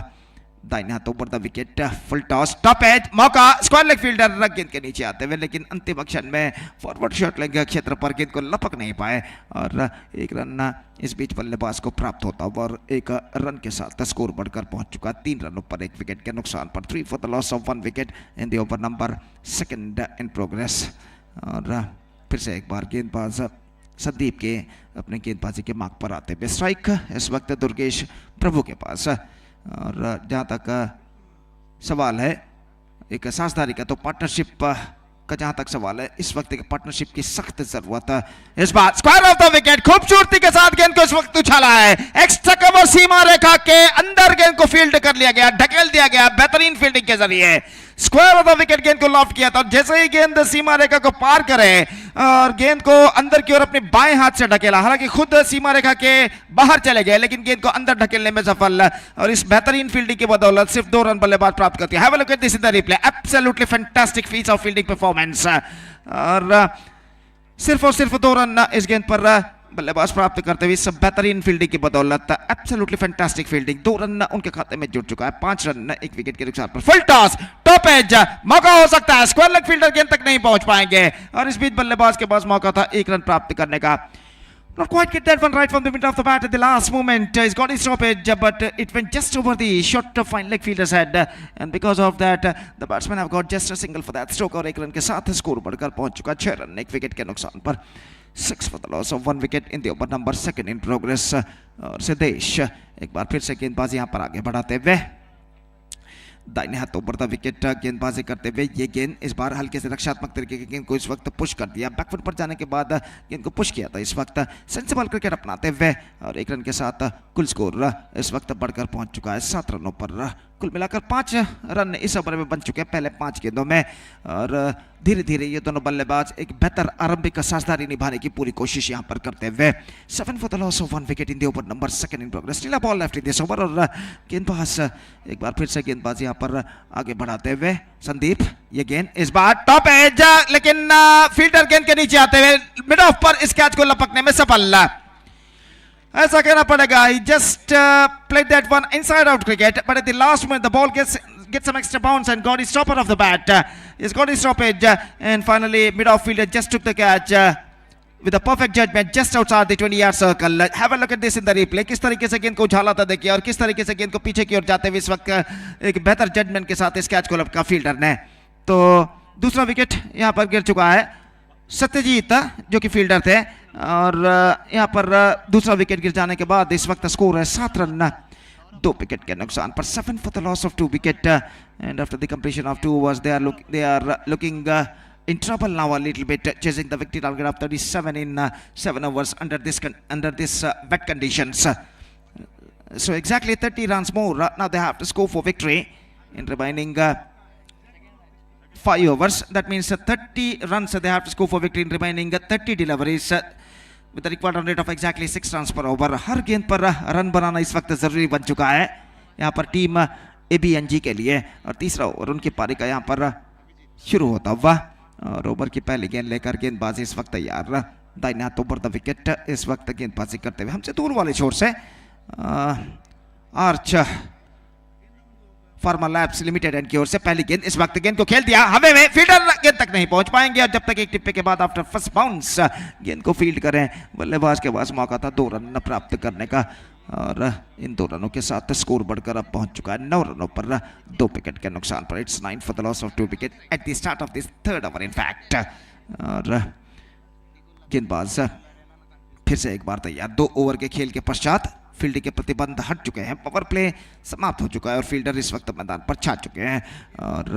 दाहिने हाथों पर the wicket, full toss, top edge, मौका, स्क्वायर लेग फील्डर गेंद के नीचे आते हुए, लेकिन अंतिम क्षण में फॉरवर्ड शॉट लेग क्षेत्र पर गेंद को लपक नहीं पाए और एक रन इस बीच बल्लेबाज को प्राप्त होता हुआ और एक रन के साथ स्कोर बढ़कर पहुंच चुका 3 रनों पर 1 विकेट के नुकसान पर। 3 for the loss of 1 wicket in the over number 2 in progress. और फिर से एक बार गेंदबाज संदीप के अपने गेंदबाजी के मार्ग पर आते हुए, स्ट्राइक इस वक्त दुर्गेश प्रभु के पास। और जहाँ तक सवाल है एक साझेदारी का, तो पार्टनरशिप का जहाँ तक सवाल है, इस वक्त एक पार्टनरशिप की सख्त जरूरत है। इस bar square of the wicket, खूबसूरती के साथ गेंद को इस वक्त उछाला है, एक्स्ट्रा कवर सीमा रेखा के अंदर गेंद को फील्ड कर लिया गया, ढकेल दिया गया बेहतरीन फील्डिंग के जरिए। स्क्वायर ऑफ द विकेट गेंद को लॉफ्ट किया था, जैसे ही गेंद सीमा रेखा को पार करे और गेंद को अंदर की ओर अपने बाएं हाथ से ढकेला, हालांकि खुद सीमा रेखा के बाहर चले गए लेकिन गेंद को अंदर ढकेलने में सफल और इस बेहतरीन फील्डिंग की बदौलत सिर्फ 2 रन बल्लेबाज प्राप्त करती है। Have a look at this in the replay, absolutely fantastic feet of fielding performance और सिर्फ 2 रन इस गेंद पर बल्लेबाज प्राप्त करते हुए इस बेहतरीन फील्डिंग की बदौलत, एब्सोल्युटली फैंटास्टिक फील्डिंग। 2 रन उनके खाते में जुड़ चुका है, 5 रन 1 विकेट के नुकसान पर। फुल टॉस, टॉप एज, मौका हो सकता है, स्क्वायर लेग फील्डर गेंद तक नहीं पहुंच पाएंगे और इस बीच बल्लेबाज के पास मौका था 1 रन प्राप्त करने का। Not quite get that one right from the middle of the bat at the last moment. He's got his stoppage, but it went just over the short fine leg fielder's head, and because of that, the batsmen have got just a single for that stroke और 1 run के साथ score बढ़कर पहुंच चुका 6 run 1 wicket के नुकसान पर। 6 for the loss of 1 wicket in the over number 2 in progress। और सिद्धेश एक बार फिर से गेंदबाजी यहाँ पर आगे बढ़ाते हुए दाहिने हाथों पर द विकेट गेंदबाजी करते हुए, ये गेंद इस बार हल्के से रक्षात्मक तरीके की गेंद को इस वक्त पुश कर दिया, बैकफुट पर जाने के बाद गेंद को पुश किया था इस वक्त सेंसिबल क्रिकेट अपनाते हुए और 1 रन के साथ कुल स्कोर इस वक्त बढ़कर पहुंच चुका है 7 रनों पर। कुल मिलाकर 5 रन इस ओवर में बन चुके हैं पहले 5 गेंदों में और धीरे धीरे ये दोनों बल्लेबाज एक बेहतर आरंभिक साझेदारी निभाने की पूरी कोशिश यहां पर करते हुए। 7 for the loss of 1 wicket in the over number 2 in progress। Neela ball left in this over और गेंदबाज एक बार फिर से गेंदबाजी यहां पर आगे बढ़ाते हुए संदीप, ये गेंद इस बार टॉप एज, लेकिन फील्डर गेंद के नीचे आते हुए मिड ऑफ पर इस कैच को लपकने में सफल। ऐसा कहना पड़ेगा, he just played that one inside out cricket, but at the last moment the ball gets some extra bounce and got his stopper of the bat. He's got his stoppage and finally mid off fielder just took the catch with a perfect judgment just outside the 20-yard circle। Have a look at this in the replay, किस तरीके से गेंद को उछाला था देखिए और किस तरीके से गेंद को पीछे की ओर जाते हुए इस वक्त एक बेहतर जजमेंट के साथ इस कैच को लपका फील्डर ने। तो दूसरा विकेट यहाँ पर गिर चुका है, सत्यजीत जो कि फील्डर थे और यहाँ पर दूसरा विकेट गिर जाने के बाद इस वक्त स्कोर है 7 रन 2 विकेट के नुकसान पर। 7 for the loss of 2 wicket and after the completion of 2 overs they are looking in trouble now a little bit, chasing the victory target of 37 in 7 overs under this wet conditions। So exactly 30 runs more now they have to score for victory in remaining 5 overs। That means 30 runs they have to score for victory in remaining 30 deliveries with a required run rate of exactly 6 runs per over। हर गेंद पर run बनाना इस वक्त जरूरी बन चुका है यहाँ पर टीम ABNG के लिए और तीसरा ओवर उनकी पारी का यहाँ पर शुरू होता हुआ और ओवर की पहली गेंद लेकर गेंदबाजी इस वक्त तैयार। दाहिने हाथों पर द विकेट इस वक्त गेंदबाजी करते हुए हमसे दूर वाले छोर से arch pharma labs limited and की ओर से पहली गेंद इस वक्त गेंद को खेल दिया हवे में, फील्डर गेंद तक नहीं पहुंच पाएंगे और जब तक एक टिप्पे के बाद आफ्टर फर्स्ट बाउंस गेंद को फील्ड करें बल्लेबाज के पास मौका था 2 रन प्राप्त करने का और इन 2 रनों के साथ स्कोर बढ़कर अब पहुंच चुका है 9 रनों पर 2 विकेट के नुकसान पर। It's 9 for the loss of 2 wicket at the start of this 3rd over in fact। और गेंदबाज फिर से एक बार तैयार, 2 ओवर के खेल के पश्चात फील्डिंग के प्रतिबंध हट चुके हैं, पावर प्ले समाप्त हो चुका है और फील्डर इस वक्त मैदान पर छा चुके हैं और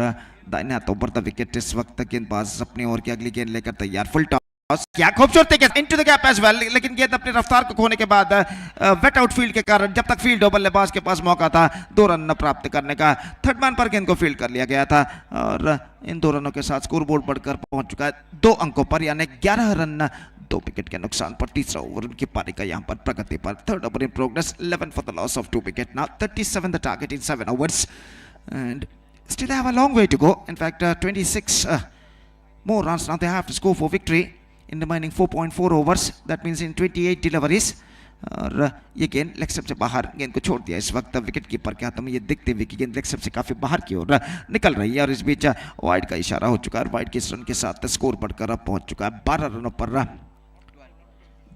दाहिने हाथों पर द विकेट इस वक्त गेंदबाज अपनी ओर की अगली गेंद लेकर तैयार। फुल क्या खूबसूरती के into the gap as well, लेकिन गेंद अपनी रफ्तार को खोने के बाद वेट आउटफील्ड के कारण जब तक फील्ड हो बल्लेबाज के पास मौका था 2 रन प्राप्त करने का। थर्ड मैन पर गेंद को फील्ड कर लिया गया था और इन 2 रनों के साथ स्कोर बोर्ड बढ़कर पहुंच चुका है 2 अंकों पर, यानी 11 रन 2 विकेट के नुकसान पर। तीसरा ओवर उनकी पारी का यहां पर प्रगति पर। Third over in progress, 11 for the loss of 2 wicket. Now 37 the target in 7 overs and still they have a long way to go. In fact 26 more runs now they have to score for victory in remaining 4.4 overs. That means in 28 deliveries. और ये गेंद leg stump से बाहर गेंद को छोड़ दिया इस वक्त विकेट कीपर के हाथों में, ये देखते हुए कि गेंद लेग स्टंप से काफी बाहर की ओर निकल रही है और इस बीच वाइड का इशारा हो चुका है और वाइड के इस रन के साथ स्कोर बढ़कर अब पहुंच चुका है 12 रनों पर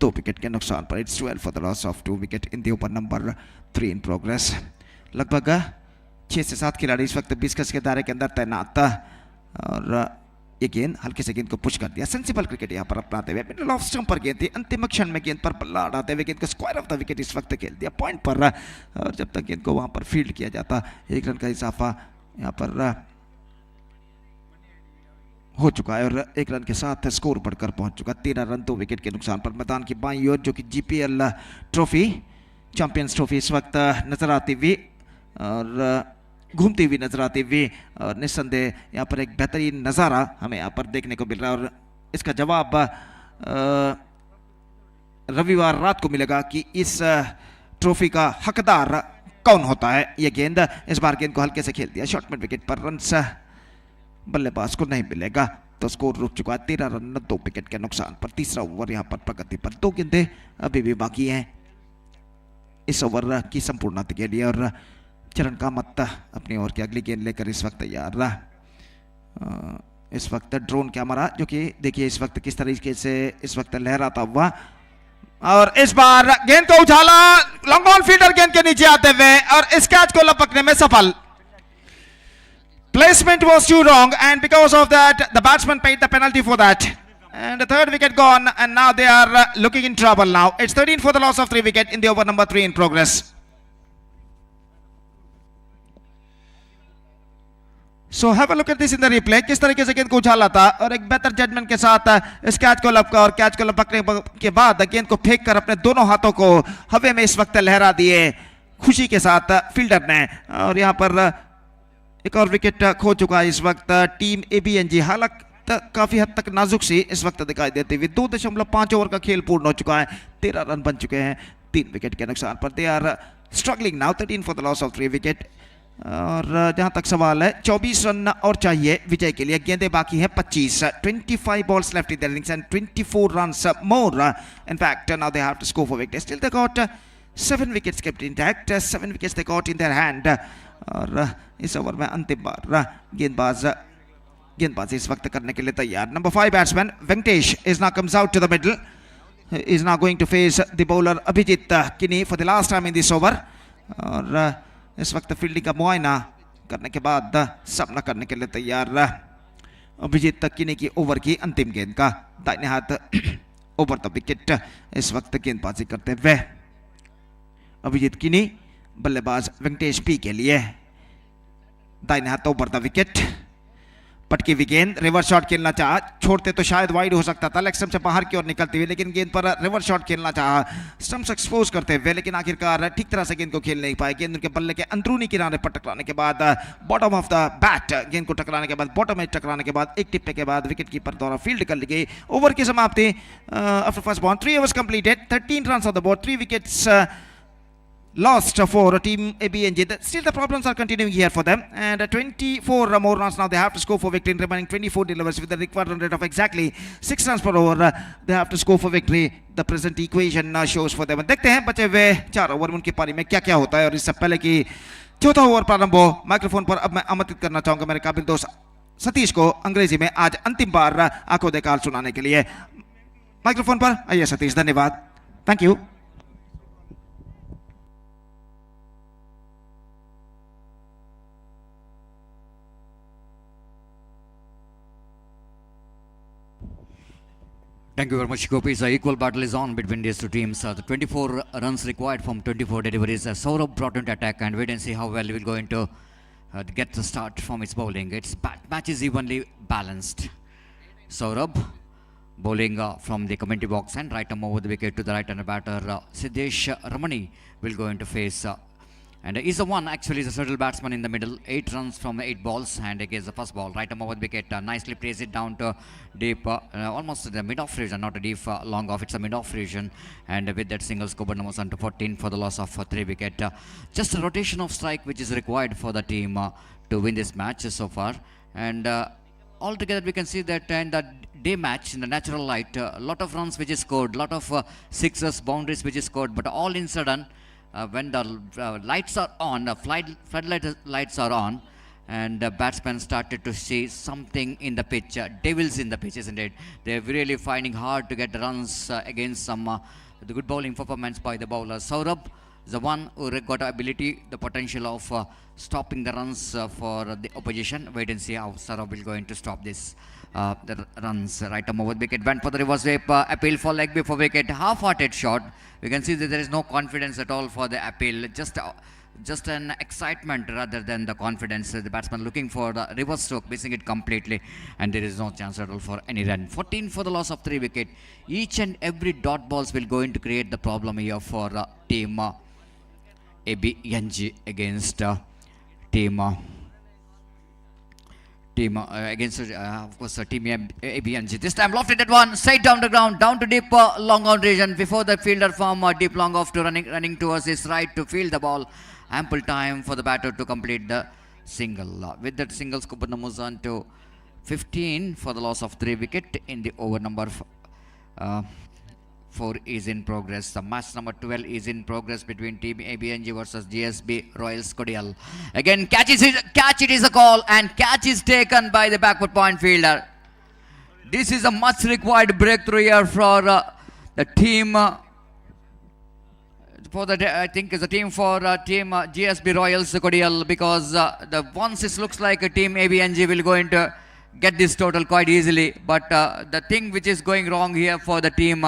2 विकेट के नुकसान पर। It's 12 for the loss of 2 wicket in the over number 3 in progress. लगभग 6 से 7 खिलाड़ी इस वक्त 20 गज के दायरे के अंदर तैनात और ये गेंद हल्के से गेंद को पुश कर दिया। सेंसिबल क्रिकेट यहाँ पर अपनाते हुए मिडल ऑफ स्टंप पर गेंद थी, अंतिम क्षण में गेंद पर बल्ला अड़ाते हुए गेंद को स्क्वायर ऑफ द विकेट इस वक्त खेल दिया पॉइंट पर और जब तक गेंद को वहां पर फील्ड किया जाता 1 रन का इजाफा यहाँ पर हो चुका है और 1 रन के साथ स्कोर बढ़कर पहुंच चुका 13 रन 2 विकेट के नुकसान पर। मैदान की बाईं ओर जो कि GPL ट्रॉफी चैंपियंस ट्रॉफी इस वक्त नजर आती हुई और घूमती हुई नजर आती हुई और निस्संदेह यहाँ पर एक बेहतरीन नज़ारा हमें यहाँ पर देखने को मिल रहा है और इसका जवाब रविवार रात को मिलेगा कि इस ट्रॉफी का हकदार कौन होता है। यह गेंद इस बार गेंद को हल्के से खेल दिया शॉर्ट मिड विकेट पर, रन बल्लेबाज को नहीं मिलेगा तो स्कोर रुक चुका है 13 रन 2 विकेट के नुकसान पर। तीसरा ओवर यहाँ पर प्रगति पर, 2 गेंदें अभी भी बाकी हैं इस ओवर की संपूर्णता के लिए और चरण कामत अपनी ओर की अगली गेंद लेकर इस वक्त तैयार रहा। इस वक्त ड्रोन कैमरा जो कि देखिए इस वक्त किस तरीके से इस वक्त लहराता हुआ और इस बार गेंद को उछाला लॉन्ग ऑन फील्डर गेंद के नीचे आते हुए और इस कैच को लपकने में सफल। Placement was too wrong and because of that the batsman paid the penalty for that and the third wicket gone and now they are looking in trouble now. It's 13 for the loss of 3 wicket in the over number 3 in progress. So have a look at this in the replay. किस तरीके से गेंद को उछाला था और एक बेहतर judgement के साथ इस कैच को लपका और कैच को लपकने के बाद गेंद को फेंक कर अपने दोनों हाथों को हवा में इस वक्त लहरा दिए खुशी के साथ फील्डर ने और यहाँ पर एक और विकेट खो चुका है इस वक्त टीम ABNG। हालांकि काफी हद तक नाजुक सी इस वक्त दिखाई देती हुई। 2.5 ओवर का खेल पूर्ण हो चुका है, 13 रन बन चुके हैं 3 विकेट के नुकसान पर। They are struggling now, 13 for the loss of 3 wicket और जहां तक सवाल है 24 रन और चाहिए विजय के लिए। गेंदें बाकी हैं 25, 25 balls left in their innings and 24 runs more. In fact now they have to score for victory. Still they got 7 wickets kept intact, 7 wickets they got in their hand और इस ओवर में अंतिम बार गेंदबाजी इस वक्त करने के लिए तैयार। Number 5 batsman Venkatesh is now comes out to the middle, is now going to face the bowler Abhijeet Kini for the last time in this over और इस वक्त फील्डिंग का मुआयना करने के बाद सामना करने के लिए तैयार अभिजीत किनी की ओवर की अंतिम गेंद का दाहिने हाथ ओवर द विकेट इस वक्त गेंदबाजी करते हुए अभिजीत किनी बल्लेबाज वेंकटेश पी के लिए दाहिने हाथ ओवर द विकेट। पटकी हुई गेंद रिवर्स शॉट खेलना चाहा, छोड़ते तो शायद वाइड हो सकता था लेग स्टंप से बाहर की ओर निकलती हुई, लेकिन गेंद पर रिवर्स शॉट खेलना चाहा स्टंप्स एक्सपोज करते हुए, लेकिन आखिरकार ठीक तरह से गेंद को खेल नहीं पाए। गेंद उनके बल्ले के अंदरूनी किनारे पर टकराने के बाद बॉटम ऑफ द बैट गेंद को टकराने के बाद बॉटम में टकराने के बाद एक टिप्पे के बाद विकेट कीपर द्वारा फील्ड कर ली गई। ओवर की समाप्ति after first ball 3 overs completed, 13 runs on the board, 3 wickets lost for team ABNG. Still the problems are continuing here for them and 24 more runs now they have to score for victory in remaining 24 deliveries with the required run rate of exactly 6 runs per over. They have to score for victory. The present equation shows for them. देखते हैं बचे हुए 4 over में उनकी पारी में क्या क्या होता है और इससे पहले कि चौथा ओवर प्रारंभ हो माइक्रोफोन पर अब मैं आमंत्रित करना चाहूंगा मेरे काबिल दोस्त सतीश को अंग्रेजी में आज अंतिम बार आंखों देखा सुनाने के लिए। माइक्रोफोन पर आइए सतीश, धन्यवाद, thank you. Thank you very much, Gopi. The equal battle is on between these two teams. The 24 runs required from 24 deliveries. Saurabh brought into attack and wait and see how well he will go into get the start from its bowling. Its match is evenly balanced. Saurabh bowling from the commentary box, and right arm over the wicket to the right hand batter Siddesh Ramani will go into face. And he's the one, actually, is a subtle batsman in the middle. 8 runs from 8 balls, and against the first ball, right arm over the wicket, nicely plays it down to deep, almost the mid-off region, not a deep long off, it's a mid-off region. And with that single, scored numbers on to 14 for the loss of 3 wicket. Just a rotation of strike which is required for the team to win this match so far. And altogether, we can see that in the day match, in the natural light, a lot of runs which is scored, lot of sixes, boundaries which is scored, but all in sudden, when the lights are on, the floodlight lights are on, and the batsmen started to see something in the pitch, devils in the pitch, isn't it? They're really finding hard to get runs against some the good bowling performance by the bowler. Saurabh is the one who got the ability, the potential of stopping the runs for the opposition. Wait and see how Saurabh will going to stop this. The runs, right arm over the wicket, went for the reverse sweep, appeal for leg before wicket, half-hearted shot. You can see that there is no confidence at all for the appeal, just an excitement rather than the confidence. The batsman looking for the reverse stroke, missing it completely, and there is no chance at all for any run. 14 for the loss of 3 wicket. Each and every dot balls will going to create the problem here for team ABNG against team against of course team ABNG. This time lofted at one, straight down the ground, down to deep long on region before the fielder from deep long off to running towards his right to field the ball. Ample time for the batter to complete the single. With that single, Skupana moves on to 15 for the loss of 3 wicket in the over number 4 is in progress. The match number 12 is in progress between Team ABNG versus GSB Royals Kodial. Again, catch it is a call, and catch is taken by the backward point fielder. This is a much required breakthrough here for the team. I think is a team for team GSB Royals Kodial, because the once it looks like a team ABNG will going to get this total quite easily. But the thing which is going wrong here for the team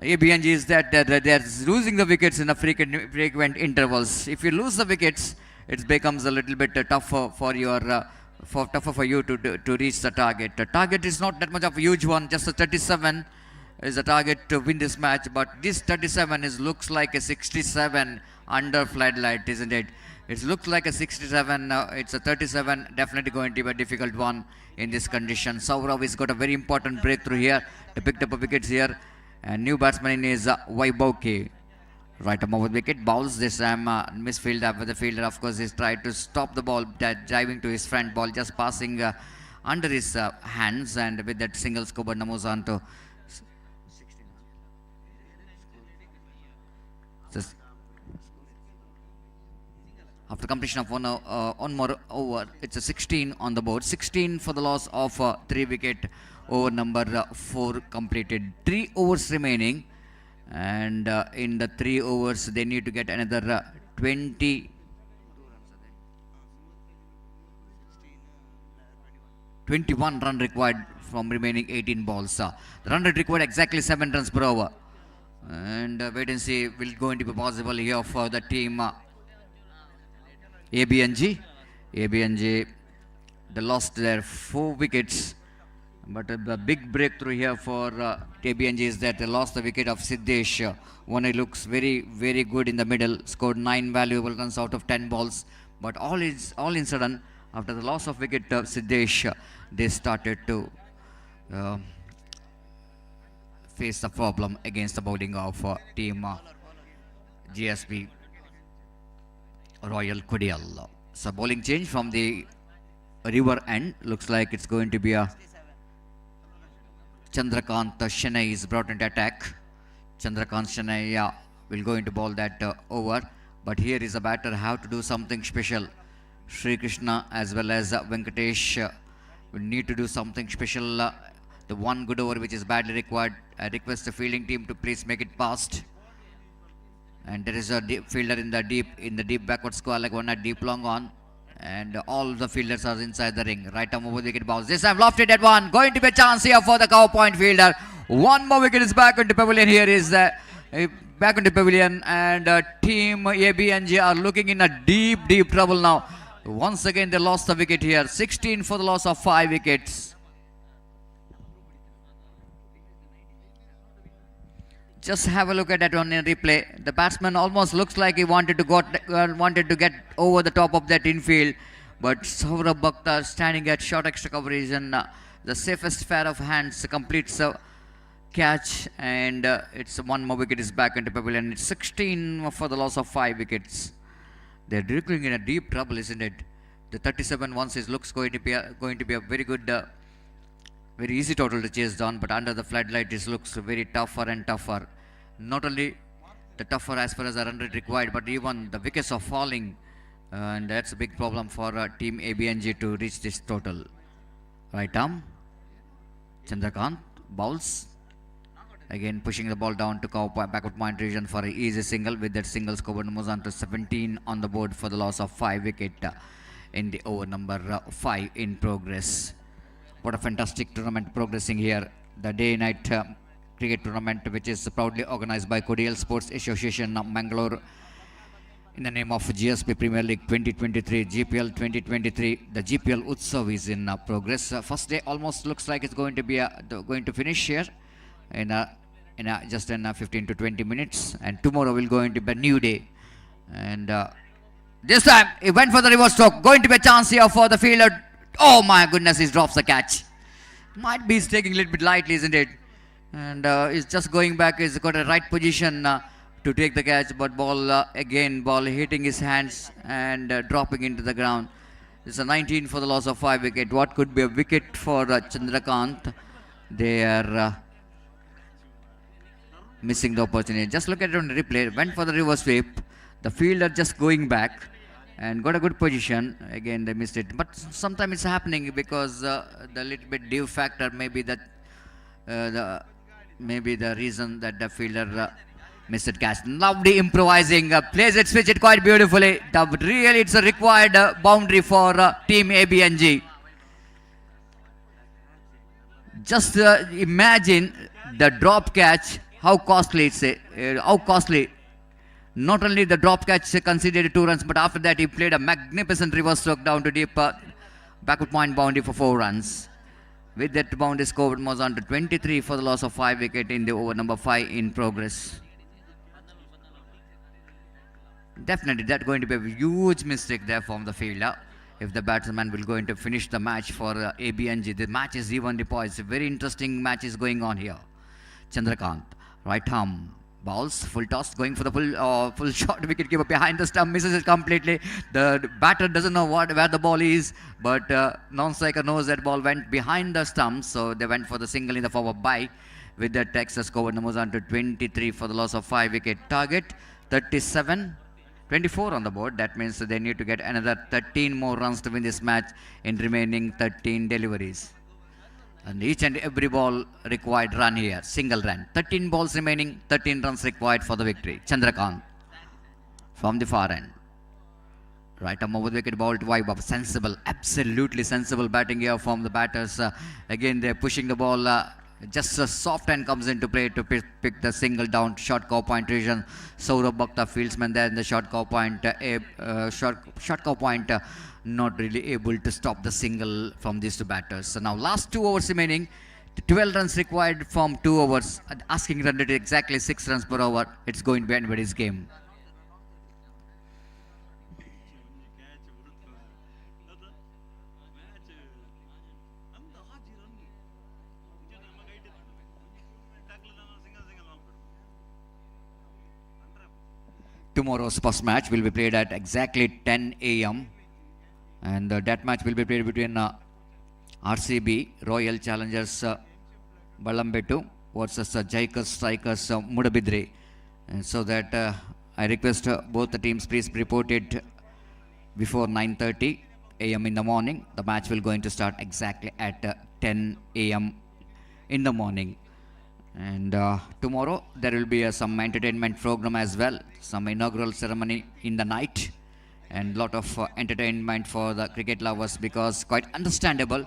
ABNG is that they're losing the wickets in a frequent intervals. If you lose the wickets, it becomes a little bit tougher for you to reach the target. The target is not that much of a huge one, just a 37 is the target to win this match, but this 37 looks like a 67 under floodlight, isn't it? It looks like a 67, it's a 37, definitely going to be a difficult one in this condition. Saurav has got a very important breakthrough here to pick up wickets here. And new batsman is Vaibhav. Right arm over the wicket, bowls this time, misfield after the fielder, of course, is tried to stop the ball, driving to his front ball, just passing under his hands, and with that single, Skubana moves on to 16. After completion of one more over, it's a 16 on the board. 16 for the loss of 3 wicket. Over number 4 completed. 3 overs remaining, and in the 3 overs they need to get another 21 run required from remaining 18 balls. The run rate required exactly 7 runs per over, and wait and see will going to be possible here for the team ABNG. They lost their 4 wickets. But the big breakthrough here for ABNG is that they lost the wicket of Siddesh. One who looks very, very good in the middle, scored 9 valuable runs out of 10 balls. But all in sudden, after the loss of wicket of Siddesh, they started to face the problem against the bowling of team GSB Royal Kodial. So bowling change from the river end, looks like it's going to be a Chandrakant Shanai is brought into attack. Chandrakant Shanai will go into ball that over. But here is a batter have to do something special. Sri Krishna as well as Venkatesh will need to do something special. The one good over which is badly required. I request the fielding team to please make it fast. And there is a fielder in the deep backward square, like one at deep long on. And all the fielders are inside the ring. Right arm over the wicket bounce. This time lofted at one. Going to be a chance here for the cow point fielder. One more wicket is back into pavilion. Here is back into pavilion. And team ABNG are looking in a deep trouble now. Once again they lost the wicket here. 16 for the loss of 5 wickets. Just have a look at that on a replay. The batsman almost looks like he wanted to get over the top of that infield, but Saurabh Bhakta standing at short extra coverage and the safest pair of hands completes a catch, and it's one more wicket is back into pavilion. It's 16 for the loss of 5 wickets. They're dribbling in a deep trouble, isn't it? The 37 once looks going to be a very good. Very easy total to chase down, but under the floodlight it looks very tougher and tougher. Not only the tougher as far as the run rate required, but even the wickets are falling, and that's a big problem for team ABNG to reach this total. Right arm, Chandrakant bowls, again pushing the ball down to backward point region for an easy single. With that single score moves on to 17 on the board for the loss of 5 wicket in the over number 5 in progress. What a fantastic tournament progressing here. The day-night cricket tournament, which is proudly organized by Kodial Sports Association of Mangalore in the name of GSP Premier League 2023, GPL 2023. The GPL Utsav is in progress. First day almost looks like it's going to finish here in just in 15 to 20 minutes. And tomorrow will going to be a new day. And this time he went for the reverse stroke. Going to be a chance here for the fielder. Oh my goodness, he drops the catch. Might be he's taking a little bit lightly, isn't it? And he's just going back. He's got a right position to take the catch, but ball hitting his hands and dropping into the ground. It's a 19 for the loss of 5 wicket. What could be a wicket for Chandrakant? They are missing the opportunity. Just look at it on the replay. Went for the reverse sweep. The fielder just going back and got a good position. Again they missed it, but sometimes it's happening because the little bit dew factor may be that the reason that the fielder missed it catch. Lovely improvising, plays it, switch it quite beautifully. Really it's a required boundary for team ABNG. Just imagine the drop catch, how costly Not only the drop catch conceded 2 runs, but after that he played a magnificent reverse stroke down to deep backward point boundary for 4 runs. With that boundary score, it moves on to 23 for the loss of 5 wicket in the over number 5 in progress. Definitely that's going to be a huge mistake there from the fielder if the batsman will going to finish the match for ABNG. The match is evenly poised. A very interesting match is going on here. Chandrakant, right arm. Balls, full toss, going for the full shot. Wicketkeeper behind the stump, misses it completely. The batter doesn't know where the ball is, but non-striker knows that ball went behind the stump, so they went for the single in the forward by. With that, Texas score moves on to 23 for the loss of 5 wicket. Target 37, 24 on the board. That means they need to get another 13 more runs to win this match in remaining 13 deliveries. And each and every ball required run here, single run. 13 balls remaining, 13 runs required for the victory. Chandrakant from the far end. Right arm over the wicket, ball to Vaibhav. Sensible, absolutely sensible batting here from the batters. Again, they're pushing the ball. Just a soft end comes into play to pick the single down, short cow point region. Saurabh Bhakta, fieldsman there in the short cow point. Short cow point. Not really able to stop the single from these 2 batters. So now last 2 overs remaining, 12 runs required from 2 overs. Asking run rate exactly 6 runs per over. It's going to be anybody's game. Tomorrow's first match will be played at exactly 10 a.m. And that match will be played between RCB, Royal Challengers Balambettu versus Jaikas Strikers Mudabidre. And so that I request both the teams please report it before 9:30 a.m. in the morning. The match will going to start exactly at 10 a.m. in the morning. And tomorrow there will be some entertainment program as well. Some inaugural ceremony in the night. And lot of entertainment for the cricket lovers, because quite understandable.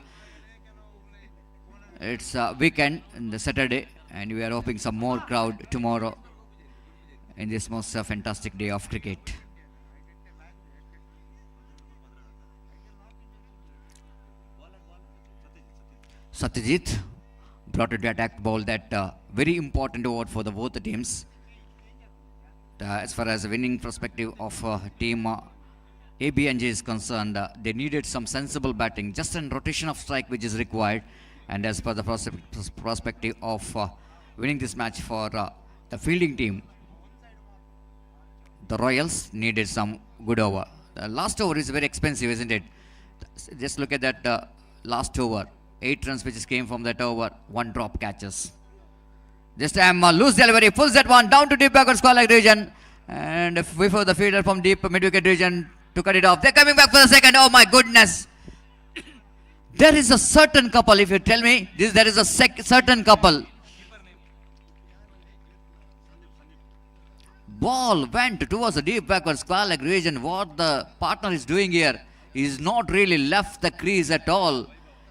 It's a weekend in the Saturday, and we are hoping some more crowd tomorrow in this most fantastic day of cricket. Satyajit brought it to attack ball. That very important over for the both the teams. As far as the winning perspective of team ABNJ is concerned, they needed some sensible batting, just a rotation of strike which is required. And as per the perspective of winning this match for the fielding team, the Royals needed some good over. The last over is very expensive, isn't it? Just look at that last over. 8 runs which came from that over, 1 drop catches. This time loose delivery, pulls that one down to deep backward square leg region. And before the fielder from deep mid-wicket region to cut it off. They're coming back for the second. Oh my goodness. There is a certain couple, if you tell me, there is a certain couple. Ball went towards the deep backward square leg region. What the partner is doing here is not really left the crease at all.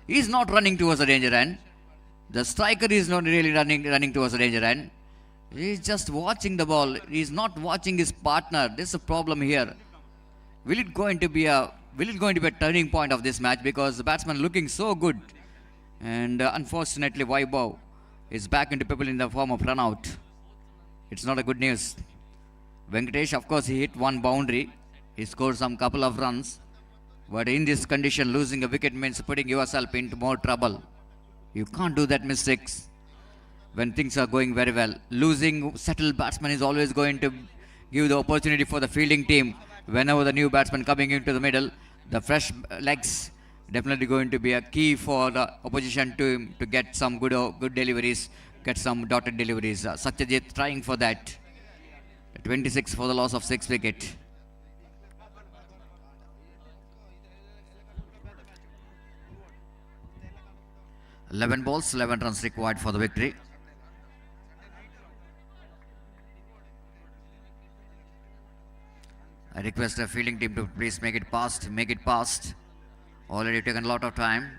He's not running towards the danger end. The striker is not really running towards the danger end. He's just watching the ball. He's not watching his partner. There's a problem here. Will it going to be a turning point of this match, because the batsman looking so good, and unfortunately Vaibhav is back into people in the form of run out. It's not a good news. Venkatesh, of course, he hit 1 boundary. He scored some couple of runs, but in this condition, losing a wicket means putting yourself into more trouble. You can't do that mistakes when things are going very well. Losing settled batsman is always going to give the opportunity for the fielding team. Whenever the new batsman coming into the middle, the fresh legs definitely going to be a key for the opposition team to get some good deliveries, get some dotted deliveries. Satyajit trying for that. 26 for the loss of 6 wicket. $11 balls, 11 runs required for the victory. I request the fielding team to please make it past. Already taken a lot of time.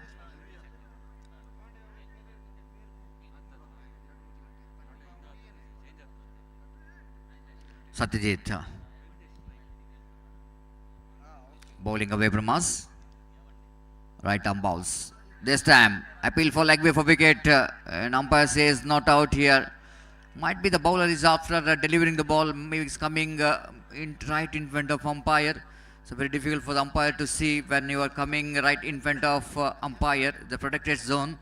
Satyajit bowling away from us. Right arm balls. This time appeal for leg before wicket, and umpire says not out here. Might be the bowler is after delivering the ball, maybe it's coming right in front of umpire. So very difficult for the umpire to see when you are coming right in front of umpire, the protected zone.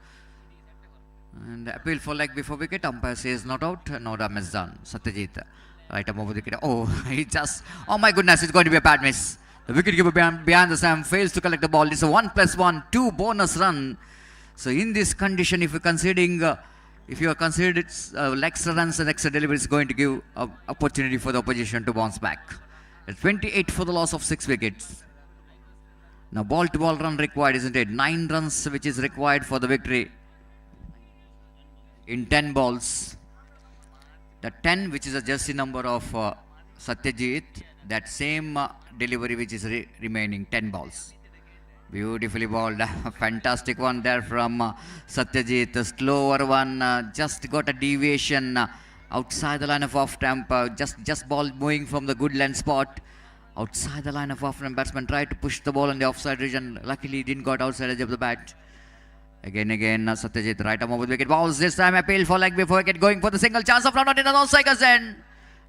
And appeal for leg before wicket, umpire says not out, no damage done. Satyajit, right arm over the wicket. Oh, oh my goodness, it's going to be a bad miss. The wicketkeeper behind the stump fails to collect the ball. It's a 1+1, 2 bonus run. So in this condition, if you are considered extra runs and extra delivery, is going to give opportunity for the opposition to bounce back. It's 28 for the loss of 6 wickets. Now ball to ball run required, isn't it? 9 runs which is required for the victory in 10 balls. The 10 which is a jersey number of Satyajit, that same delivery which is remaining 10 balls. Beautifully bowled. Fantastic one there from Satyajit. The slower one just got a deviation outside the line of off stump. Just ball moving from the good length spot outside the line of off stump. Batsman tried to push the ball in the offside region. Luckily he didn't got outside edge of the bat. Again Satyajit right arm over the wicket. Balls this time appeal for leg before wicket, going for the single chance of run out in the non-strikers end.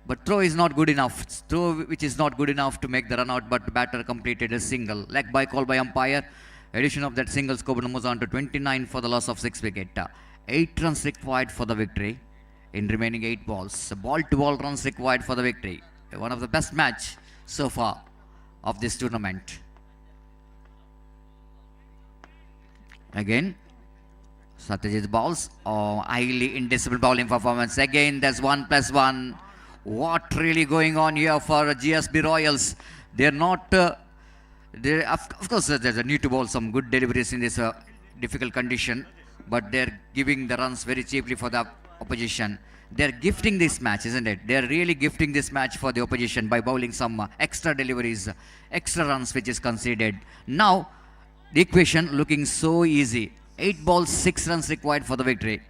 But throw is not good enough. Throw which is not good enough to make the run out, but batter completed a single. Leg by call by umpire. Addition of that single score moves on to 29 for the loss of 6 wicket. 8 runs required for the victory in remaining 8 balls. Ball to ball runs required for the victory. One of the best match so far of this tournament. Again, Satyajit balls. Oh, highly indisciplined bowling performance. Again, there's 1+1. What really going on here for GSB Royals? They're not, of course, there's a need to bowl some good deliveries in this difficult condition, but they're giving the runs very cheaply for the opposition. They're gifting this match, isn't it? They're really gifting this match for the opposition by bowling some extra deliveries, extra runs which is conceded. Now, the equation looking so easy. 8 balls, 6 runs required for the victory.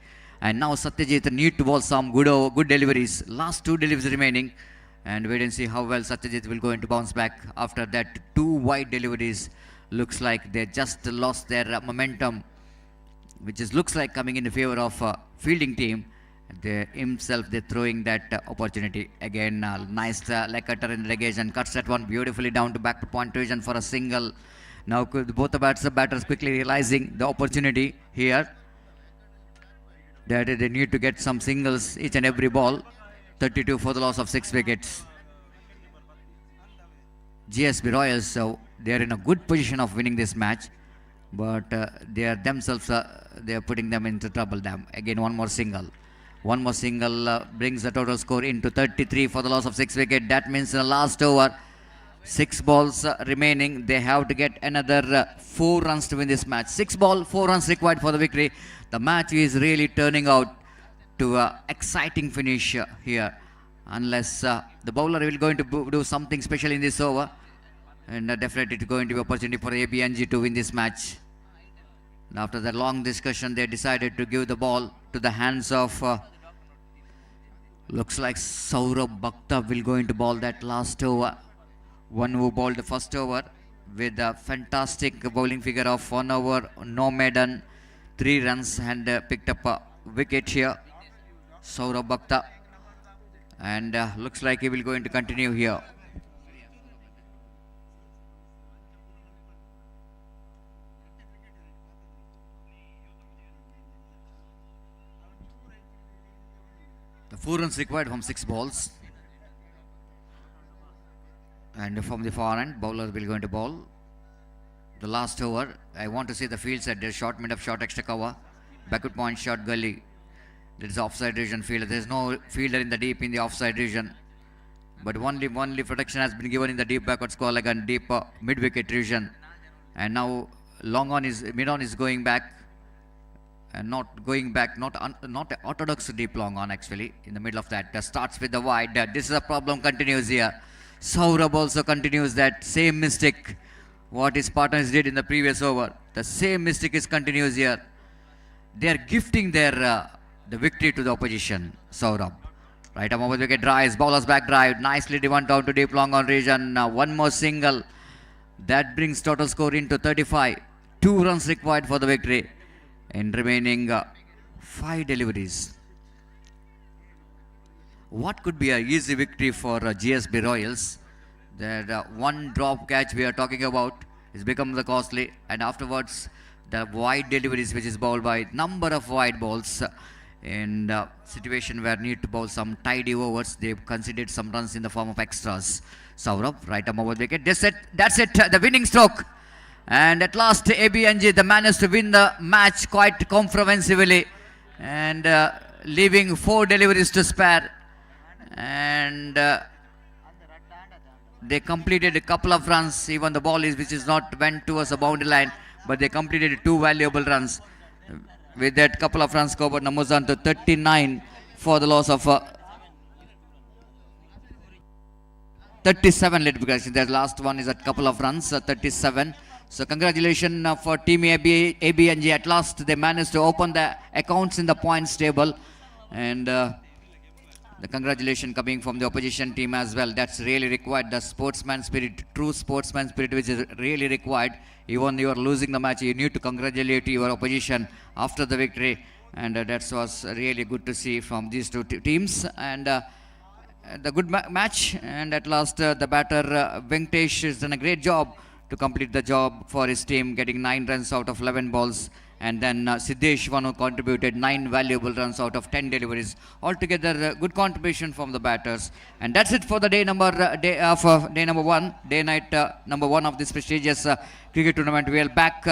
And now Satyajit need to bowl some good deliveries. Last 2 deliveries remaining. And wait and see how well Satyajit will going to bounce back after that 2 wide deliveries. Looks like they just lost their momentum which is looks like coming in favor of fielding team. They're throwing that opportunity again. Nice leg cutter in the negation, cuts that one beautifully down to back to point position for a single. Now both the batters quickly realizing the opportunity here that they need to get some singles each and every ball. 32 for the loss of 6 wickets. GSB Royals, so they are in a good position of winning this match, but they are themselves they are putting them into trouble. Again, one more single brings the total score into 33 for the loss of 6 wicket. That means in the last over, 6 balls remaining, they have to get another 4 runs to win this match. 6 ball 4 runs required for the victory. The match is really turning out to an exciting finish here, unless the bowler will going to do something special in this over, and definitely it's going to be opportunity for ABNG to win this match. And after that long discussion, they decided to give the ball to the hands of looks like Saurabh Bhakta will going to bowl that last over. One who bowled the first over with a fantastic bowling figure of 1 over, no maiden, 3 runs, and picked up a wicket here, Saurabh Bhakta, and looks like he will going to continue here. The 4 runs required from 6 balls. And from the far end, bowler will going to bowl the last over. I want to see the field set. There's short, mid of short, extra cover, backward point, short gully. There is offside region fielder. There is no fielder in the deep in the offside region, but only protection has been given in the deep backward square leg and deep mid wicket region. And now mid on is going back, and not orthodox deep long on actually in the middle of that. Starts with the wide. This is a problem, continues here. Saurabh also continues that same mistake what his partners did in the previous over. The same mistake is continues here. They are gifting their the victory to the opposition. Saurabh, right arm over the wicket, drives, bowler's back drive, nicely driven down to deep long on region. One more single that brings total score into 35. 2 runs required for the victory in remaining 5 deliveries. What could be a easy victory for GSB Royals? That one drop catch we are talking about is become the costly, and afterwards the wide deliveries which is bowled by number of wide balls in situation where need to bowl some tidy overs. They've considered some runs in the form of extras. Saurabh, right arm over the wicket. That's it, the winning stroke. And at last ABNG they managed to win the match quite comprehensively, and leaving 4 deliveries to spare. And they completed a couple of runs. Even the ball which is not went towards the boundary line, but they completed 2 valuable runs. With that couple of runs covered, numbers on to 39 for the loss of 37. Let because the last one is a couple of runs, 37. So congratulations for Team ABNG. At last they managed to open the accounts in the points table, and the congratulations coming from the opposition team as well. That's really required. The sportsman spirit, true sportsman spirit, which is really required. Even you are losing the match, you need to congratulate your opposition after the victory, and that was really good to see from these 2 teams. And the good match, and at last the batter Venkatesh has done a great job to complete the job for his team, getting 9 runs out of 11 balls. And then Siddesh, one who contributed 9 valuable runs out of 10 deliveries. Altogether, good contribution from the batters. And that's it for the day number 1, day night number 1 of this prestigious cricket tournament. We'll back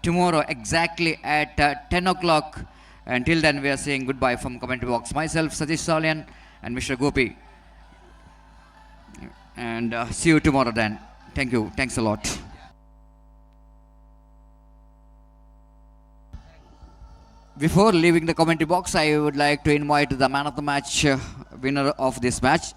tomorrow exactly at 10 o'clock. Until then, we are saying goodbye from commentary box. Myself, Satish Salyan, and Mr. Gopi. And see you tomorrow then. Thank you. Thanks a lot. Before leaving the commentary box, I would like to invite the man of the match winner of this match,